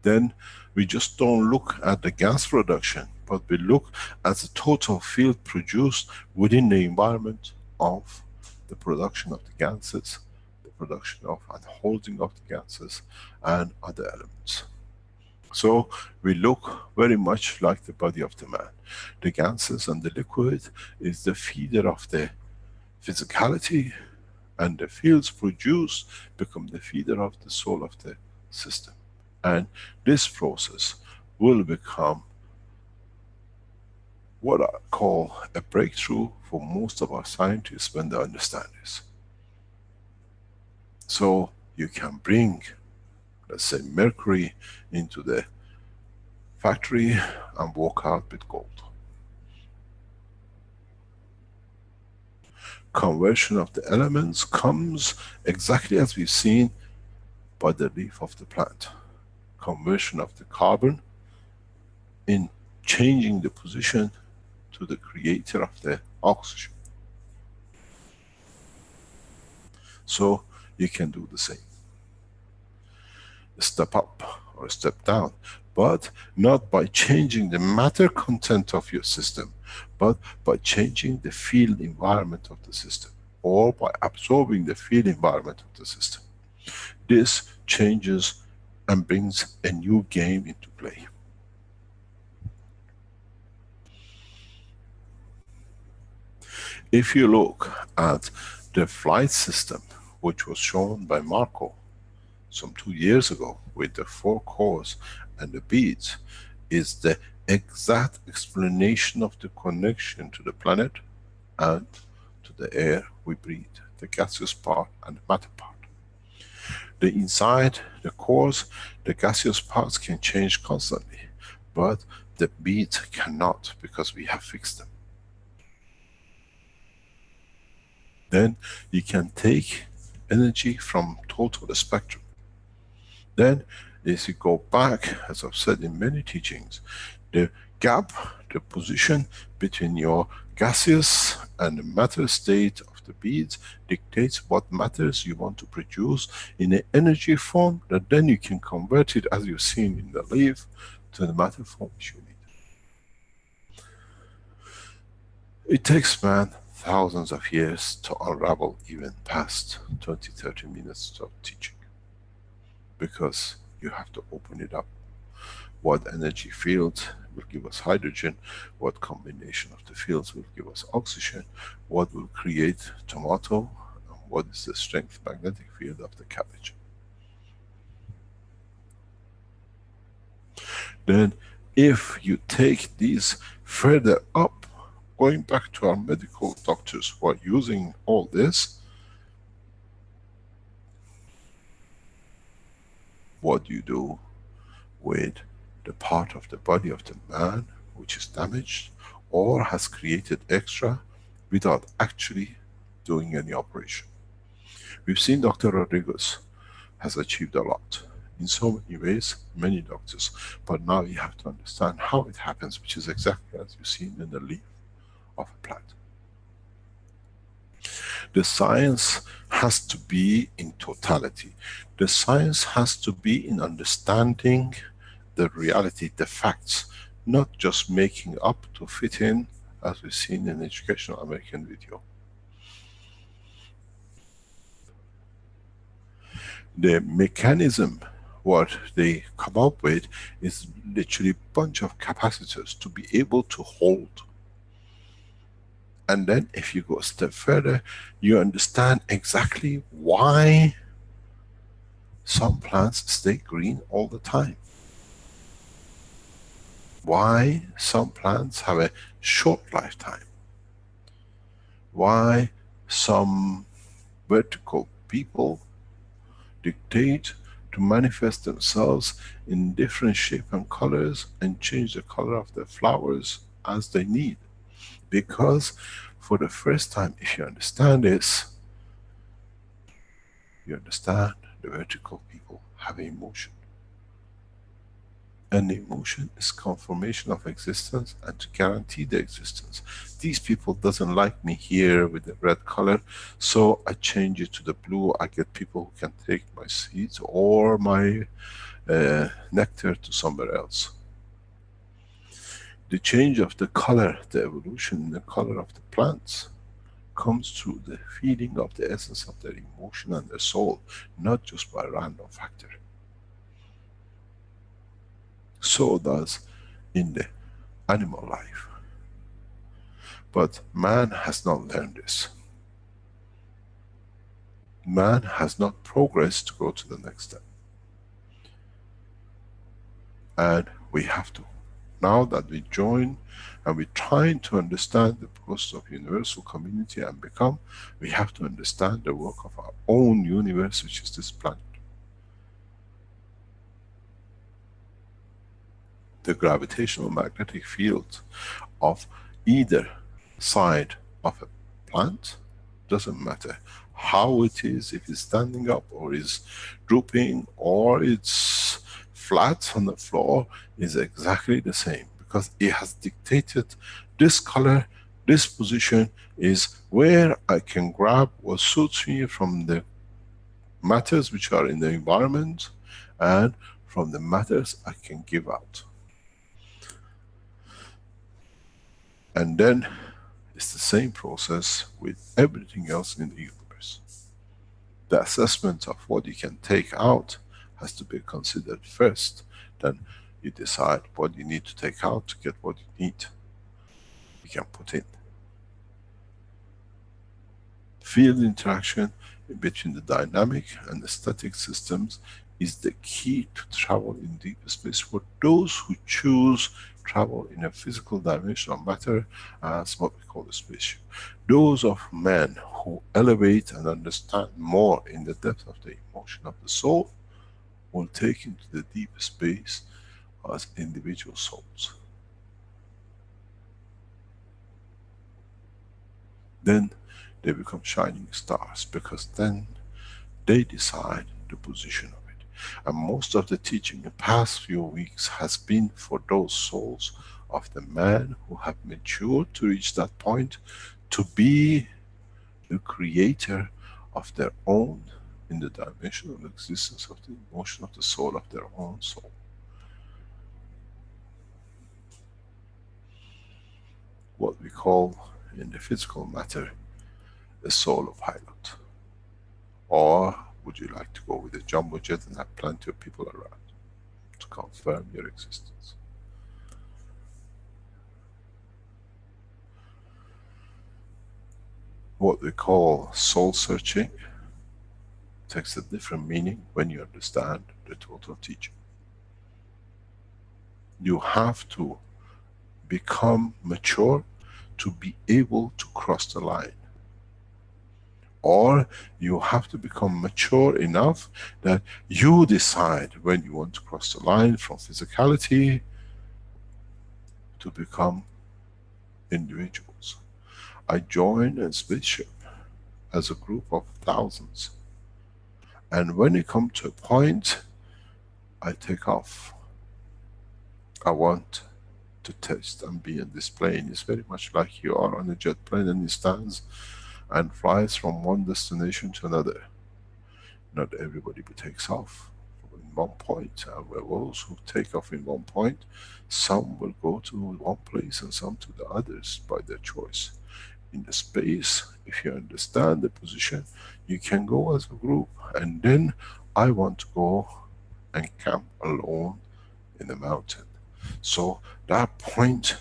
Then we just don't look at the gas production, but we look at the total field produced within the environment of the production of the gases, the production of and holding of the gases and other elements. So we look very much like the body of the man. The gases and the liquid is the feeder of the physicality, and the fields produced become the feeder of the soul of the system. And this process will become what I call a breakthrough for most of our scientists when they understand this. So you can bring, let's say, mercury into the factory and walk out with gold. Conversion of the elements comes exactly as we've seen by the leaf of the plant. Conversion of the carbon in changing the position to the creator of the oxygen. So you can do the same. Step up or step down, but not by changing the matter content of your system, but by changing the field environment of the system, or by absorbing the field environment of the system. This changes and brings a new game into play. If you look at the flight system, which was shown by Marco some 2 years ago with the 4 cores and the beads, is the exact explanation of the connection to the planet and to the air we breathe, the gaseous part and the matter part. The inside, the cores, the gaseous parts can change constantly, but the beads cannot, because we have fixed them. Then you can take energy from total spectrum. Then, as you go back, as I've said in many teachings, the gap, the position between your gaseous and the matter state of the beads dictates what matters you want to produce in an energy form, that then you can convert it, as you've seen in the leaf, to the matter form which you need. It takes man thousands of years to unravel even past 20-30 minutes of teaching, because you have to open it up. What energy field will give us hydrogen, what combination of the fields will give us oxygen, what will create tomato, and what is the strength magnetic field of the cabbage. Then if you take these further up, going back to our medical doctors who are using all this, what do you do with the part of the body of the man which is damaged or has created extra without actually doing any operation? We've seen Dr. Rodriguez has achieved a lot in so many ways, many doctors, but now you have to understand how it happens, which is exactly as you've seen in the leaf of a plant. The science has to be in totality. The science has to be in understanding the reality, the facts, not just making up to fit in, as we've seen in Educational American video. The mechanism, what they come up with, is literally a bunch of capacitors to be able to hold. And then if you go a step further, you understand exactly why some plants stay green all the time. Why some plants have a short lifetime. Why some vertical people dictate to manifest themselves in different shape and colors and change the color of the flowers as they need. Because for the first time, if you understand this, you understand the vertical people have emotion. And emotion is confirmation of existence and to guarantee the existence. These people doesn't like me here with the red color, so I change it to the blue. I get people who can take my seeds or my nectar to somewhere else. The change of the color, the evolution in the color of the plants comes through the feeling of the essence of their emotion and their soul, not just by random factor. So does in the animal life. But man has not learned this. Man has not progressed to go to the next step. And we have to. Now that we join and we're trying to understand the process of universal community and become, we have to understand the work of our own universe, which is this planet. The gravitational magnetic field of either side of a plant, doesn't matter how it is, if it's standing up or is drooping or it's flat on the floor, is exactly the same, because it has dictated this color, this position is where I can grab what suits me from the matters which are in the environment and from the matters I can give out. And then it's the same process with everything else in the universe. The assessment of what you can take out has to be considered first, then you decide what you need to take out to get what you need, you can put in. Field interaction between the dynamic and the static systems is the key to travel in deep space for those who choose travel in a physical dimension of matter as what we call a spaceship. Those of men who elevate and understand more in the depth of the emotion of the soul will take into the deep space as individual souls. Then they become shining stars, because then they decide the position of it. And most of the teaching in the past few weeks has been for those souls of the man who have matured to reach that point, to be the creator of their own, in the dimensional existence of the emotion of the soul of their own soul. What we call in the physical matter the solo pilot. Or would you like to go with a jumbo jet and have plenty of people around to confirm your existence? What we call soul searching takes a different meaning when you understand the total teaching. You have to become mature to be able to cross the line. Or you have to become mature enough that you decide when you want to cross the line from physicality to become individuals. I join a spaceship as a group of thousands. And when it comes to a point, I take off. I want to test and be in this plane. It's very much like you are on a jet plane and it stands and flies from one destination to another. Not everybody takes off in one point. Those who take off in one point, some will go to one place and some to the others by their choice. In the space, if you understand the position, you can go as a group, and then I want to go and camp alone in the mountain. So that point,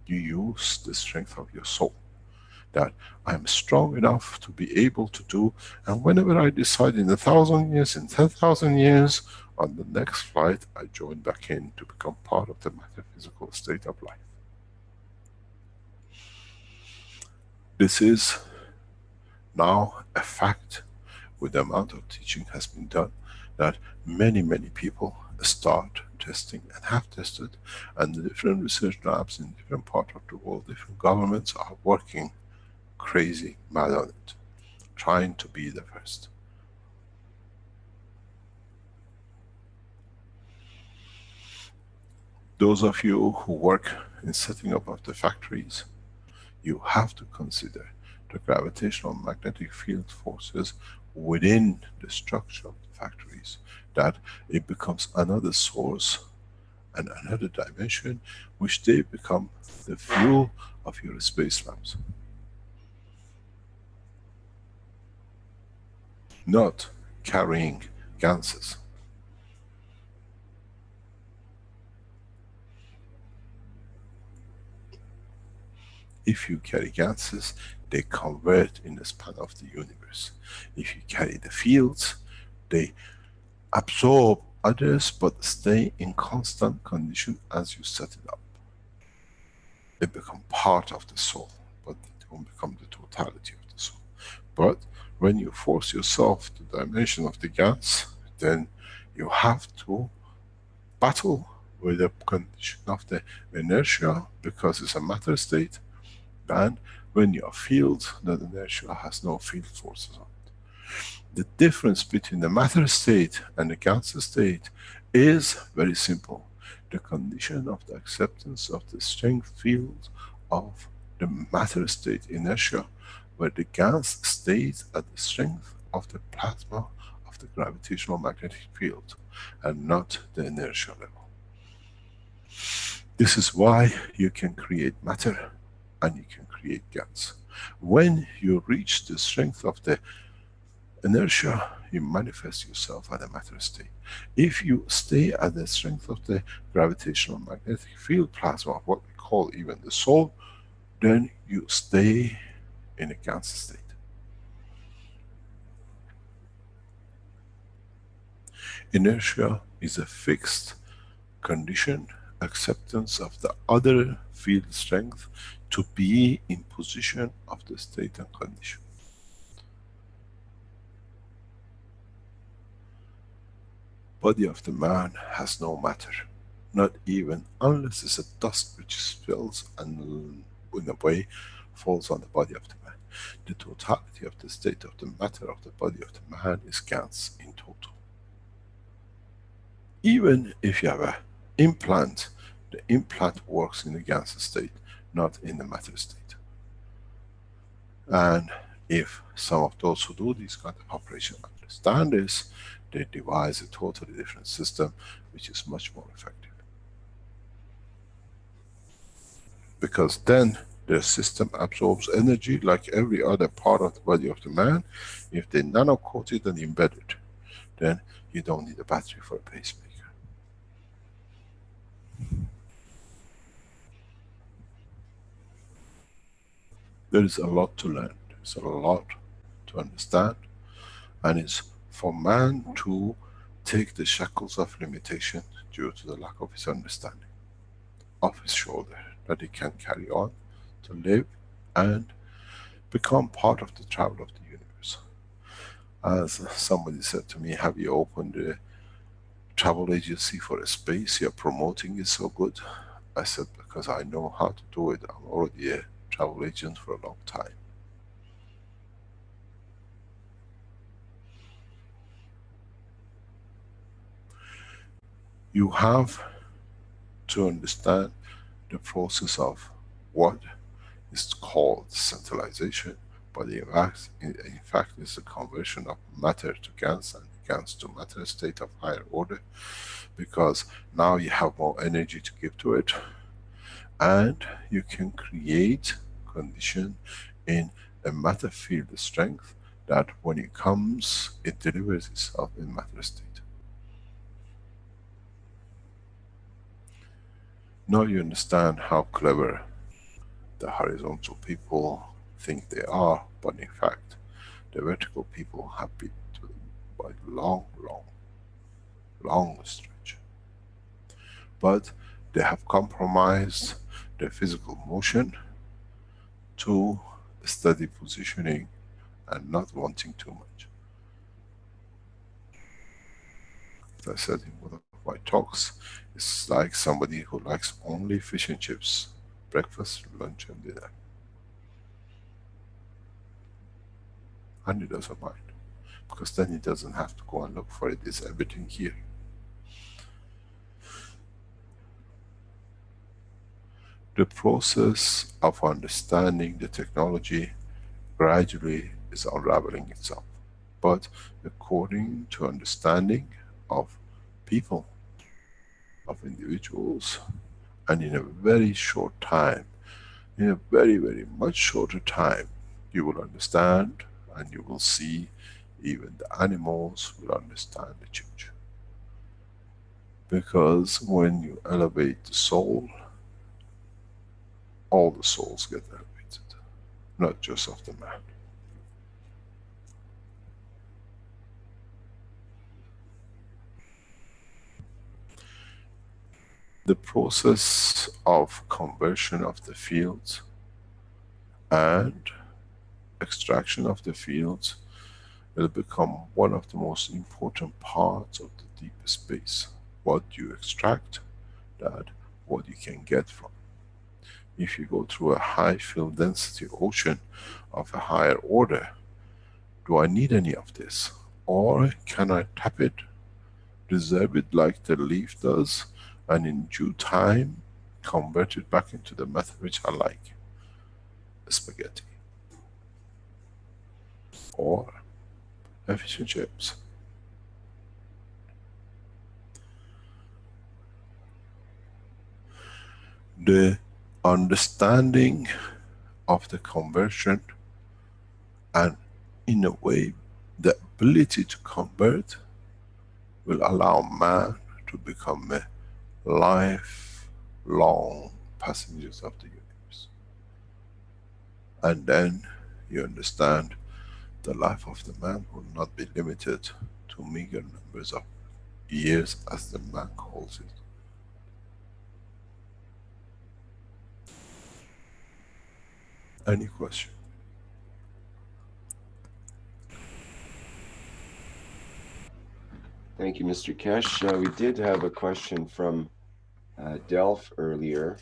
you use the strength of your soul, that I'm strong enough to be able to do, and whenever I decide in 1,000 years, in 10,000 years, on the next flight, I join back in to become part of the metaphysical state of life. This is now a fact. With the amount of teaching has been done, that many people start testing and have tested, and the different research labs in different parts of the world, different governments are working crazy mad on it, trying to be the first. Those of you who work in setting up of the factories, you have to consider the gravitational magnetic field forces within the structure of the factories, that it becomes another source and another dimension, which they become the fuel of your space labs. Not carrying ganses. If you carry ganses, they convert in the span of the universe. If you carry the fields, they absorb others but stay in constant condition as you set it up. They become part of the soul, but they don't become the totality of the soul. But when you force yourself to the dimension of the gas, then you have to battle with the condition of the inertia, because it's a matter state, and when you are field, that inertia has no field forces on it. The difference between the matter state and the gas state is very simple. The condition of the acceptance of the strength field of the matter state inertia, where the gas stays at the strength of the plasma of the gravitational magnetic field, and not the inertia level. This is why you can create matter and you can create gas. When you reach the strength of the inertia, you manifest yourself at a matter state. If you stay at the strength of the gravitational magnetic field plasma, what we call even the soul, then you stay in a gas state. Inertia is a fixed condition, acceptance of the other field strength to be in position of the state and condition. Body of the man has no matter, not even unless it's a dust which spills and in a way falls on the body of the man. The totality of the state of the matter of the body of the man is gas in total. Even if you have an implant, the implant works in the gas state, not in the matter state. And if some of those who do these kind of operations understand this, they devise a totally different system which is much more effective. Because then the system absorbs energy like every other part of the body of the man. If they nano-coat it and embed it, then you don't need a battery for a pacemaker. There is a lot to learn, there's a lot to understand, and it's for man to take the shackles of limitation due to the lack of his understanding off his shoulder, that he can carry on to live and become part of the travel of the universe. As somebody said to me, have you opened a travel agency for a space? You're promoting it so good. I said, because I know how to do it. I'm already a travel agent for a long time. You have to understand the process of what is called centralization, but in fact it's the conversion of matter to gas and gas to matter state of higher order, because now you have more energy to give to it, and you can create condition in a matter field strength that when it comes, it delivers itself in matter state. Now you understand how clever the horizontal people think they are, but in fact the vertical people have been to them by long stretch. But they have compromised their physical motion to steady positioning and not wanting too much. As I said in one of my talks, it's like somebody who likes only fish and chips, breakfast, lunch and dinner. And he doesn't mind, because then he doesn't have to go and look for it, it's everything here. The process of understanding the technology gradually is unraveling itself. But according to understanding of people, of individuals, and in a very short time, in a very, very much shorter time, you will understand and you will see even the animals will understand the change. Because when you elevate the soul, all the souls get elevated, not just of the man. The process of conversion of the fields and extraction of the fields will become one of the most important parts of the deep space. What you extract, that what you can get from. If you go through a high field density ocean of a higher order, do I need any of this? Or can I tap it, reserve it like the leaf does, and in due time convert it back into the method which I like? Spaghetti. Or fish and chips. The understanding of the conversion and, in a way, the ability to convert will allow man to become a lifelong passengers of the universe. And then you understand the life of the man will not be limited to meager numbers of years as the man calls it. Any question? Thank you, Mr. Keshe. We did have a question from Delph earlier,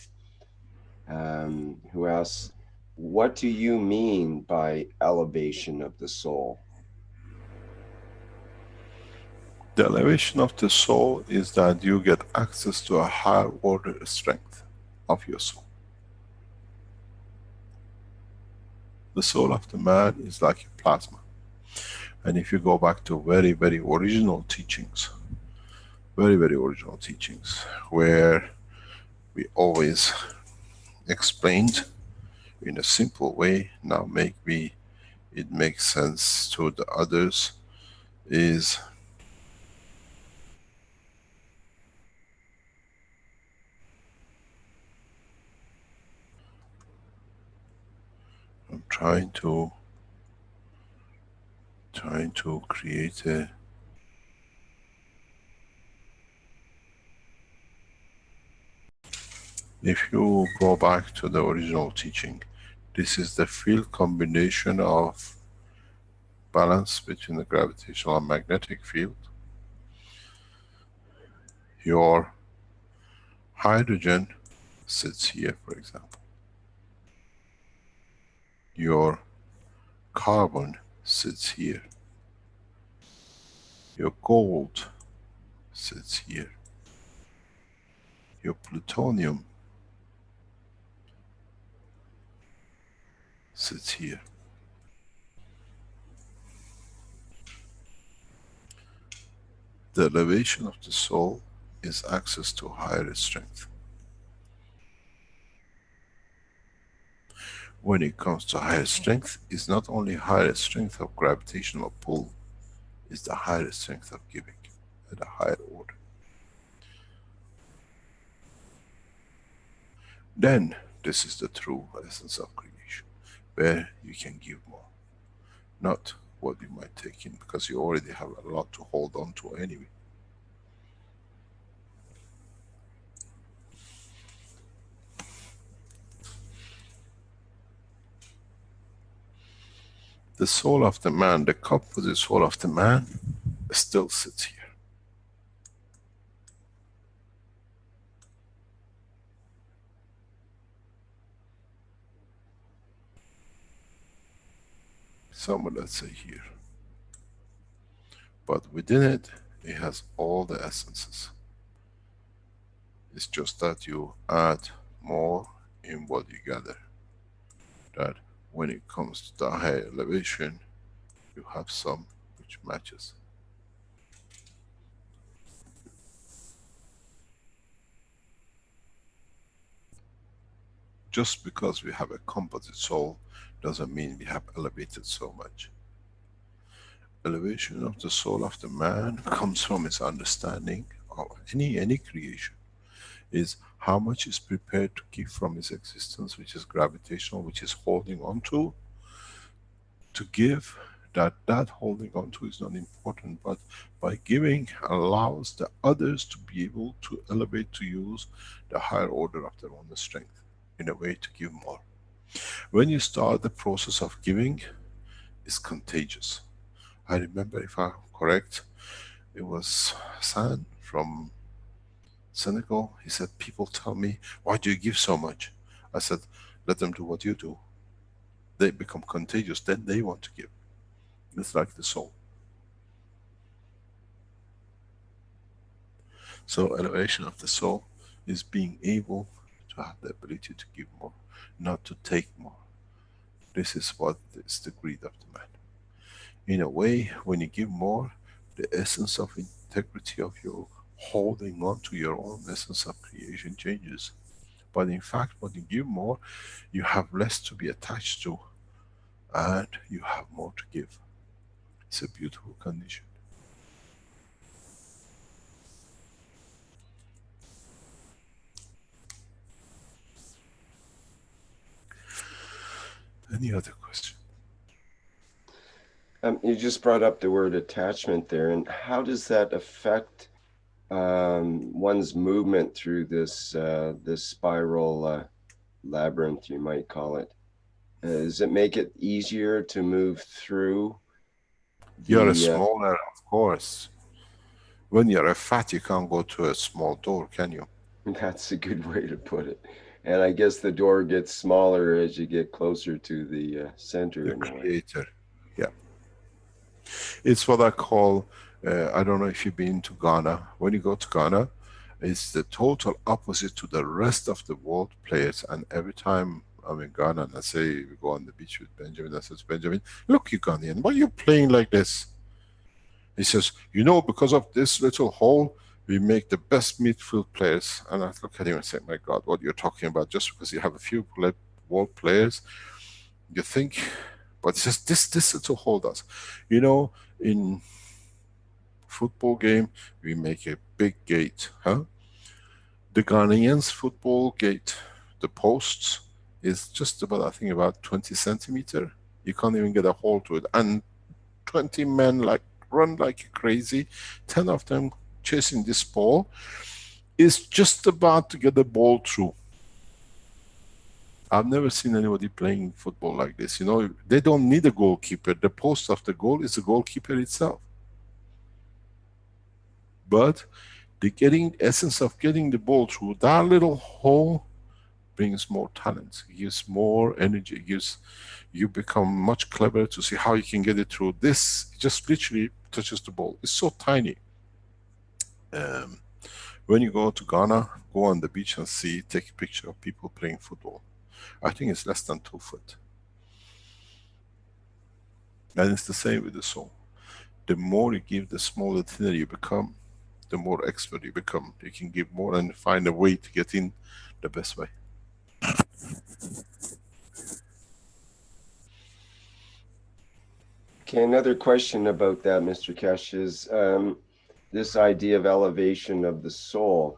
who asks, what do you mean by elevation of the soul? The elevation of the soul is that you get access to a higher order strength of your soul. The soul of the man is like a plasma. And if you go back to very, very original teachings, very, very original teachings, where we always explained in a simple way, now it makes sense to the others, is I'm trying to create a, if you go back to the original teaching, this is the field combination of balance between the gravitational and magnetic field. Your hydrogen sits here, for example. Your carbon sits here. Your gold sits here. Your plutonium sits here. The elevation of the soul is access to higher strength. When it comes to higher strength, it's not only higher strength of gravitational pull, it's the higher strength of giving at a higher order. Then, this is the true essence of creation, where you can give more. Not what you might take in, because you already have a lot to hold on to anyway. The soul of the man, the cup with the soul of the man, still sits here. Somewhere, let's say here. But within it, it has all the essences. It's just that you add more in what you gather. That when it comes to the higher elevation, you have some which matches. Just because we have a composite soul doesn't mean we have elevated so much. Elevation of the soul of the man comes from his understanding of any creation, is how much is prepared to give from his existence, which is gravitational, which is holding on to give. That holding on to is not important, but by giving allows the others to be able to elevate, to use the higher order of their own strength in a way to give more. When you start the process of giving, it's contagious. I remember, if I'm correct, it was Hassan from Senegal. He said, people tell me, why do you give so much? I said, let them do what you do. They become contagious, then they want to give. It's like the soul. So elevation of the soul is being able to have the ability to give more, not to take more. This is what is the greed of the man. In a way, when you give more, the essence of integrity of your holding on to your own essence of creation changes. But in fact, when you give more, you have less to be attached to, and you have more to give. It's a beautiful condition. Any other question? You just brought up the word attachment there, and how does that affect one's movement through this spiral labyrinth, you might call it? Does it make it easier to move through? You're a smaller, of course. When you're a fat, you can't go to a small door, can you? That's a good way to put it. And I guess the door gets smaller as you get closer to the center. The creator, yeah. It's what I call, I don't know if you've been to Ghana. When you go to Ghana, it's the total opposite to the rest of the world players. And every time I'm in Ghana and I say, we go on the beach with Benjamin, I says, Benjamin, look, you Ghanaian, why are you playing like this? He says, you know, because of this little hole, we make the best midfield players. And I look at him and say, my God, what you're talking about, just because you have a few world players, you think, but it's just this little hole does. You know, in football game, we make a big gate, huh? The Ghanaians football gate, the posts, is just about, I think, about 20 centimeter. You can't even get a hole to it. And 20 men like run like crazy, 10 of them chasing this ball, is just about to get the ball through. I've never seen anybody playing football like this. You know, they don't need a goalkeeper. The post of the goal is the goalkeeper itself. But the essence of getting the ball through that little hole brings more talent, gives more energy, you become much cleverer to see how you can get it through. This just literally touches the ball. It's so tiny. When you go to Ghana, go on the beach and see, take a picture of people playing football. I think it's less than 2 foot. And it's the same with the soul. The more you give, the smaller, thinner you become, the more expert you become. You can give more and find a way to get in the best way. Okay, another question about that, Mr. Keshe, is this idea of elevation of the soul.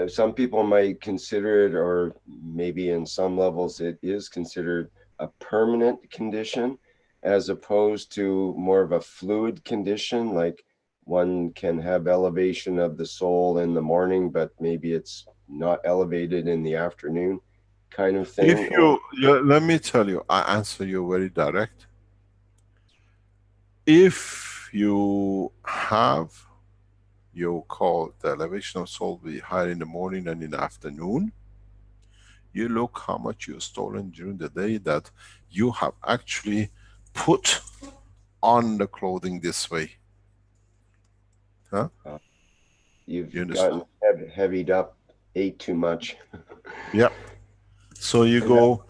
Some people might consider it, or maybe in some levels it is considered a permanent condition, as opposed to more of a fluid condition, like one can have elevation of the soul in the morning, but maybe it's not elevated in the afternoon, kind of thing. If let me tell you, I answer you very direct. If you have, you call the elevation of soul be higher in the morning than in the afternoon, you look how much you're stolen during the day that you have actually put on the clothing this way. Huh? You've gotten heavied up, ate too much. Yeah. So you And that, go,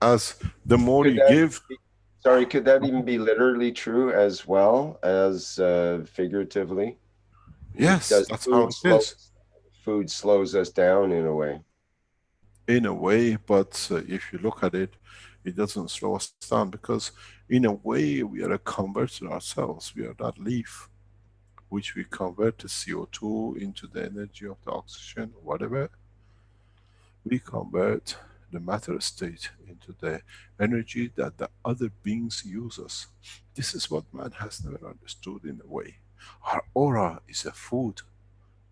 as the more could you that give. be, sorry, could that even be literally true as well as figuratively? Yes, Does that's how it is. food slows us down in a way? In a way, but if you look at it, it doesn't slow us down, because in a way we are a converter ourselves. We are that leaf which we convert the CO2 into the energy of the oxygen, whatever. We convert the matter state into the energy that the other beings use us. This is what man has never understood in a way. Our aura is a food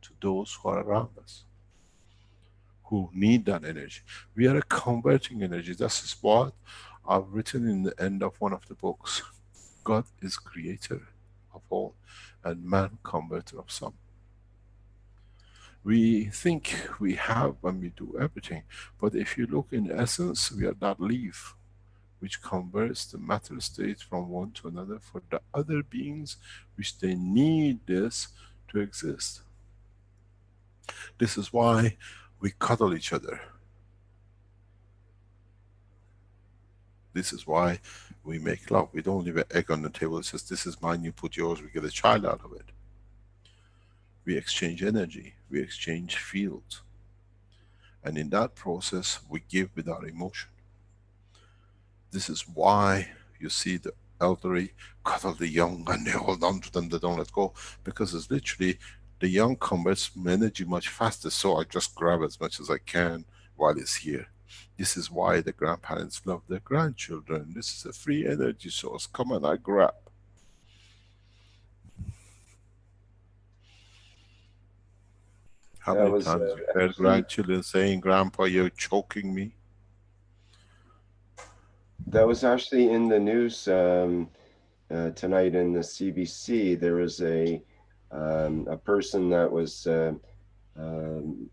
to those who are around us, who need that energy. We are a converting energy. This is what I've written in the end of one of the books. God is creator of all, and man converter of some. We think we have and we do everything, but if you look in essence, we are that leaf which converts the matter state from one to another for the other beings which they need this to exist. This is why we cuddle each other. This is why we make love. We don't leave an egg on the table that says, this is mine, you put yours, we get a child out of it. We exchange energy, we exchange fields. And in that process, we give with our emotion. This is why you see the elderly cuddle the young and they hold on to them, they don't let go. Because it's literally, the young converts energy much faster, so I just grab as much as I can while it's here. This is why the grandparents love their grandchildren. This is a free energy source. Come on, I grab. How That many was times you heard actually grandchildren saying, Grandpa, you're choking me? in the news tonight in the CBC. There was a person that was um,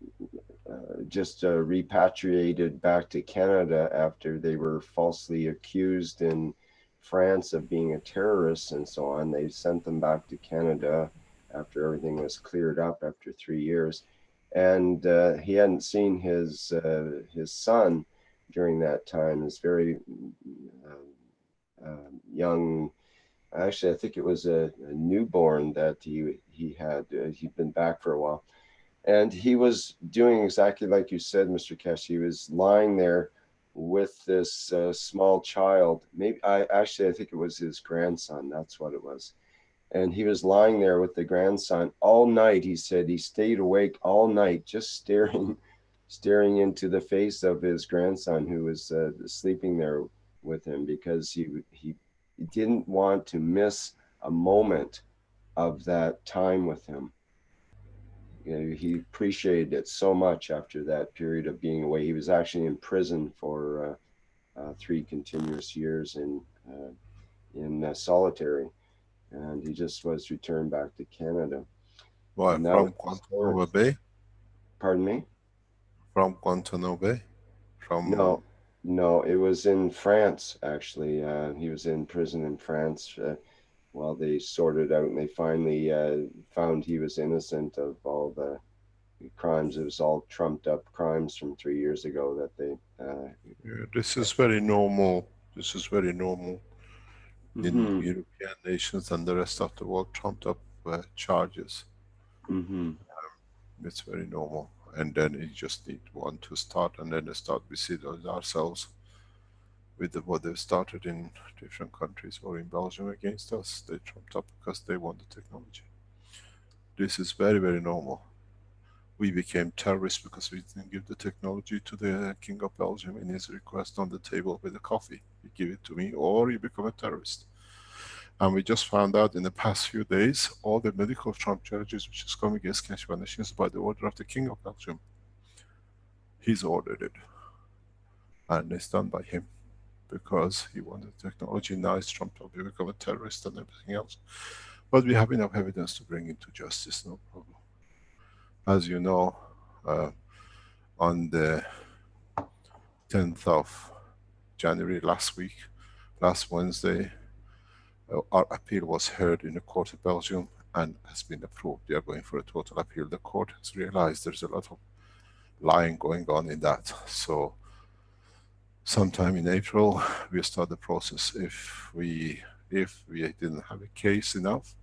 just repatriated back to Canada after they were falsely accused in France of being a terrorist and so on. They sent them back to Canada after everything was cleared up after 3 years, and he hadn't seen his son during that time. This very young. Actually, I think it was a newborn that he had. He'd been back for a while, and he was doing exactly like you said, Mr. Keshe. He was lying there with this small child. Maybe I think it was his grandson. That's what it was. And he was lying there with the grandson all night. He said he stayed awake all night, just staring into the face of his grandson, who was sleeping there with him, because he didn't want to miss a moment of that time with him. You know, he appreciated it so much after that period of being away. He was actually in prison for 3 continuous years in solitary, and he just was returned back to Canada. Why, And that was from the story. Guantanamo Bay? Pardon me? From Guantanamo Bay? From... No, no, it was in France, actually. He was in prison in France while they sorted out, and they finally found he was innocent of all the crimes. It was all trumped up crimes from 3 years ago that they. Yeah, this is very normal. This is very normal in Mm-hmm, European nations and the rest of the world. Trumped up charges. mm-hmm. It's very normal. And then you just need one to start, and then they start. We see those ourselves with what they've started in different countries, or in Belgium against us. They trumped up because they want the technology. This is very, very normal. We became terrorists because we didn't give the technology to the King of Belgium in his request on the table with the coffee. You give it to me or you become a terrorist. And we just found out in the past few days, all the medical Trump charges which is coming against Keshe Foundation is by the order of the King of Belgium. He's ordered it. And it's done by him because he wanted technology. Now it's trumped up, we become a terrorist and everything else. But we have enough evidence to bring him to justice, no problem. As you know, on the 10th of January last week, last Wednesday, our appeal was heard in the court of Belgium and has been approved. We are going for a total appeal. The court has realized there's a lot of lying going on in that. So sometime in April, we start the process. If we didn't have a case enough,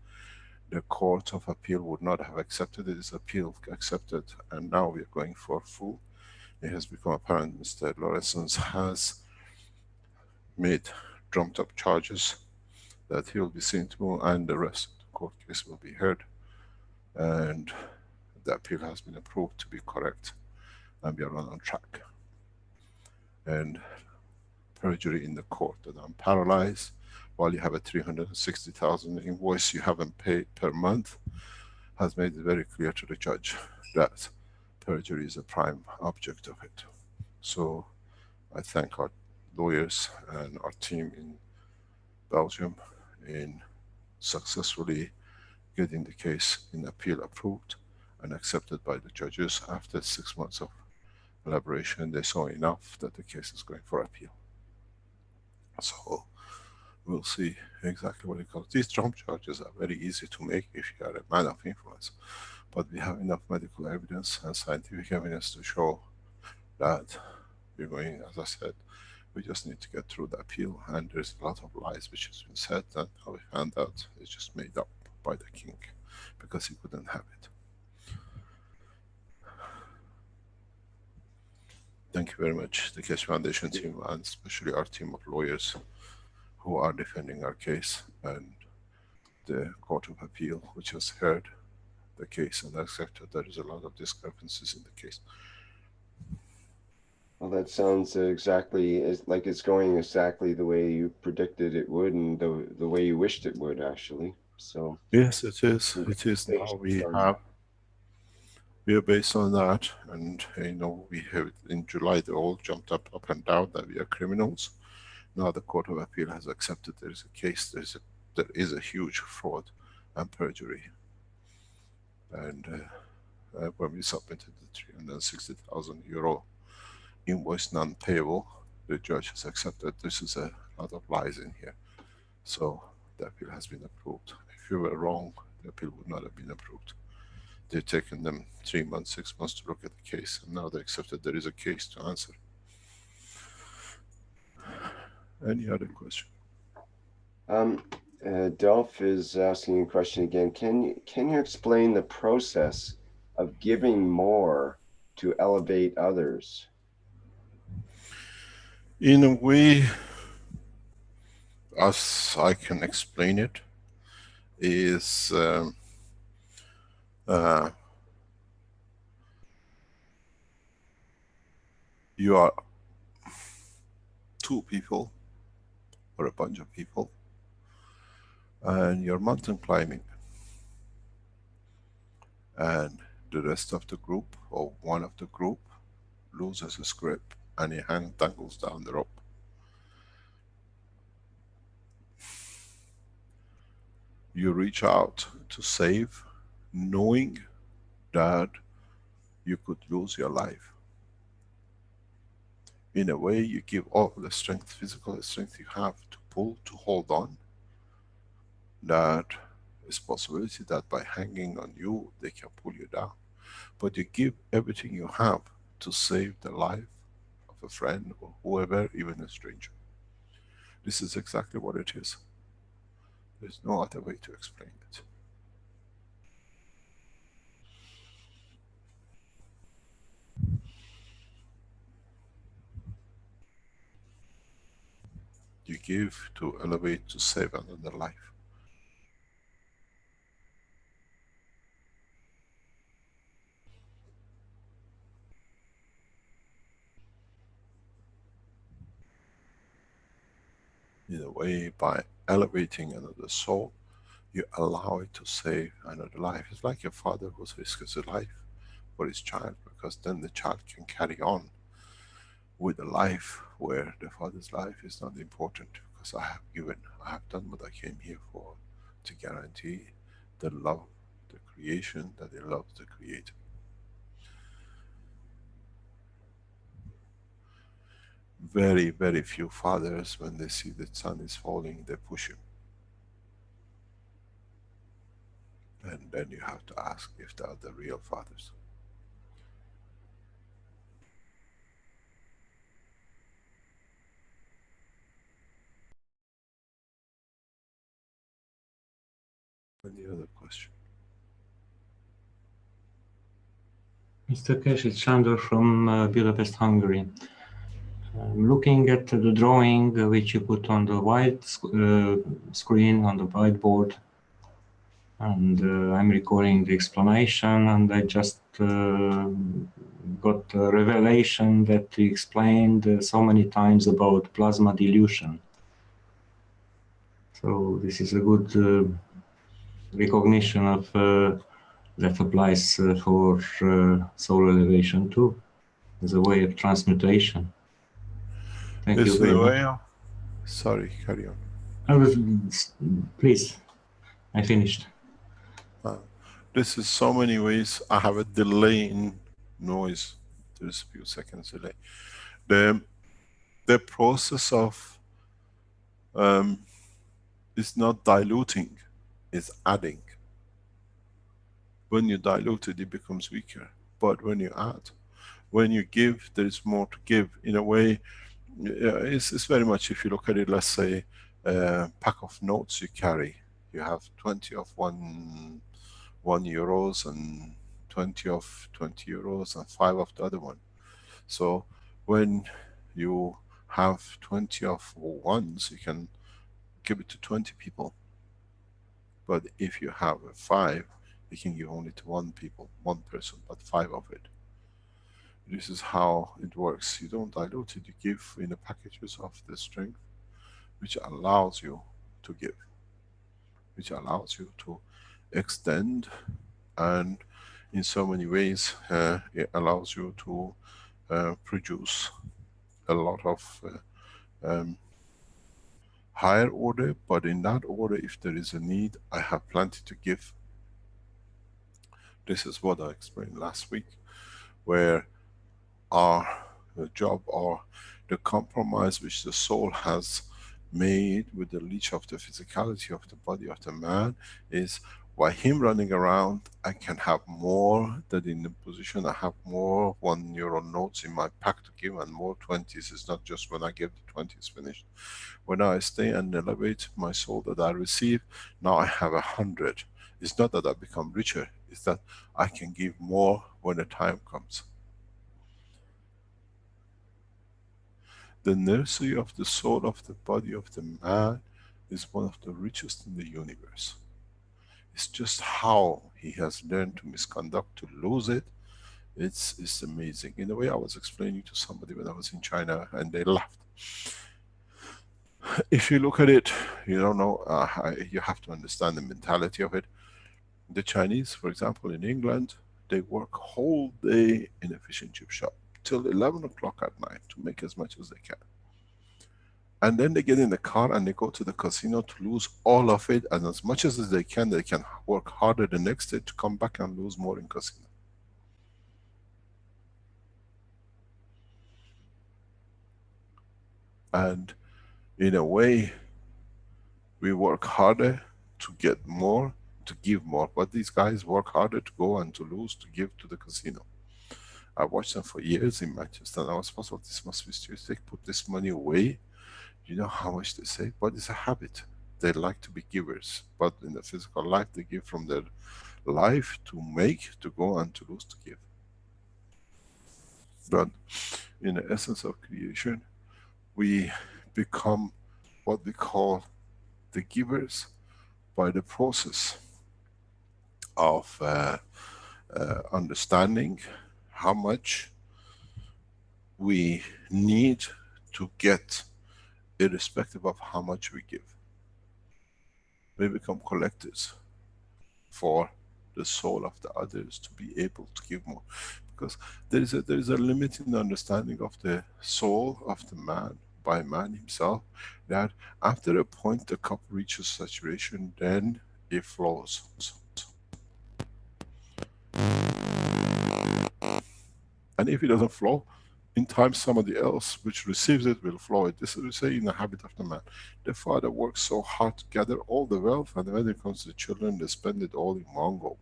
the Court of Appeal would not have accepted it. It's appeal accepted, and now we are going for full. It has become apparent Mr. Lawrence has made trumped up charges that he will be seen to, and the rest of the court case will be heard. And the appeal has been approved to be correct, and we are on track. And perjury in the court, that I'm paralyzed while you have a 360,000 invoice you haven't paid per month, has made it very clear to the judge that perjury is a prime object of it. So I thank our lawyers and our team in Belgium in successfully getting the case in appeal approved and accepted by the judges. After 6 months of elaboration, they saw enough that the case is going for appeal. So we'll see exactly what it goes. These trump charges are very easy to make if you are a man of influence, but we have enough medical evidence and scientific evidence to show that we're going, as I said, we just need to get through the appeal, and there's a lot of lies which has been said, and how we found out it's just made up by the king because he couldn't have it. Thank you very much, the Keshe Foundation team, and especially our team of lawyers who are defending our case, and the Court of Appeal, which has heard the case and accepted there is a lot of discrepancies in the case. Well, that sounds exactly like it's going exactly the way you predicted it would, and the way you wished it would, actually. So yes, it is. It is now we are based on that, and you know, we have in July they all jumped up and down that we are criminals. Now the Court of Appeal has accepted there is a case, there is a huge fraud and perjury. And when we submitted the 360,000 euro invoice non-payable, the judge has accepted this is a lot of lies in here. So the appeal has been approved. If you were wrong, the appeal would not have been approved. They've taken them 3 months, 6 months to look at the case, and now they accepted there is a case to answer. Any other question? Delph is asking a question again. Can you explain the process of giving more to elevate others? In a way, as I can explain it, is you are two people or a bunch of people, and you're mountain climbing, and the rest of the group or one of the group loses his grip and your hand dangles down the rope. You reach out to save, knowing that you could lose your life. In a way, you give all the strength, physical strength you have to pull, to hold on. That is possibility that by hanging on you, they can pull you down. But you give everything you have to save the life of a friend or whoever, even a stranger. This is exactly what it is. There's no other way to explain it. You give to elevate, to save another life. In a way, by elevating another soul, you allow it to save another life. It's like a father who risks his life for his child, because then the child can carry on with a life where the father's life is not important, because I have given, I have done what I came here for, to guarantee the love, the creation, that he loves the creator. Very, very few fathers, when they see the sun is falling, they push him. And then you have to ask if they are the real fathers. Any other question? Mr. Keshe, it's Sándor from Budapest, Hungary. I'm looking at the drawing which you put on the white screen on the whiteboard, and I'm recording the explanation, and I just got a revelation that you explained so many times about plasma dilution. So this is a good recognition of that applies for solar elevation too, as a way of transmutation. Thank you It's very the much. way of... Sorry, carry on. Please, I finished. This is so many ways. I have a delay in noise. There's a few seconds delay. The process of is not diluting, it's adding. When you dilute it, it becomes weaker. But when you add, when you give, there is more to give. In a way, it's very much, if you look at it, let's say, a pack of notes you carry. You have 20 of one euros and 20 of 20 euros and 5 of the other one. So when you have 20 of ones, you can give it to 20 people. But if you have a 5, you can give only to one person, but 5 of it. This is how it works. You don't dilute it, you give in the packages of the strength, which allows you to give, which allows you to extend, and in so many ways it allows you to produce a lot of higher order. But in that order, if there is a need, I have plenty to give. This is what I explained last week, where our job, or the compromise which the soul has made with the leech of the physicality of the body of the man, is by him running around, I can have more than in the position. I have more €1 notes in my pack to give, and more 20s. It's not just when I give the 20s finished. When I stay and elevate my soul that I receive, now I have 100. It's not that I become richer, it's that I can give more when the time comes. The nursery of the soul of the body of the man is one of the richest in the universe. It's just how he has learned to misconduct, to lose it. It's amazing. In a way, I was explaining to somebody when I was in China, and they laughed. If you look at it, you don't know, you have to understand the mentality of it. The Chinese, for example, in England, they work whole day in a fish and chip shop till 11 o'clock at night to make as much as they can. And then they get in the car and they go to the casino to lose all of it, and as much as they can work harder the next day to come back and lose more in casino. And in a way, we work harder to get more, to give more, but these guys work harder to go and to lose, to give to the casino. I watched them for years in Manchester, and I was puzzled, this must be serious. They put this money away. You know how much they save? But it's a habit. They like to be givers, but in the physical life, they give from their life to make, to go, and to lose, to give. But in the essence of creation, we become what we call the givers by the process of understanding how much we need to get, irrespective of how much we give. We become collectors for the soul of the others to be able to give more, because there is a limit in the understanding of the soul of the man by man himself, that after a point the cup reaches saturation, then it flows. And if it doesn't flow, in time somebody else which receives it will flow it. This is, we say, in the habit of the man. The father works so hard to gather all the wealth, and when it comes to the children, they spend it all in one go.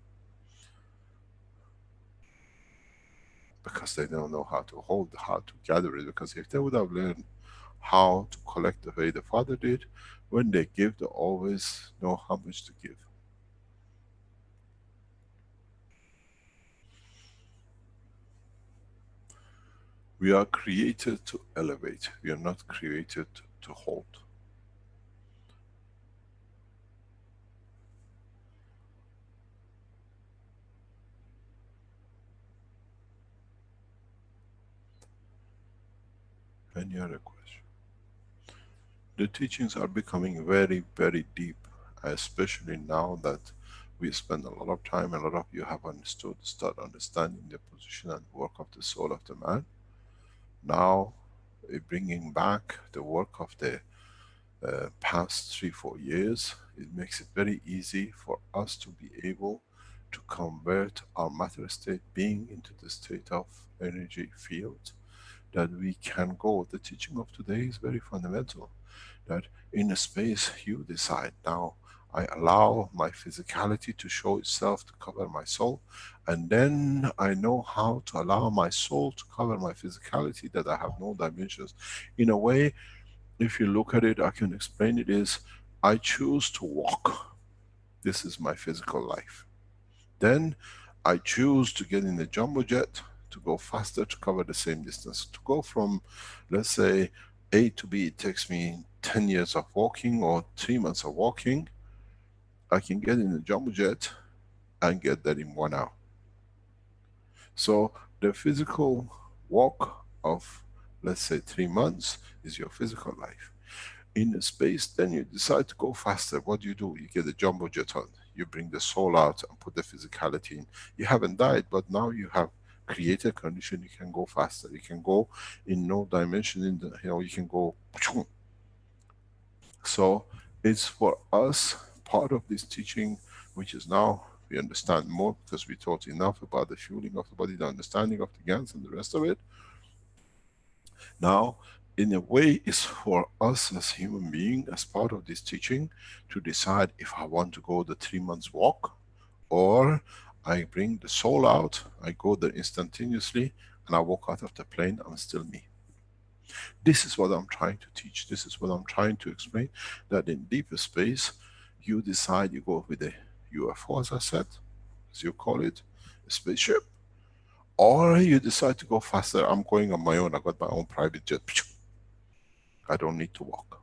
Because they don't know how to hold, how to gather it. Because if they would have learned how to collect the way the father did, when they give, they always know how much to give. We are created to elevate. We are not created to hold. Any other question? The teachings are becoming very, very deep, especially now that we spend a lot of time, a lot of you have understood, start understanding the position and work of the soul of the man. Now, bringing back the work of the past 3-4 years, it makes it very easy for us to be able to convert our matter state being into the state of energy field, that we can go. The teaching of today is very fundamental, that in a space you decide, now I allow my physicality to show itself to cover my soul, and then I know how to allow my soul to cover my physicality, that I have no dimensions. In a way, if you look at it, I can explain it is, I choose to walk. This is my physical life. Then I choose to get in the jumbo jet to go faster to cover the same distance. To go from, let's say, A to B, it takes me 10 years of walking or 3 months of walking. I can get in the jumbo jet and get there in 1 hour. So the physical walk of, let's say, 3 months is your physical life. In the space, then you decide to go faster. What do? You get the jumbo jet on. You bring the soul out and put the physicality in. You haven't died, but now you have created a condition. You can go faster. You can go in no dimension. In the, you can go. So it's for us part of this teaching, which is now we understand more because we taught enough about the fueling of the body, the understanding of the gans and the rest of it. Now, in a way, it's for us as human beings, as part of this teaching, to decide if I want to go the 3 months walk, or I bring the soul out, I go there instantaneously, and I walk out of the plane, I'm still me. This is what I'm trying to teach. This is what I'm trying to explain, that in deeper space, you decide you go with a UFO, as I said, as you call it, a spaceship, or you decide to go faster. I'm going on my own, I got my own private jet. I don't need to walk.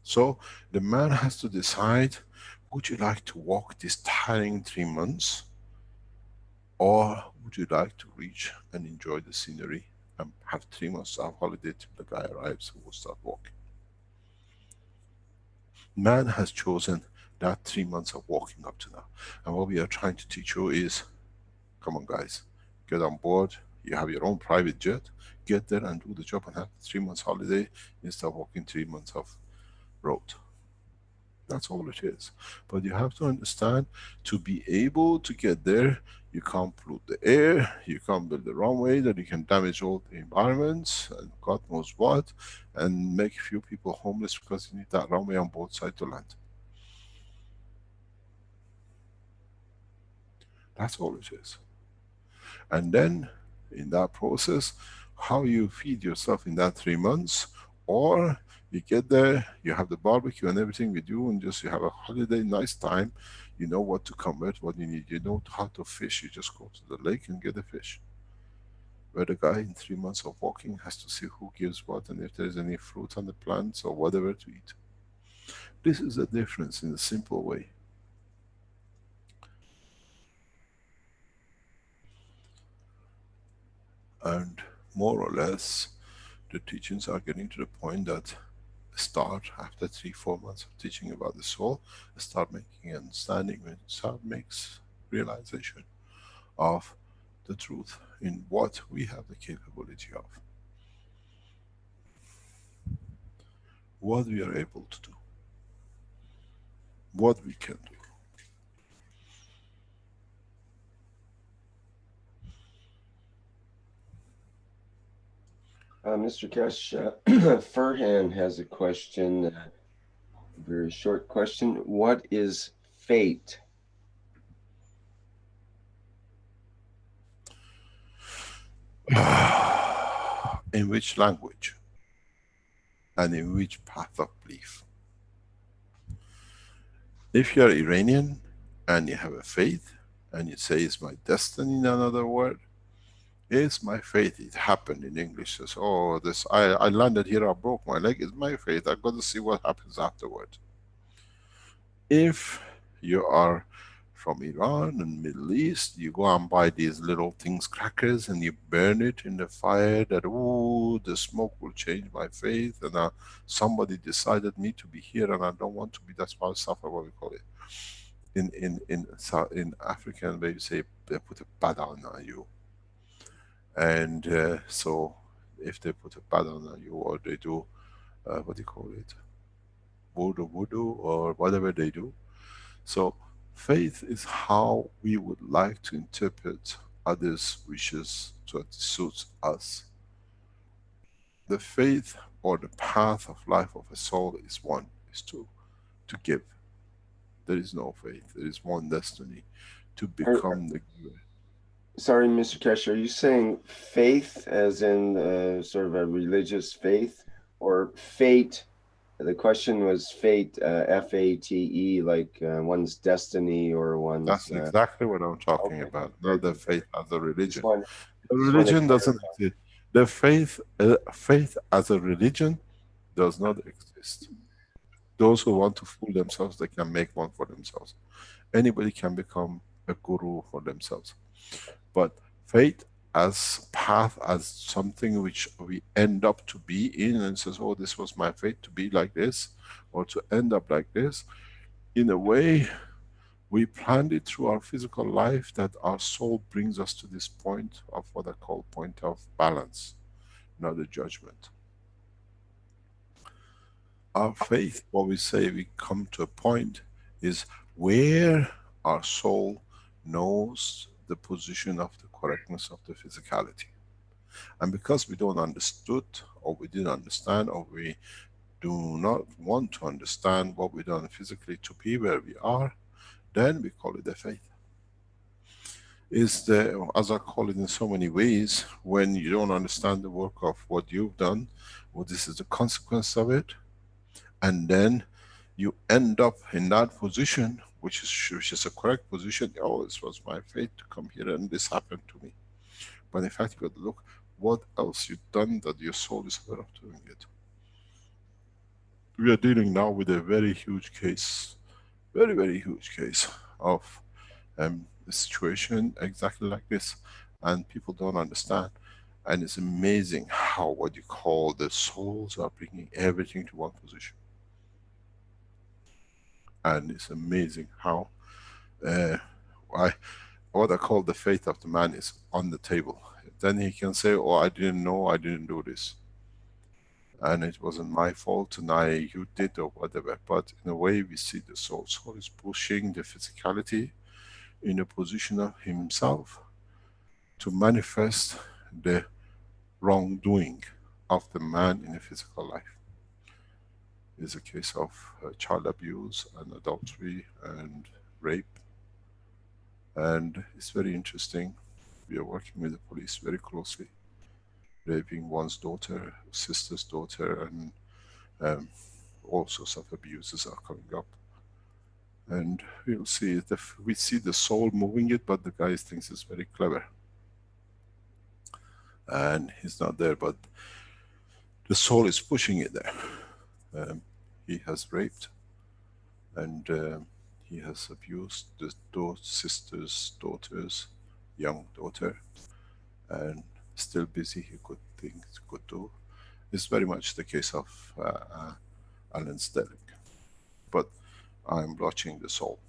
So the man has to decide, would you like to walk this tiring 3 months, or would you like to reach and enjoy the scenery and have 3 months of holiday till the guy arrives who will start walking. Man has chosen that 3 months of walking up to now. And what we are trying to teach you is, come on guys, get on board, you have your own private jet, get there and do the job and have 3 months holiday instead of walking 3 months of road. That's all it is. But you have to understand, to be able to get there, you can't pollute the air, you can't build the runway that you can damage all the environments and God knows what, and make a few people homeless because you need that runway on both sides to land. That's all it is. And then, in that process, how you feed yourself in that 3 months, or you get there, you have the barbecue and everything with you, and just you have a holiday, nice time, you know what to convert, what you need, you know how to fish, you just go to the lake and get the fish. Where the guy in 3 months of walking has to see who gives what, and if there's any fruit on the plants or whatever to eat. This is the difference in a simple way. And more or less, the teachings are getting to the point that start after 3-4 months of teaching about the soul, start making understanding, and start makes realization of the truth in what we have the capability of, what we are able to do, what we can do. Mr. Keshe, Furhan has a question, a very short question. What is fate? In which language and in which path of belief? If you are Iranian and you have a faith and you say it's my destiny, in another word, It's my faith. It happened in English. Says, oh, this I landed here. I broke my leg. It's my faith. I got to see what happens afterward. If you are from Iran and Middle East, you go and buy these little things, crackers, and you burn it in the fire. That oh, the smoke will change my faith, and somebody decided me to be here, and I don't want to be. That's why I suffer. What we call it in African, they say they put a badan on you, and so if they put a badan on you, or they do what do you call it, voodoo, or whatever they do. So faith is how we would like to interpret others' wishes to suit us. The faith or the path of life of a soul is one, is to give. There is no faith. There is one destiny, to become the giver. Sorry, Mr. Keshe, are you saying faith as in sort of a religious faith, or fate? The question was fate, F-A-T-E, like one's destiny or one's... That's exactly what I'm talking okay. about, not the faith as a religion. The just religion doesn't exist. The faith as a religion does not exist. Those who want to fool themselves, they can make one for themselves. Anybody can become a guru for themselves. But faith as path, as something which we end up to be in, and says, oh, this was my fate to be like this, or to end up like this. In a way, we planned it through our physical life, that our soul brings us to this point of what I call point of balance, not a judgment. Our faith, what we say we come to a point, is where our soul knows the position of the correctness of the physicality. And because we don't understood, or we didn't understand, or we do not want to understand what we done physically to be where we are, then we call it a faith. Is the, as I call it in so many ways, when you don't understand the work of what you've done, well, this is the consequence of it, and then you end up in that position, which is a correct position. Oh, this was my fate to come here and this happened to me. But in fact, you got to look what else you've done that your soul is aware of doing it. We are dealing now with a very huge case, very, very huge case of a situation exactly like this, and people don't understand. And it's amazing how what you call the souls are bringing everything to one position. And it's amazing how what I call the faith of the man is on the table. Then he can say, oh, I didn't know, I didn't do this, and it wasn't my fault, and you did, or whatever. But in a way, we see the soul. Soul is pushing the physicality in a position of himself to manifest the wrongdoing of the man in a physical life. It's a case of child abuse and adultery and rape. And it's very interesting. We are working with the police very closely, raping one's daughter, sister's daughter, and all sorts of abuses are coming up. And we'll see, we see the soul moving it, but the guy thinks it's very clever. And he's not there, but the soul is pushing it there. He has raped, and he has abused the sister's daughter's young daughter, and still busy, he could think, could do. It's very much the case of Alan Sterling. But I'm watching the soul.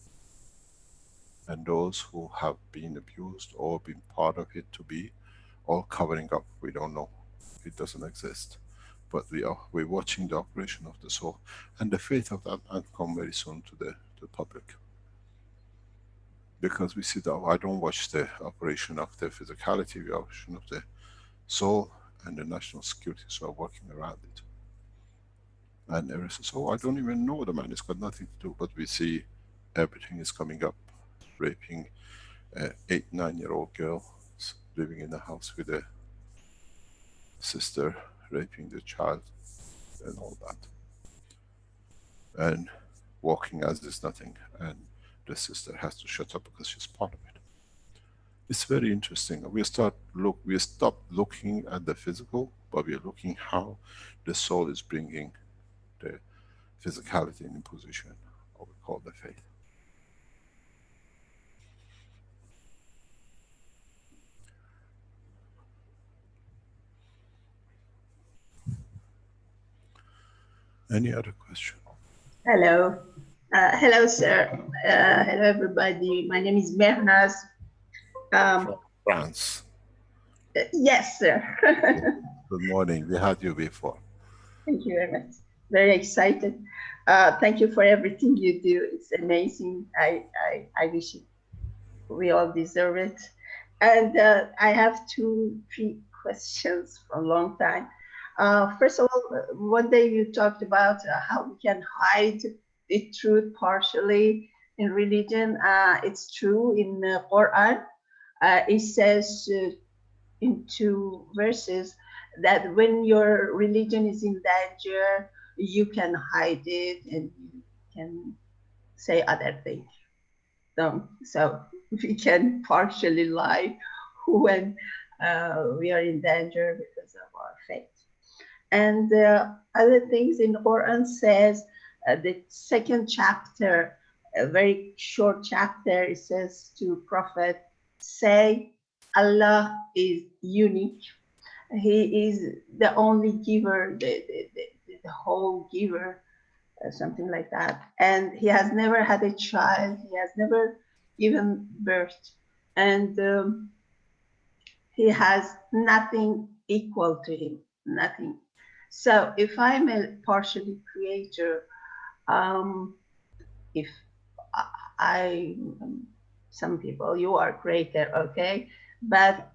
And those who have been abused or been part of it to be, all covering up, we don't know. It doesn't exist. But we're watching the operation of the soul. And the fate of that man come very soon to the public. Because we see that I don't watch the operation of the physicality, the operation of the soul, and the national security, so are working around it. And everyone says, oh, I don't even know the man, it's got nothing to do, but we see everything is coming up. Raping an 8-9-year-old girl, living in a house with a sister, raping the child, and all that. And walking as there's nothing, and the sister has to shut up because she's part of it. It's very interesting. We stop looking at the physical, but we are looking how the soul is bringing the physicality in position, what we call the faith. Any other question? Hello. Hello, sir. Hello, everybody. My name is Bernaz. From France. Yes, sir. Good morning. We had you before. Thank you very much. Very excited. Thank you for everything you do. It's amazing. I wish we all deserve it. And I have 2-3 questions for a long time. First of all, one day you talked about how we can hide the truth partially in religion. It's true in the Quran. It says in 2 verses that when your religion is in danger, you can hide it and you can say other things. So we can partially lie when we are in danger because of our faith. And other things in Quran says, the 2nd chapter, a very short chapter, it says to Prophet, say, Allah is unique. He is the only giver, the whole giver, something like that. And he has never had a child. He has never given birth. And he has nothing equal to him, nothing. So if I'm a partially creator, if I, some people, you are creator, okay? But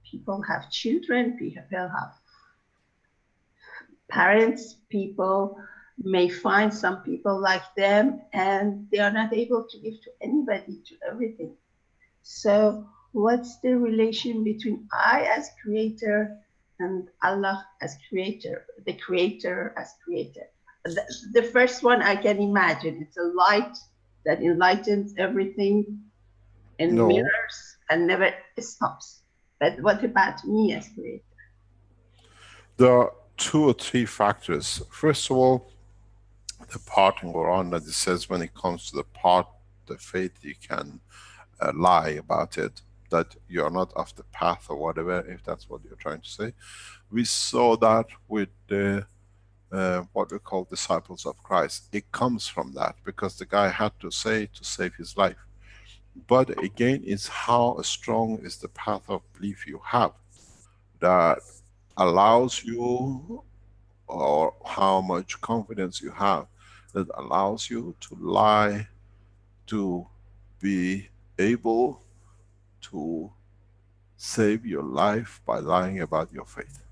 people have children, people have parents, people may find some people like them and they are not able to give to anybody, to everything. So what's the relation between I as creator and Allah as creator, the creator as creator? The first one I can imagine, it's a light that enlightens everything and mirrors and never stops. But what about me as creator? There are 2 or 3 factors. First of all, the part in Quran that it says when it comes to the part, the faith, you can lie about it, that you are not off the path or whatever, if that's what you're trying to say. We saw that with the what we call disciples of Christ. It comes from that because the guy had to say to save his life. But again, it's how strong is the path of belief you have that allows you, or how much confidence you have that allows you to lie, to be able to save your life by lying about your faith.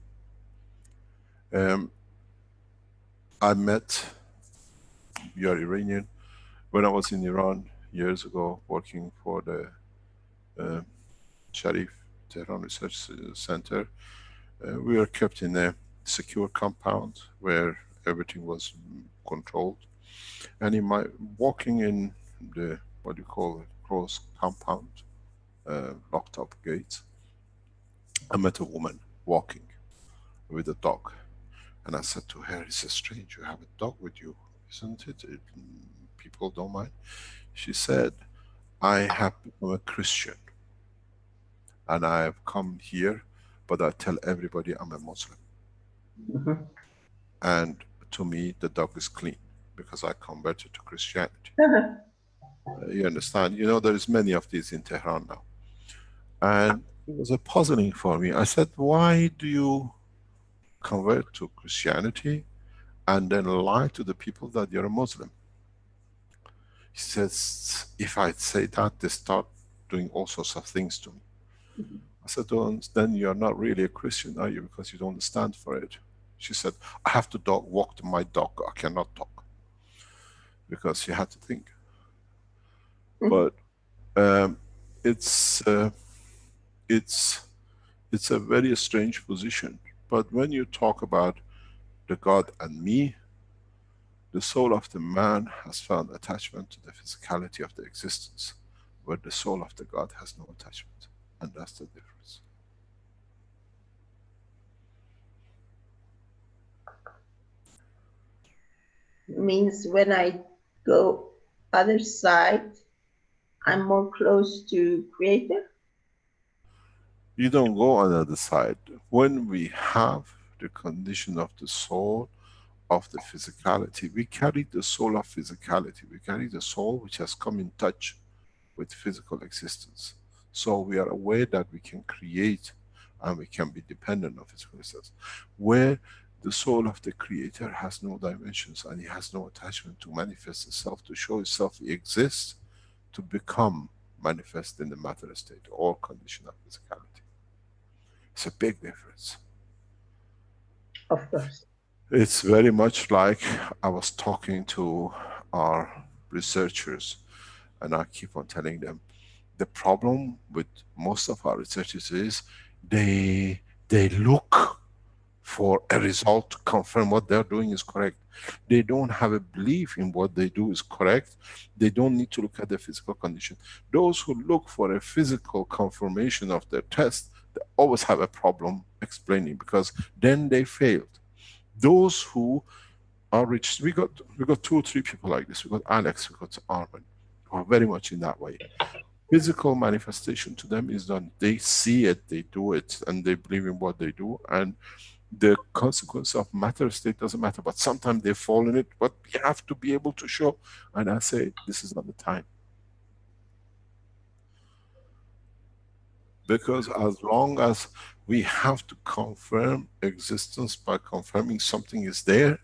I met, you are Iranian, when I was in Iran years ago working for the Sharif Tehran Research Center. We were kept in a secure compound where everything was controlled. And in my walking in the, what you call it, closed compound, locked up gates, I met a woman walking with a dog. And I said to her, it's strange, you have a dog with you, isn't it? People don't mind. She said, I have become a Christian. And I have come here, but I tell everybody I'm a Muslim. Mm-hmm. And to me, the dog is clean because I converted to Christianity. You understand? You know, there is many of these in Tehran now. And it was a puzzling for me. I said, why do you convert to Christianity and then lie to the people that you're a Muslim? He says, if I say that, they start doing all sorts of things to me. I said, then you're not really a Christian, are you? Because you don't stand for it. She said, I have to walk to my dog. I cannot talk. Because she had to think. But it's a very strange position. But when you talk about the God and me, the soul of the man has found attachment to the physicality of the existence. where the soul of the God has no attachment. And that's the difference. Means when I go other side, I'm more close to Creator? You don't go on the other side. When we have the condition of the soul, of the physicality, we carry the soul of physicality. We carry the soul which has come in touch with physical existence. So we are aware that we can create and we can be dependent on physical existence. Where the soul of the creator has no dimensions and it has no attachment to manifest itself, to show itself it exists, to become manifest in the matter state or condition of physicality. It's a big difference. Of course. It's very much like I was talking to our researchers, and I keep on telling them, the problem with most of our researchers is they look for a result to confirm what they're doing is correct. They don't have a belief in what they do is correct. They don't need to look at the physical condition. Those who look for a physical confirmation of their test, they always have a problem explaining, because then they failed. Those who are rich, we got 2 or 3 people like this. We got Alex, we got Armin, who are very much in that way. Physical manifestation to them is done. They see it, they do it, and they believe in what they do, and the consequence of matter state doesn't matter, but sometimes they fall in it, but you have to be able to show. And I say, this is not the time. Because as long as we have to confirm existence by confirming something is there,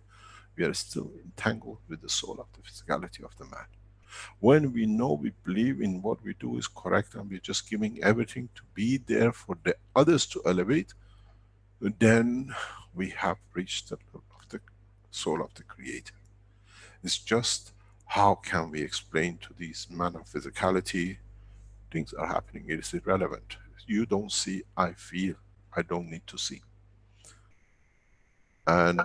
we are still entangled with the soul of the physicality of the man. When we know, we believe in what we do is correct, and we're just giving everything to be there for the others to elevate, then we have reached the level of the soul of the creator. It's just how can we explain to these man of physicality things are happening? It is irrelevant. You don't see, I feel. I don't need to see. And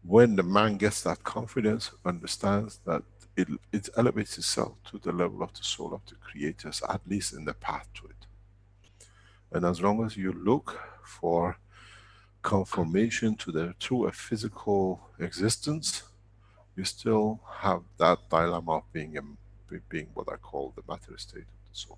when the man gets that confidence, understands that it elevates itself to the level of the soul of the creators, at least in the path to it. And as long as you look for confirmation through a physical existence, you still have that dilemma of being what I call the matter state of the soul.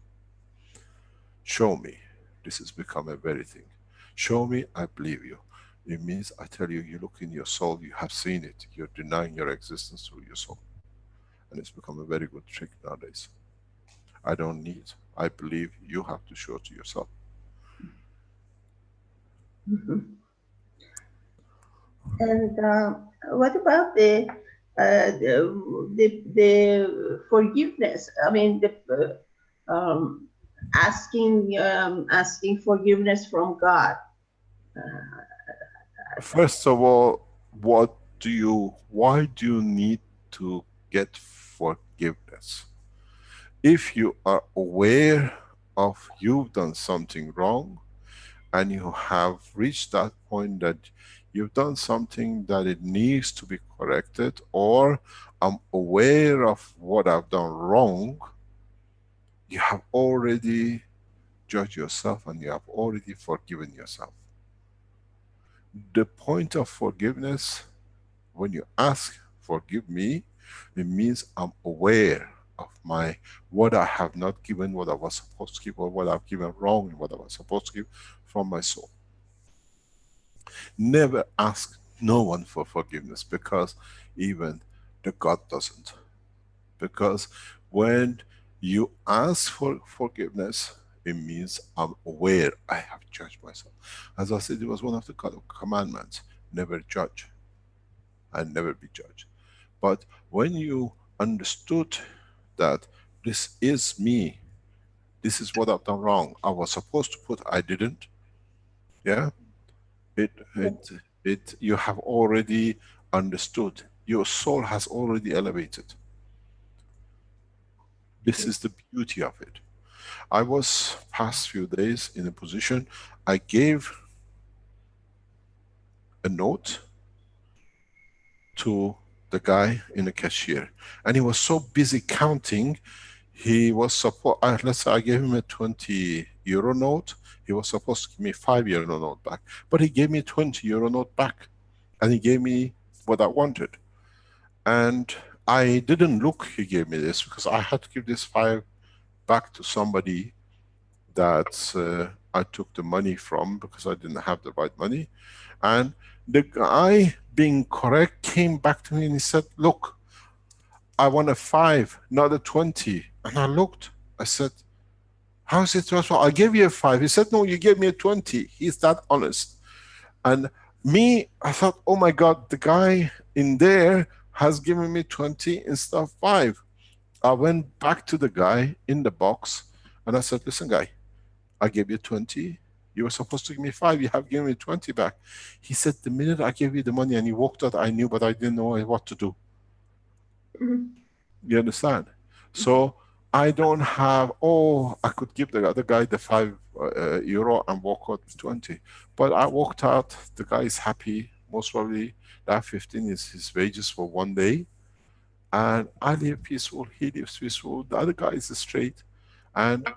Show me. This has become a very thing. Show me, I believe you. It means I tell you, you look in your soul, you have seen it. You're denying your existence through your soul. And it's become a very good trick nowadays. I don't need, I believe you have to show it to yourself. Mm-hmm. And what about the forgiveness? I mean, asking forgiveness from God. First of all, why do you need to get forgiveness? If you are aware of you've done something wrong, and you have reached that point that you've done something that it needs to be corrected, or I'm aware of what I've done wrong, you have already judged yourself and you have already forgiven yourself. The point of forgiveness, when you ask, forgive me, it means I'm aware of what I have not given, what I was supposed to give, or what I've given wrong, and what I was supposed to give from my soul. Never ask no one for forgiveness, because even the God doesn't. Because when you ask for forgiveness, it means I'm aware I have judged myself. As I said, it was one of the commandments, never judge and never be judged. But when you understood that this is me, this is what I've done wrong, I was supposed to put, I didn't, yeah, you have already understood. Your soul has already elevated. This is the beauty of it. I was past few days in a position, I gave a note to the guy in the cashier, and he was so busy counting, He was supposed, let's say I gave him a 20 euro note. He was supposed to give me 5 euro note back. But he gave me 20 euro note back. And he gave me what I wanted. And I didn't look, he gave me this, because I had to give this 5 back to somebody that I took the money from, because I didn't have the right money. And the guy, being correct, came back to me and he said, look, I want a 5, not a 20. And I looked, I said, how is it possible? I gave you a 5. He said, no, you gave me a 20. He's that honest. And me, I thought, oh my God, the guy in there has given me 20 instead of 5. I went back to the guy in the box and I said, listen guy, I gave you 20. You were supposed to give me 5. You have given me 20 back. He said, the minute I gave you the money and you walked out, I knew, but I didn't know what to do. You understand? So I don't have, oh, I could give the other guy the 5 euro and walk out with 20. But I walked out, the guy is happy. Most probably that 15 is his wages for one day. And I live peaceful, he lives peaceful, the other guy is straight. And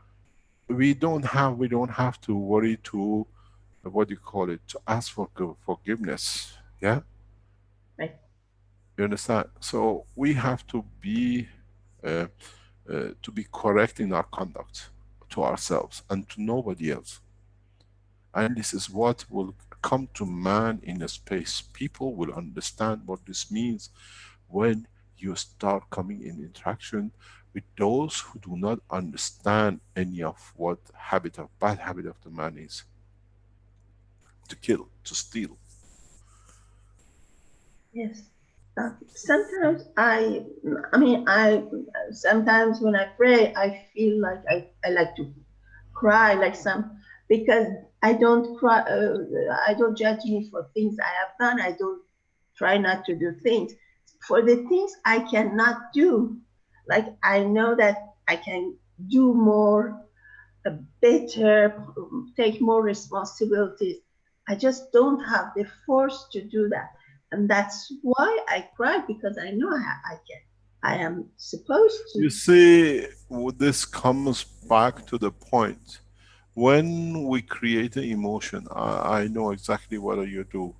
we don't have to worry to, what do you call it, to ask for forgiveness. Yeah? Right. You understand? So we have to be correct in our conduct to ourselves and to nobody else. And this is what will come to man in a space. People will understand what this means when you start coming in interaction with those who do not understand any of what bad habit of the man is. To kill, to steal. Yes. Sometimes sometimes when I pray, I feel like I like to cry like because I don't cry, I don't judge me for things I have done. I don't try not to do things. For the things I cannot do, like I know that I can do more, better, take more responsibilities. I just don't have the force to do that. And that's why I cry, because I know I can. I am supposed to. You see, this comes back to the point. When we create an emotion, I know exactly what you do,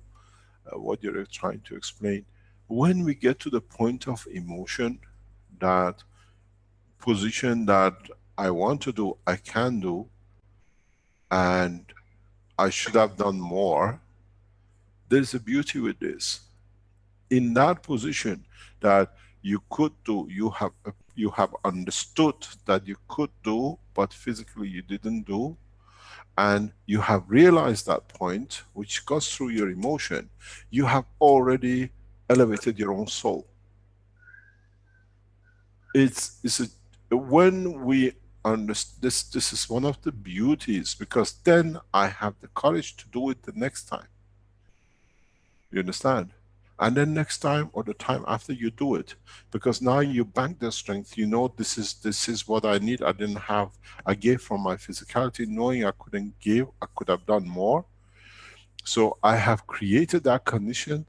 what you're trying to explain. When we get to the point of emotion, that position that I want to do, I can do, and I should have done more, there's a beauty with this. In that position that you could do, you have understood that you could do, but physically you didn't do, and you have realized that point, which goes through your emotion, you have already elevated your own soul. When we understand this is one of the beauties, because then I have the courage to do it the next time. You understand? And then next time or the time after, you do it, because now you bank the strength. You know, this is what I need. I didn't have, I gave from my physicality, knowing I couldn't give, I could have done more. So I have created that condition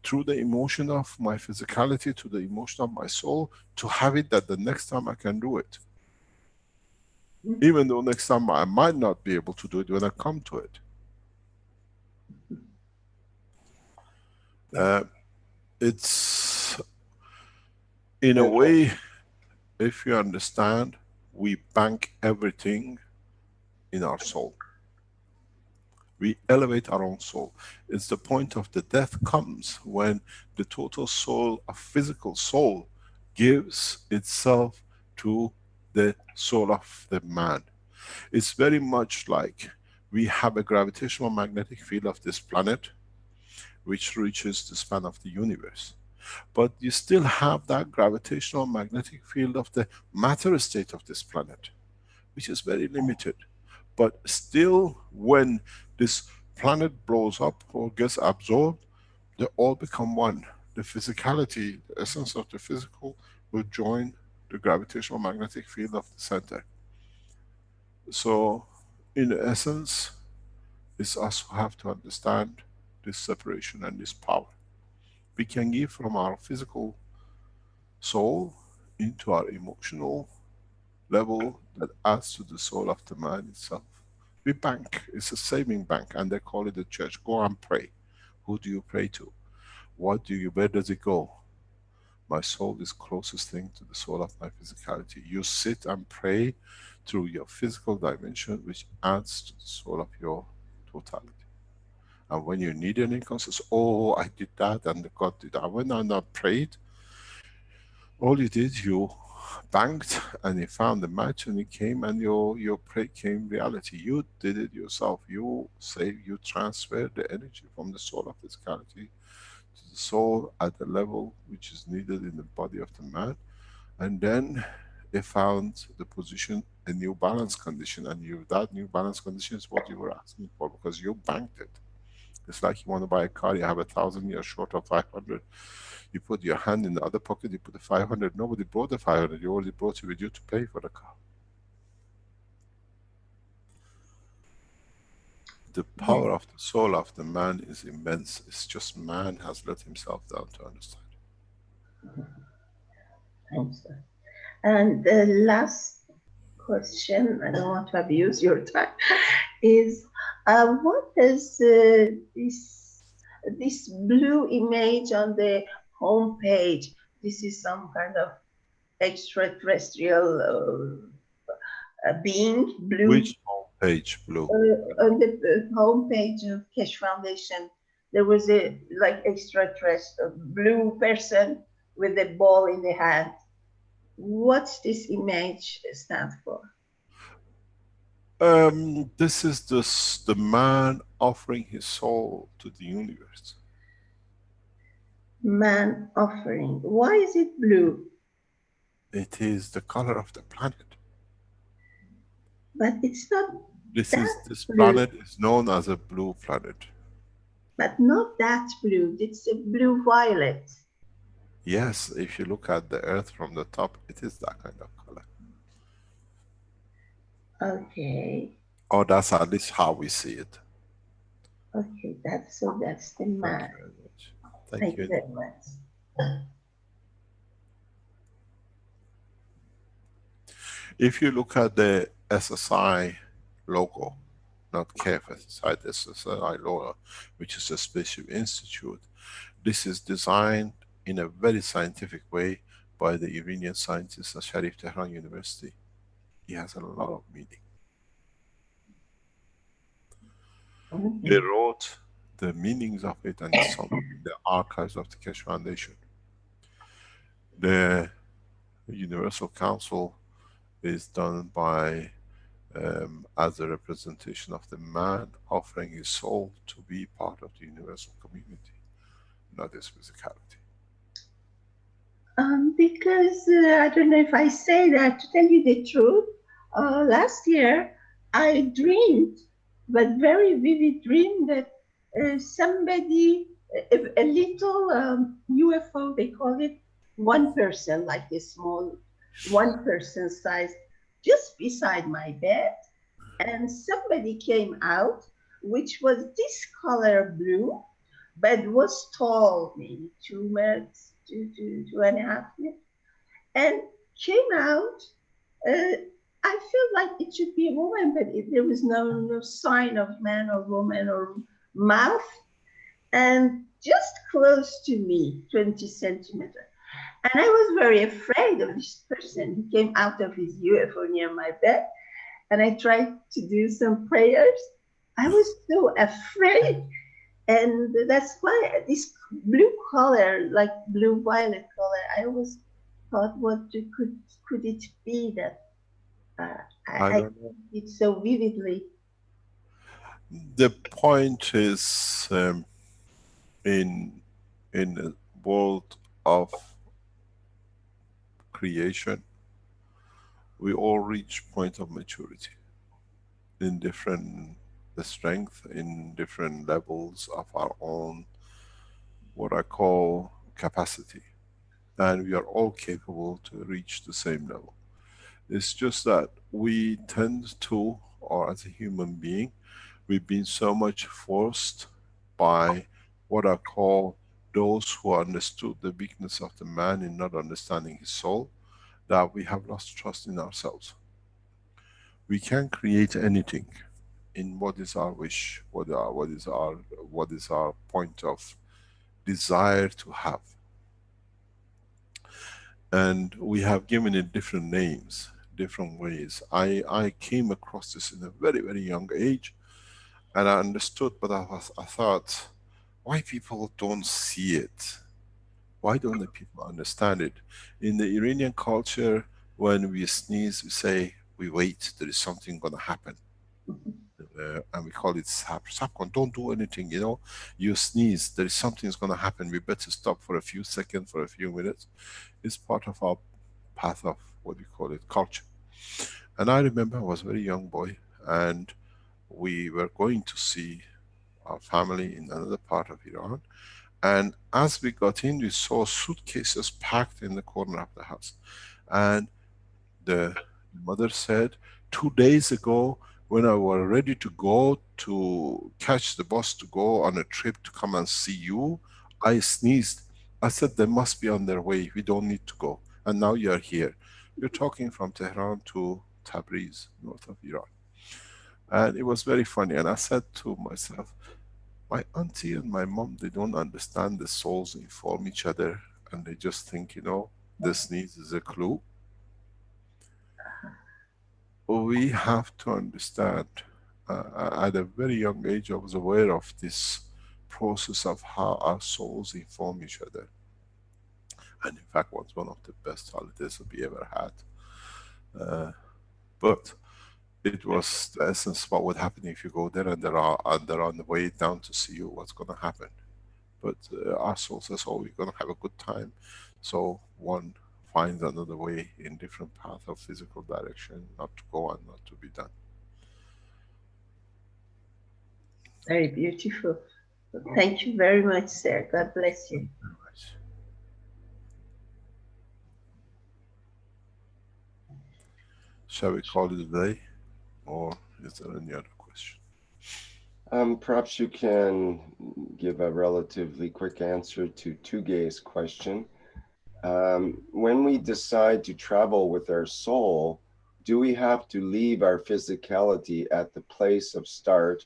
through the emotion of my physicality to the emotion of my soul, to have it that the next time I can do it. Even though next time I might not be able to do it when I come to it. It's, in a way, if you understand, we bank everything in our soul. We elevate our own soul. It's the point of the death comes when the total soul, a physical soul, gives itself to the soul of the man. It's very much like we have a gravitational magnetic field of this planet, which reaches the span of the universe. But you still have that gravitational magnetic field of the matter state of this planet, which is very limited. But still, when this planet blows up or gets absorbed, they all become one. The physicality, the essence of the physical, will join the gravitational magnetic field of the center. So, in essence, it's us who have to understand this separation and this power. We can give from our physical soul into our emotional level that adds to the soul of the man itself. We bank, it's a saving bank, and they call it the church. Go and pray. Who do you pray to? Where does it go? My soul is closest thing to the soul of my physicality. You sit and pray through your physical dimension, which adds to the soul of your totality. And when you need an inconscious, oh, I did that and the God did that. When I not prayed, all you did, you banked and you found the match and it came and your pray came reality. You did it yourself. You transferred the energy from the soul of physicality to the soul at the level which is needed in the body of the man. And then it found the position, a new balance condition, and that new balance condition is what you were asking for because you banked it. It's like you want to buy a car, you have 1,000, you're short of 500. You put your hand in the other pocket, you put the 500. Nobody brought the 500, you already brought it with you to pay for the car. The power of the soul of the man is immense. It's just man has let himself down to understand. Thanks. And the last question, I don't want to abuse your time, is what is this blue image on the home page? This is some kind of extraterrestrial being, blue. Which home page, blue? On the home page of Keshe Foundation, there was a like extraterrestrial blue person with a ball in the hand. What's this image stand for? This is the man offering his soul to the universe. Man offering. Why is it blue? It is the color of the planet. But it's not. This blue. planet is known as a blue planet. But not that blue. It's a blue violet. Yes, if you look at the earth from the top, it is that kind of color. Okay. Or that's at least how we see it. Okay, that's the man. Thank you very much. Thank you very much. If you look at the SSI logo, not KF, the SSI logo, which is a Spaceship Institute, this is designed in a very scientific way by the Iranian scientist at Sharif Tehran University. It has a lot of meaning. They wrote the meanings of it and it's on the archives of the Keshe Foundation. The Universal Council is done by as a representation of the man offering his soul to be part of the universal community, not his physicality. Because I don't know if I say that, to tell you the truth, last year I dreamed, but very vivid dream, that somebody, a little UFO, they call it, one person, like a small, one person size, just beside my bed, and somebody came out, which was this color blue, but was tall, maybe 2 meters, 2.5 meters, and came out. I felt like it should be a woman, but there was no sign of man or woman or mouth, and just close to me, 20 centimeters. And I was very afraid of this person. He came out of his UFO near my bed, and I tried to do some prayers. I was so afraid. And that's why this blue color, like blue violet color, I always thought, what could it be that I don't know. it so vividly? The point is, in the world of creation, we all reach point of maturity in different strength, in different levels of our own, what I call capacity, and we are all capable to reach the same level. It's just that we tend to, or as a human being, we've been so much forced by what I call those who understood the weakness of the man in not understanding his soul, that we have lost trust in ourselves. We can create anything in what is our wish, what is our point of desire to have. And we have given it different names, different ways. I came across this in a very, very young age, and I understood, but I thought, why people don't see it? Why don't the people understand it? In the Iranian culture, when we sneeze, we say, we wait, there is something gonna happen. And we call it sapkon. Don't do anything, you know. You sneeze, there is something's gonna happen. We better stop for a few seconds, for a few minutes. It's part of our path of what we call it, culture. And I remember I was a very young boy, and we were going to see our family in another part of Iran. And as we got in, we saw suitcases packed in the corner of the house. And the mother said, 2 days ago, when I was ready to go to catch the bus to go on a trip to come and see you, I sneezed. I said, they must be on their way. We don't need to go. And now you are here. You're talking from Tehran to Tabriz, north of Iran. And it was very funny. And I said to myself, my auntie and my mom, they don't understand the souls inform each other, and they just think, you know, the sneeze is a clue. We have to understand, at a very young age I was aware of this process of how our souls inform each other. And in fact was one of the best holidays that we ever had. But it was the essence of what would happen if you go there and they're on the way down to see you, what's going to happen. But our soul says, oh, we're going to have a good time. So one finds another way in different path of physical direction, not to go and not to be done. Very beautiful. Thank you very much, sir. God bless you. Shall we call it a day, or is there any other question? Perhaps you can give a relatively quick answer to Tugay's question. When we decide to travel with our soul, do we have to leave our physicality at the place of start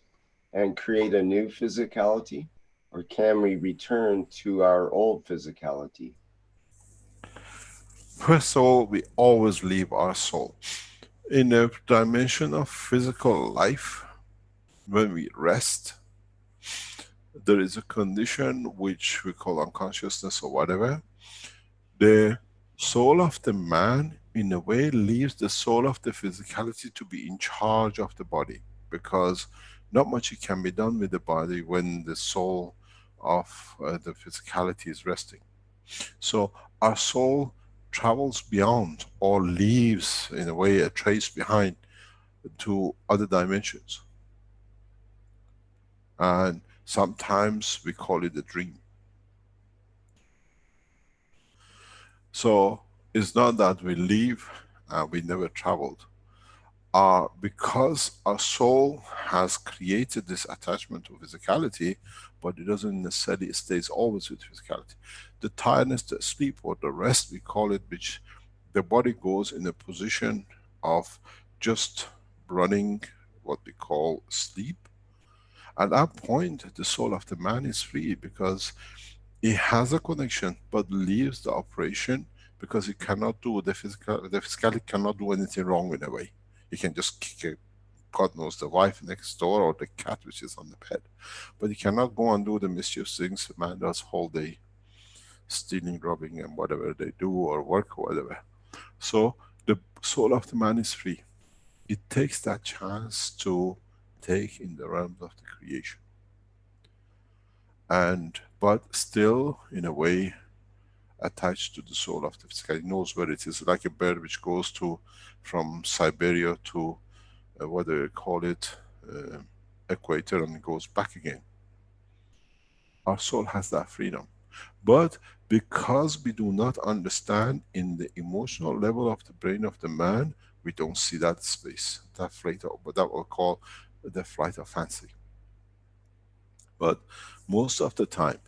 and create a new physicality? Or can we return to our old physicality? First of all, we always leave our soul. In the dimension of physical life, when we rest, there is a condition which we call unconsciousness or whatever. The soul of the man, in a way, leaves the soul of the physicality to be in charge of the body, because not much can be done with the body when the soul of the physicality is resting. So our soul travels beyond, or leaves, in a way, a trace behind to other dimensions. And sometimes we call it a dream. So it's not that we leave and we never traveled. Because our soul has created this attachment to physicality, but it doesn't necessarily stays always with physicality. The tiredness, the sleep, or the rest, we call it, which the body goes in a position of just running what we call sleep. At that point, the soul of the man is free, because it has a connection, but leaves the operation, because it cannot do the physicality cannot do anything wrong in a way. You can just kick a, God knows, the wife next door or the cat which is on the bed. But you cannot go and do the mischievous things man does whole day, stealing, robbing, and whatever they do, or work or whatever. So the soul of the man is free. It takes that chance to take in the realms of the creation. But still, in a way, attached to the soul of the physical. It knows where it is, like a bird which goes to, from Siberia to, what do you call it, equator, and it goes back again. Our soul has that freedom. But because we do not understand in the emotional level of the brain of the man, we don't see that space, that flight of, what that we'll call the flight of fancy. But most of the time,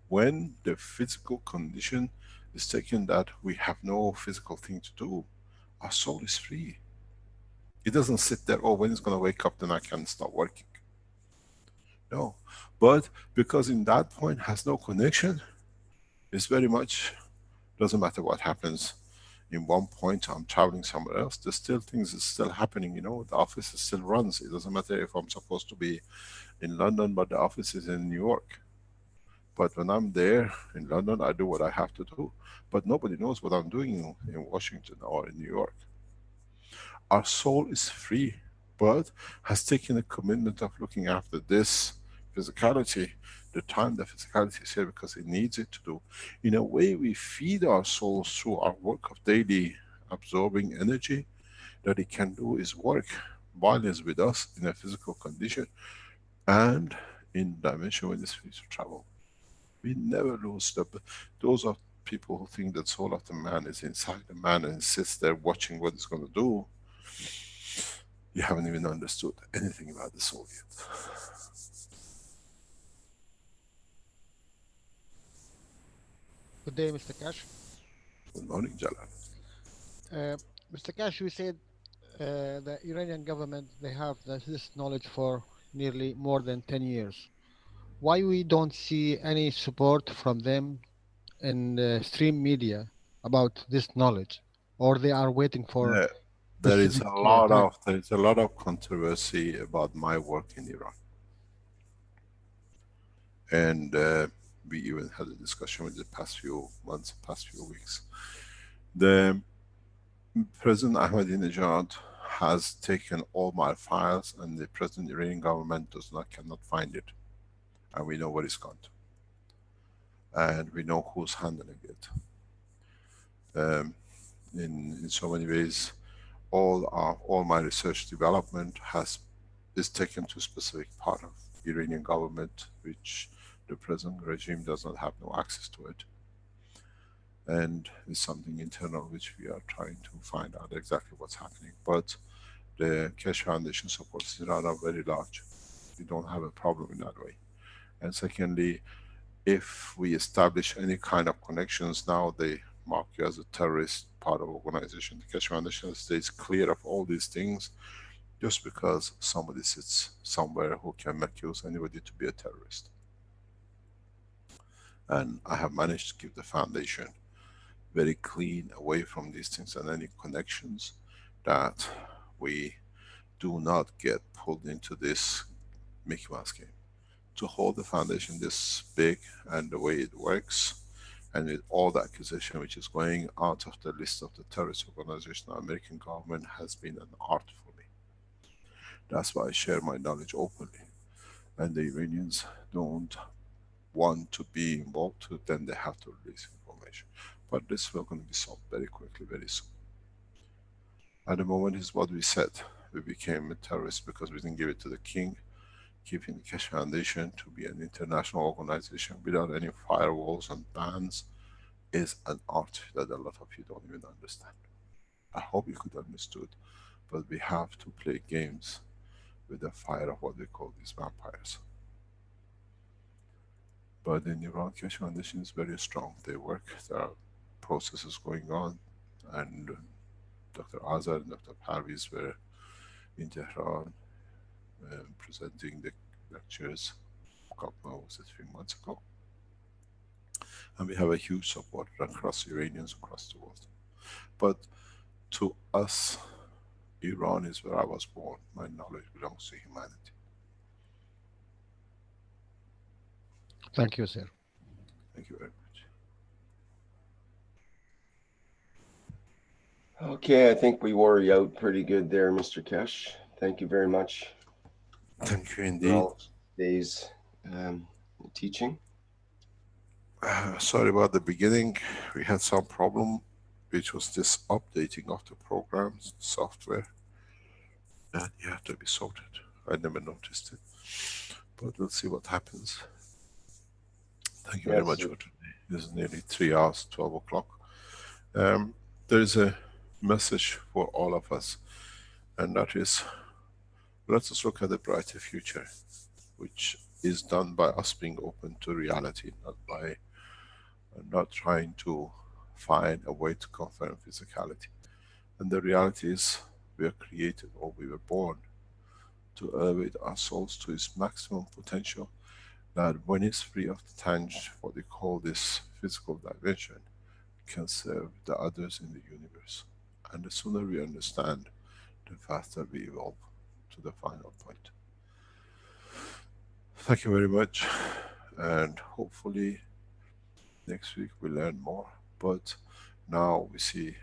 when the physical condition is taken that we have no physical thing to do, our soul is free. It doesn't sit there, oh, when it's going to wake up, then I can start working. No. But because in that point has no connection, it's very much, doesn't matter what happens. In one point I'm traveling somewhere else, there's still things is still happening, you know, the office still runs. It doesn't matter if I'm supposed to be in London, but the office is in New York. But when I'm there in London, I do what I have to do. But nobody knows what I'm doing in Washington or in New York. Our soul is free, but has taken a commitment of looking after this physicality, the time the physicality is here because it needs it to do. In a way, we feed our souls through our work of daily absorbing energy, that it can do is work while it's with us in a physical condition and in dimension when it's free to travel. We never lose those are people who think that soul of the man is inside the man and sits there watching what it's going to do. You haven't even understood anything about the soul yet. Good day, Mr. Keshe. Good morning, Jalal. Mr. Keshe, you said the Iranian government, they have this knowledge for nearly more than 10 years. Why we don't see any support from them in stream media about this knowledge? Or they are waiting for There is specific a lot of controversy about my work in Iran. And we even had a discussion with the past few months, past few weeks. The President Ahmadinejad has taken all my files, and the present Iranian government cannot find it. And we know where it's gone to. And we know who's handling it. In so many ways, all my research development is taken to a specific part of Iranian government, which the present regime does not have no access to it. And it's something internal which we are trying to find out exactly what's happening. But the Keshe Foundation supports Iran are very large. We don't have a problem in that way. And secondly, if we establish any kind of connections now, they mark you as a terrorist part of organization. The Keshe Foundation stays clear of all these things just because somebody sits somewhere who can accuse anybody to be a terrorist. And I have managed to keep the foundation very clean away from these things and any connections, that we do not get pulled into this Mickey Mouse game. To hold the foundation this big and the way it works, and with all the accusation which is going out of the list of the terrorist organization, the American government has been an art for me. That's why I share my knowledge openly. And the Iranians don't want to be involved, then they have to release information. But this will going to be solved very quickly, very soon. At the moment is what we said. We became a terrorist because we didn't give it to the king. Keeping the Keshe Foundation to be an international organization without any firewalls and bans is an art that a lot of you don't even understand. I hope you could understood, but we have to play games with the fire of what we call these vampires. But in Iran, Keshe Foundation is very strong. They work, there are processes going on, and Dr. Azar and Dr. Parviz were in Tehran presenting the lectures a couple of 3 months ago. And we have a huge support across Iranians across the world. But to us, Iran is where I was born. My knowledge belongs to humanity. Thank you, sir. Thank you very much. Okay, I think we wore you out pretty good there, Mr. Keshe. Thank you very much. Thank you For indeed. all today's teaching. Sorry about the beginning. We had some problem, which was this updating of the programs, software, and it had to be sorted. I never noticed it, but we'll see what happens. Thank you very much for today. This is nearly 3 hours, 12 o'clock. There is a message for all of us, and that is, let us look at the brighter future, which is done by us being open to reality, not trying to find a way to confirm physicality. And the reality is, we are created or we were born to elevate our souls to its maximum potential, that when it's free of the what they call this physical dimension, can serve the others in the universe. And the sooner we understand, the faster we evolve to the final point. Thank you very much, and hopefully next week we learn more. But now we see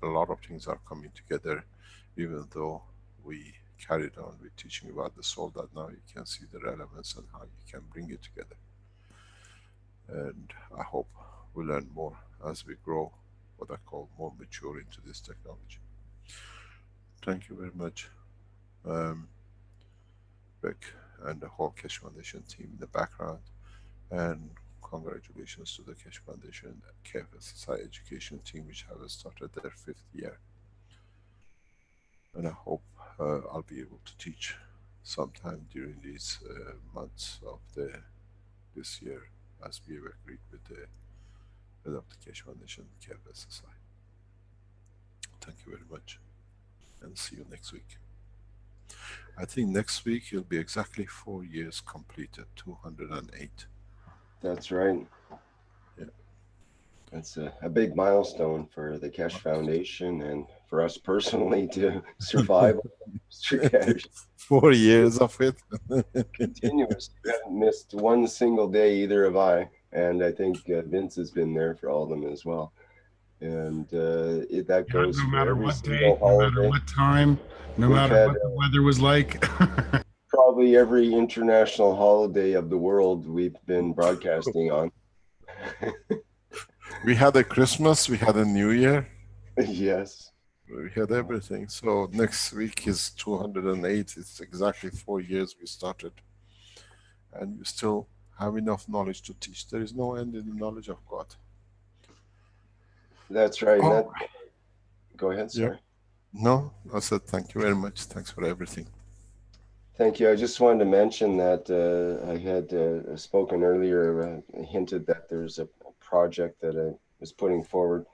a lot of things are coming together, even though we carried on with teaching about the soul, that now you can see the relevance and how you can bring it together. And I hope we learn more as we grow, what I call more mature into this technology. Thank you very much, Rick, and the whole Keshe Foundation team in the background. And congratulations to the Keshe Foundation and KFSSI education team, which have started their 5th year. And I hope I'll be able to teach sometime during these months of this year, as we have agreed with the head of the Keshe Foundation and KFSSI. Thank you very much, and see you next week. I think next week it'll be exactly 4 years completed, 208. That's right. Yeah. That's a big milestone for the Keshe Foundation and for us personally to survive. Mr. Keshe. 4 years of it. Continuous. We haven't missed one single day, either have I. And I think Vince has been there for all of them as well. And that goes no for matter every what single day, no holiday. matter what time, no We've matter had, what the weather was like. probably every international holiday of the world we've been broadcasting on. We had a Christmas, we had a New Year. Yes. We had everything. So next week is 208. It's exactly 4 years we started. And we still have enough knowledge to teach. There is no end in the knowledge of God. That's right. Oh. Go ahead, sir. Yeah. No, I said thank you very much. Thanks for everything. Thank you. I just wanted to mention that I had spoken earlier, hinted that there's a project that I was putting forward.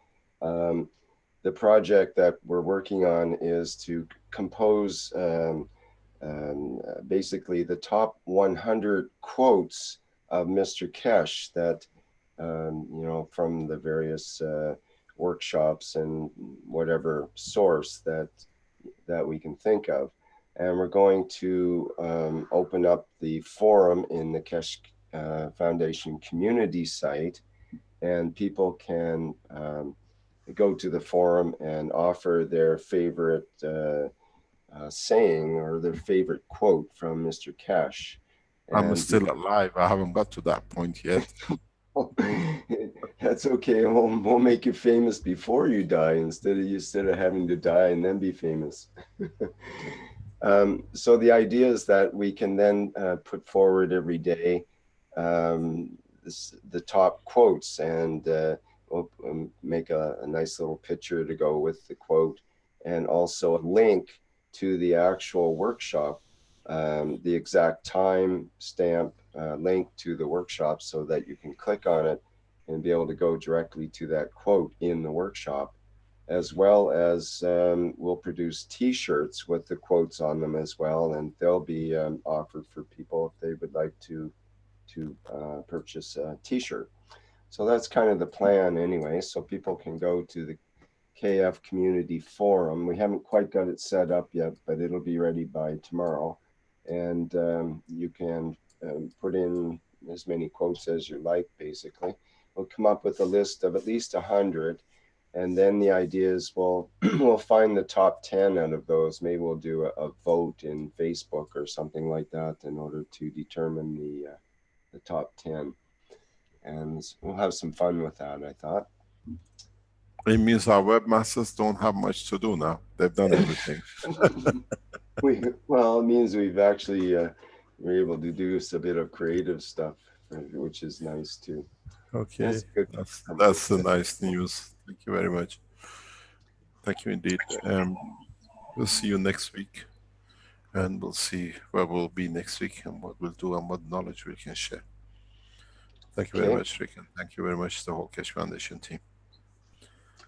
The project that we're working on is to compose basically the top 100 quotes of Mr. Keshe that, you know, from the various workshops and whatever source that we can think of. And we're going to open up the forum in the Keshe Foundation community site, and people can go to the forum and offer their favorite saying or their favorite quote from Mr. Keshe. I'm still alive. I haven't got to that point yet. That's okay. We'll make you famous before you die instead of having to die and then be famous. So the idea is that we can then put forward every day the top quotes, and we'll make a nice little picture to go with the quote, and also a link to the actual workshop, the exact time stamp link to the workshop, so that you can click on it and be able to go directly to that quote in the workshop. As well as we'll produce T-shirts with the quotes on them as well, and they'll be offered for people if they would like to purchase a T-shirt. So that's kind of the plan anyway, so people can go to the KF Community Forum. We haven't quite got it set up yet, but it'll be ready by tomorrow. And you can put in as many quotes as you like, basically. We'll come up with a list of at least 100. And then the idea is we'll find the top 10 out of those. Maybe we'll do a vote in Facebook or something like that in order to determine the top 10. And we'll have some fun with that, I thought. It means our webmasters don't have much to do now. They've done everything. Well, it means we've actually we're able to do a bit of creative stuff, which is nice too. Okay, that's the nice news. Thank you very much. Thank you indeed. We'll see you next week, and we'll see where we'll be next week and what we'll do and what knowledge we can share. Thank you very much, Rick, and thank you very much the whole Keshe Foundation team.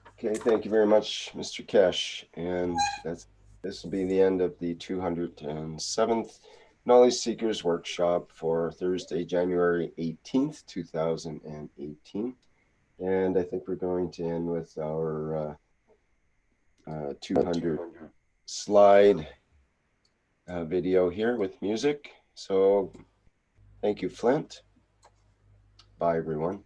Okay, thank you very much, Mr. Keshe, and that's This will be the end of the 207th Knowledge Seekers Workshop for Thursday, January 18th, 2018. And I think we're going to end with our 200 slide video here with music. So thank you, Flint. Bye, everyone.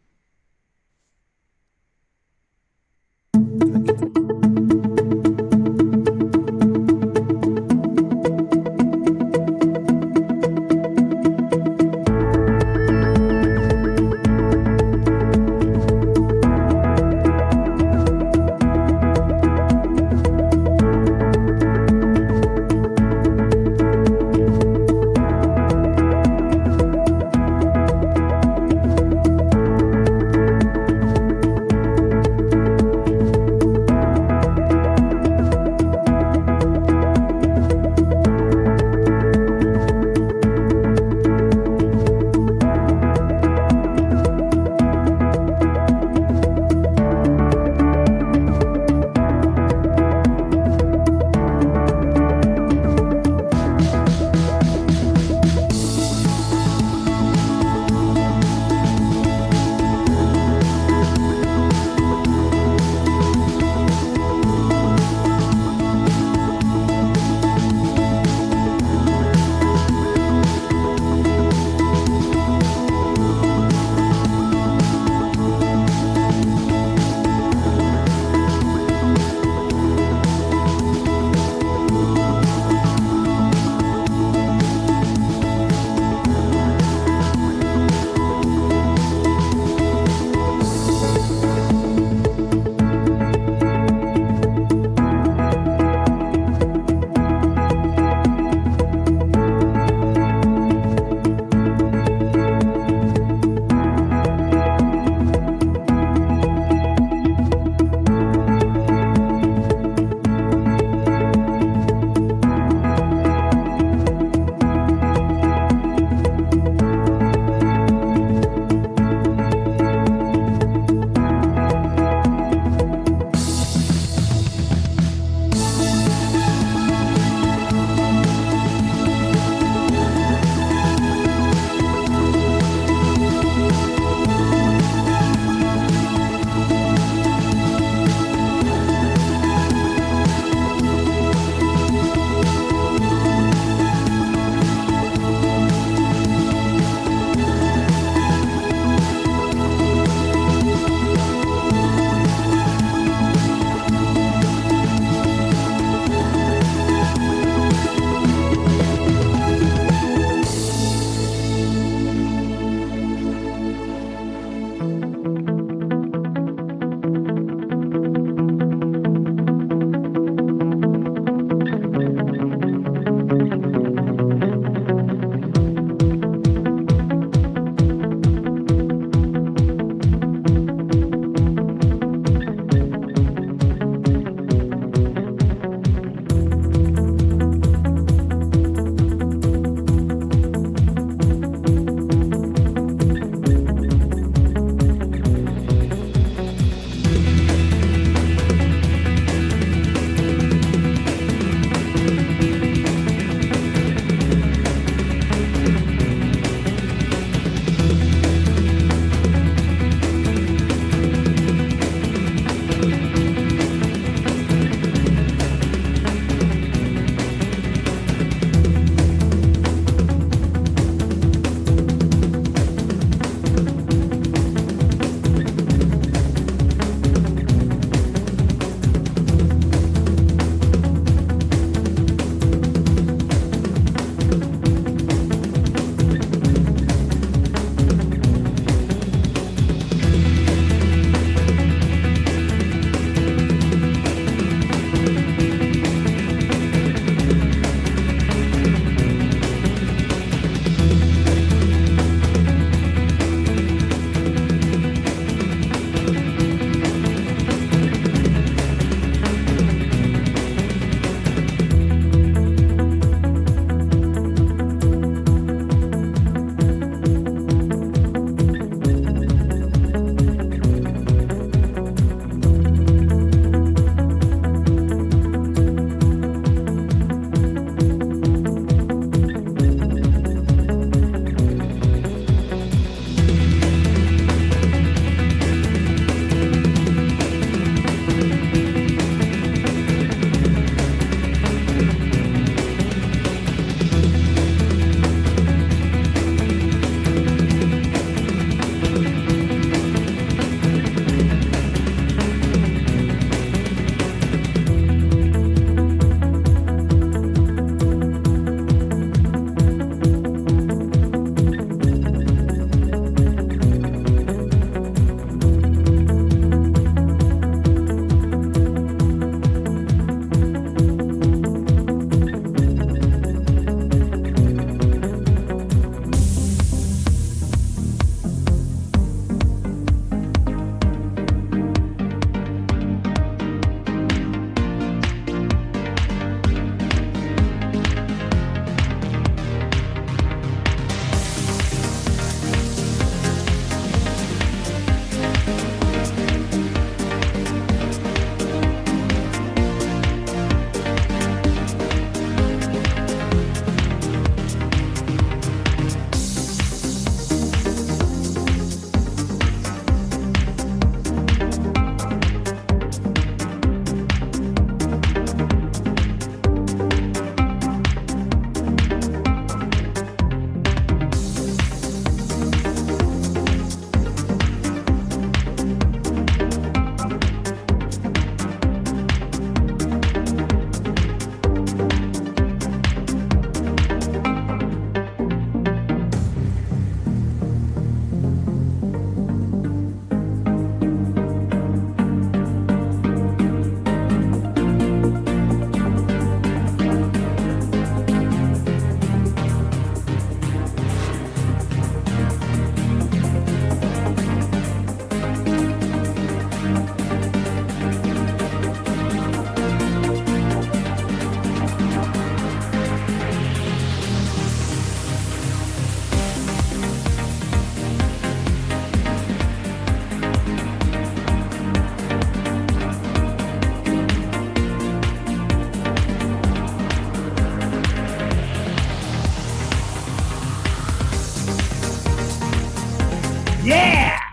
Yeah!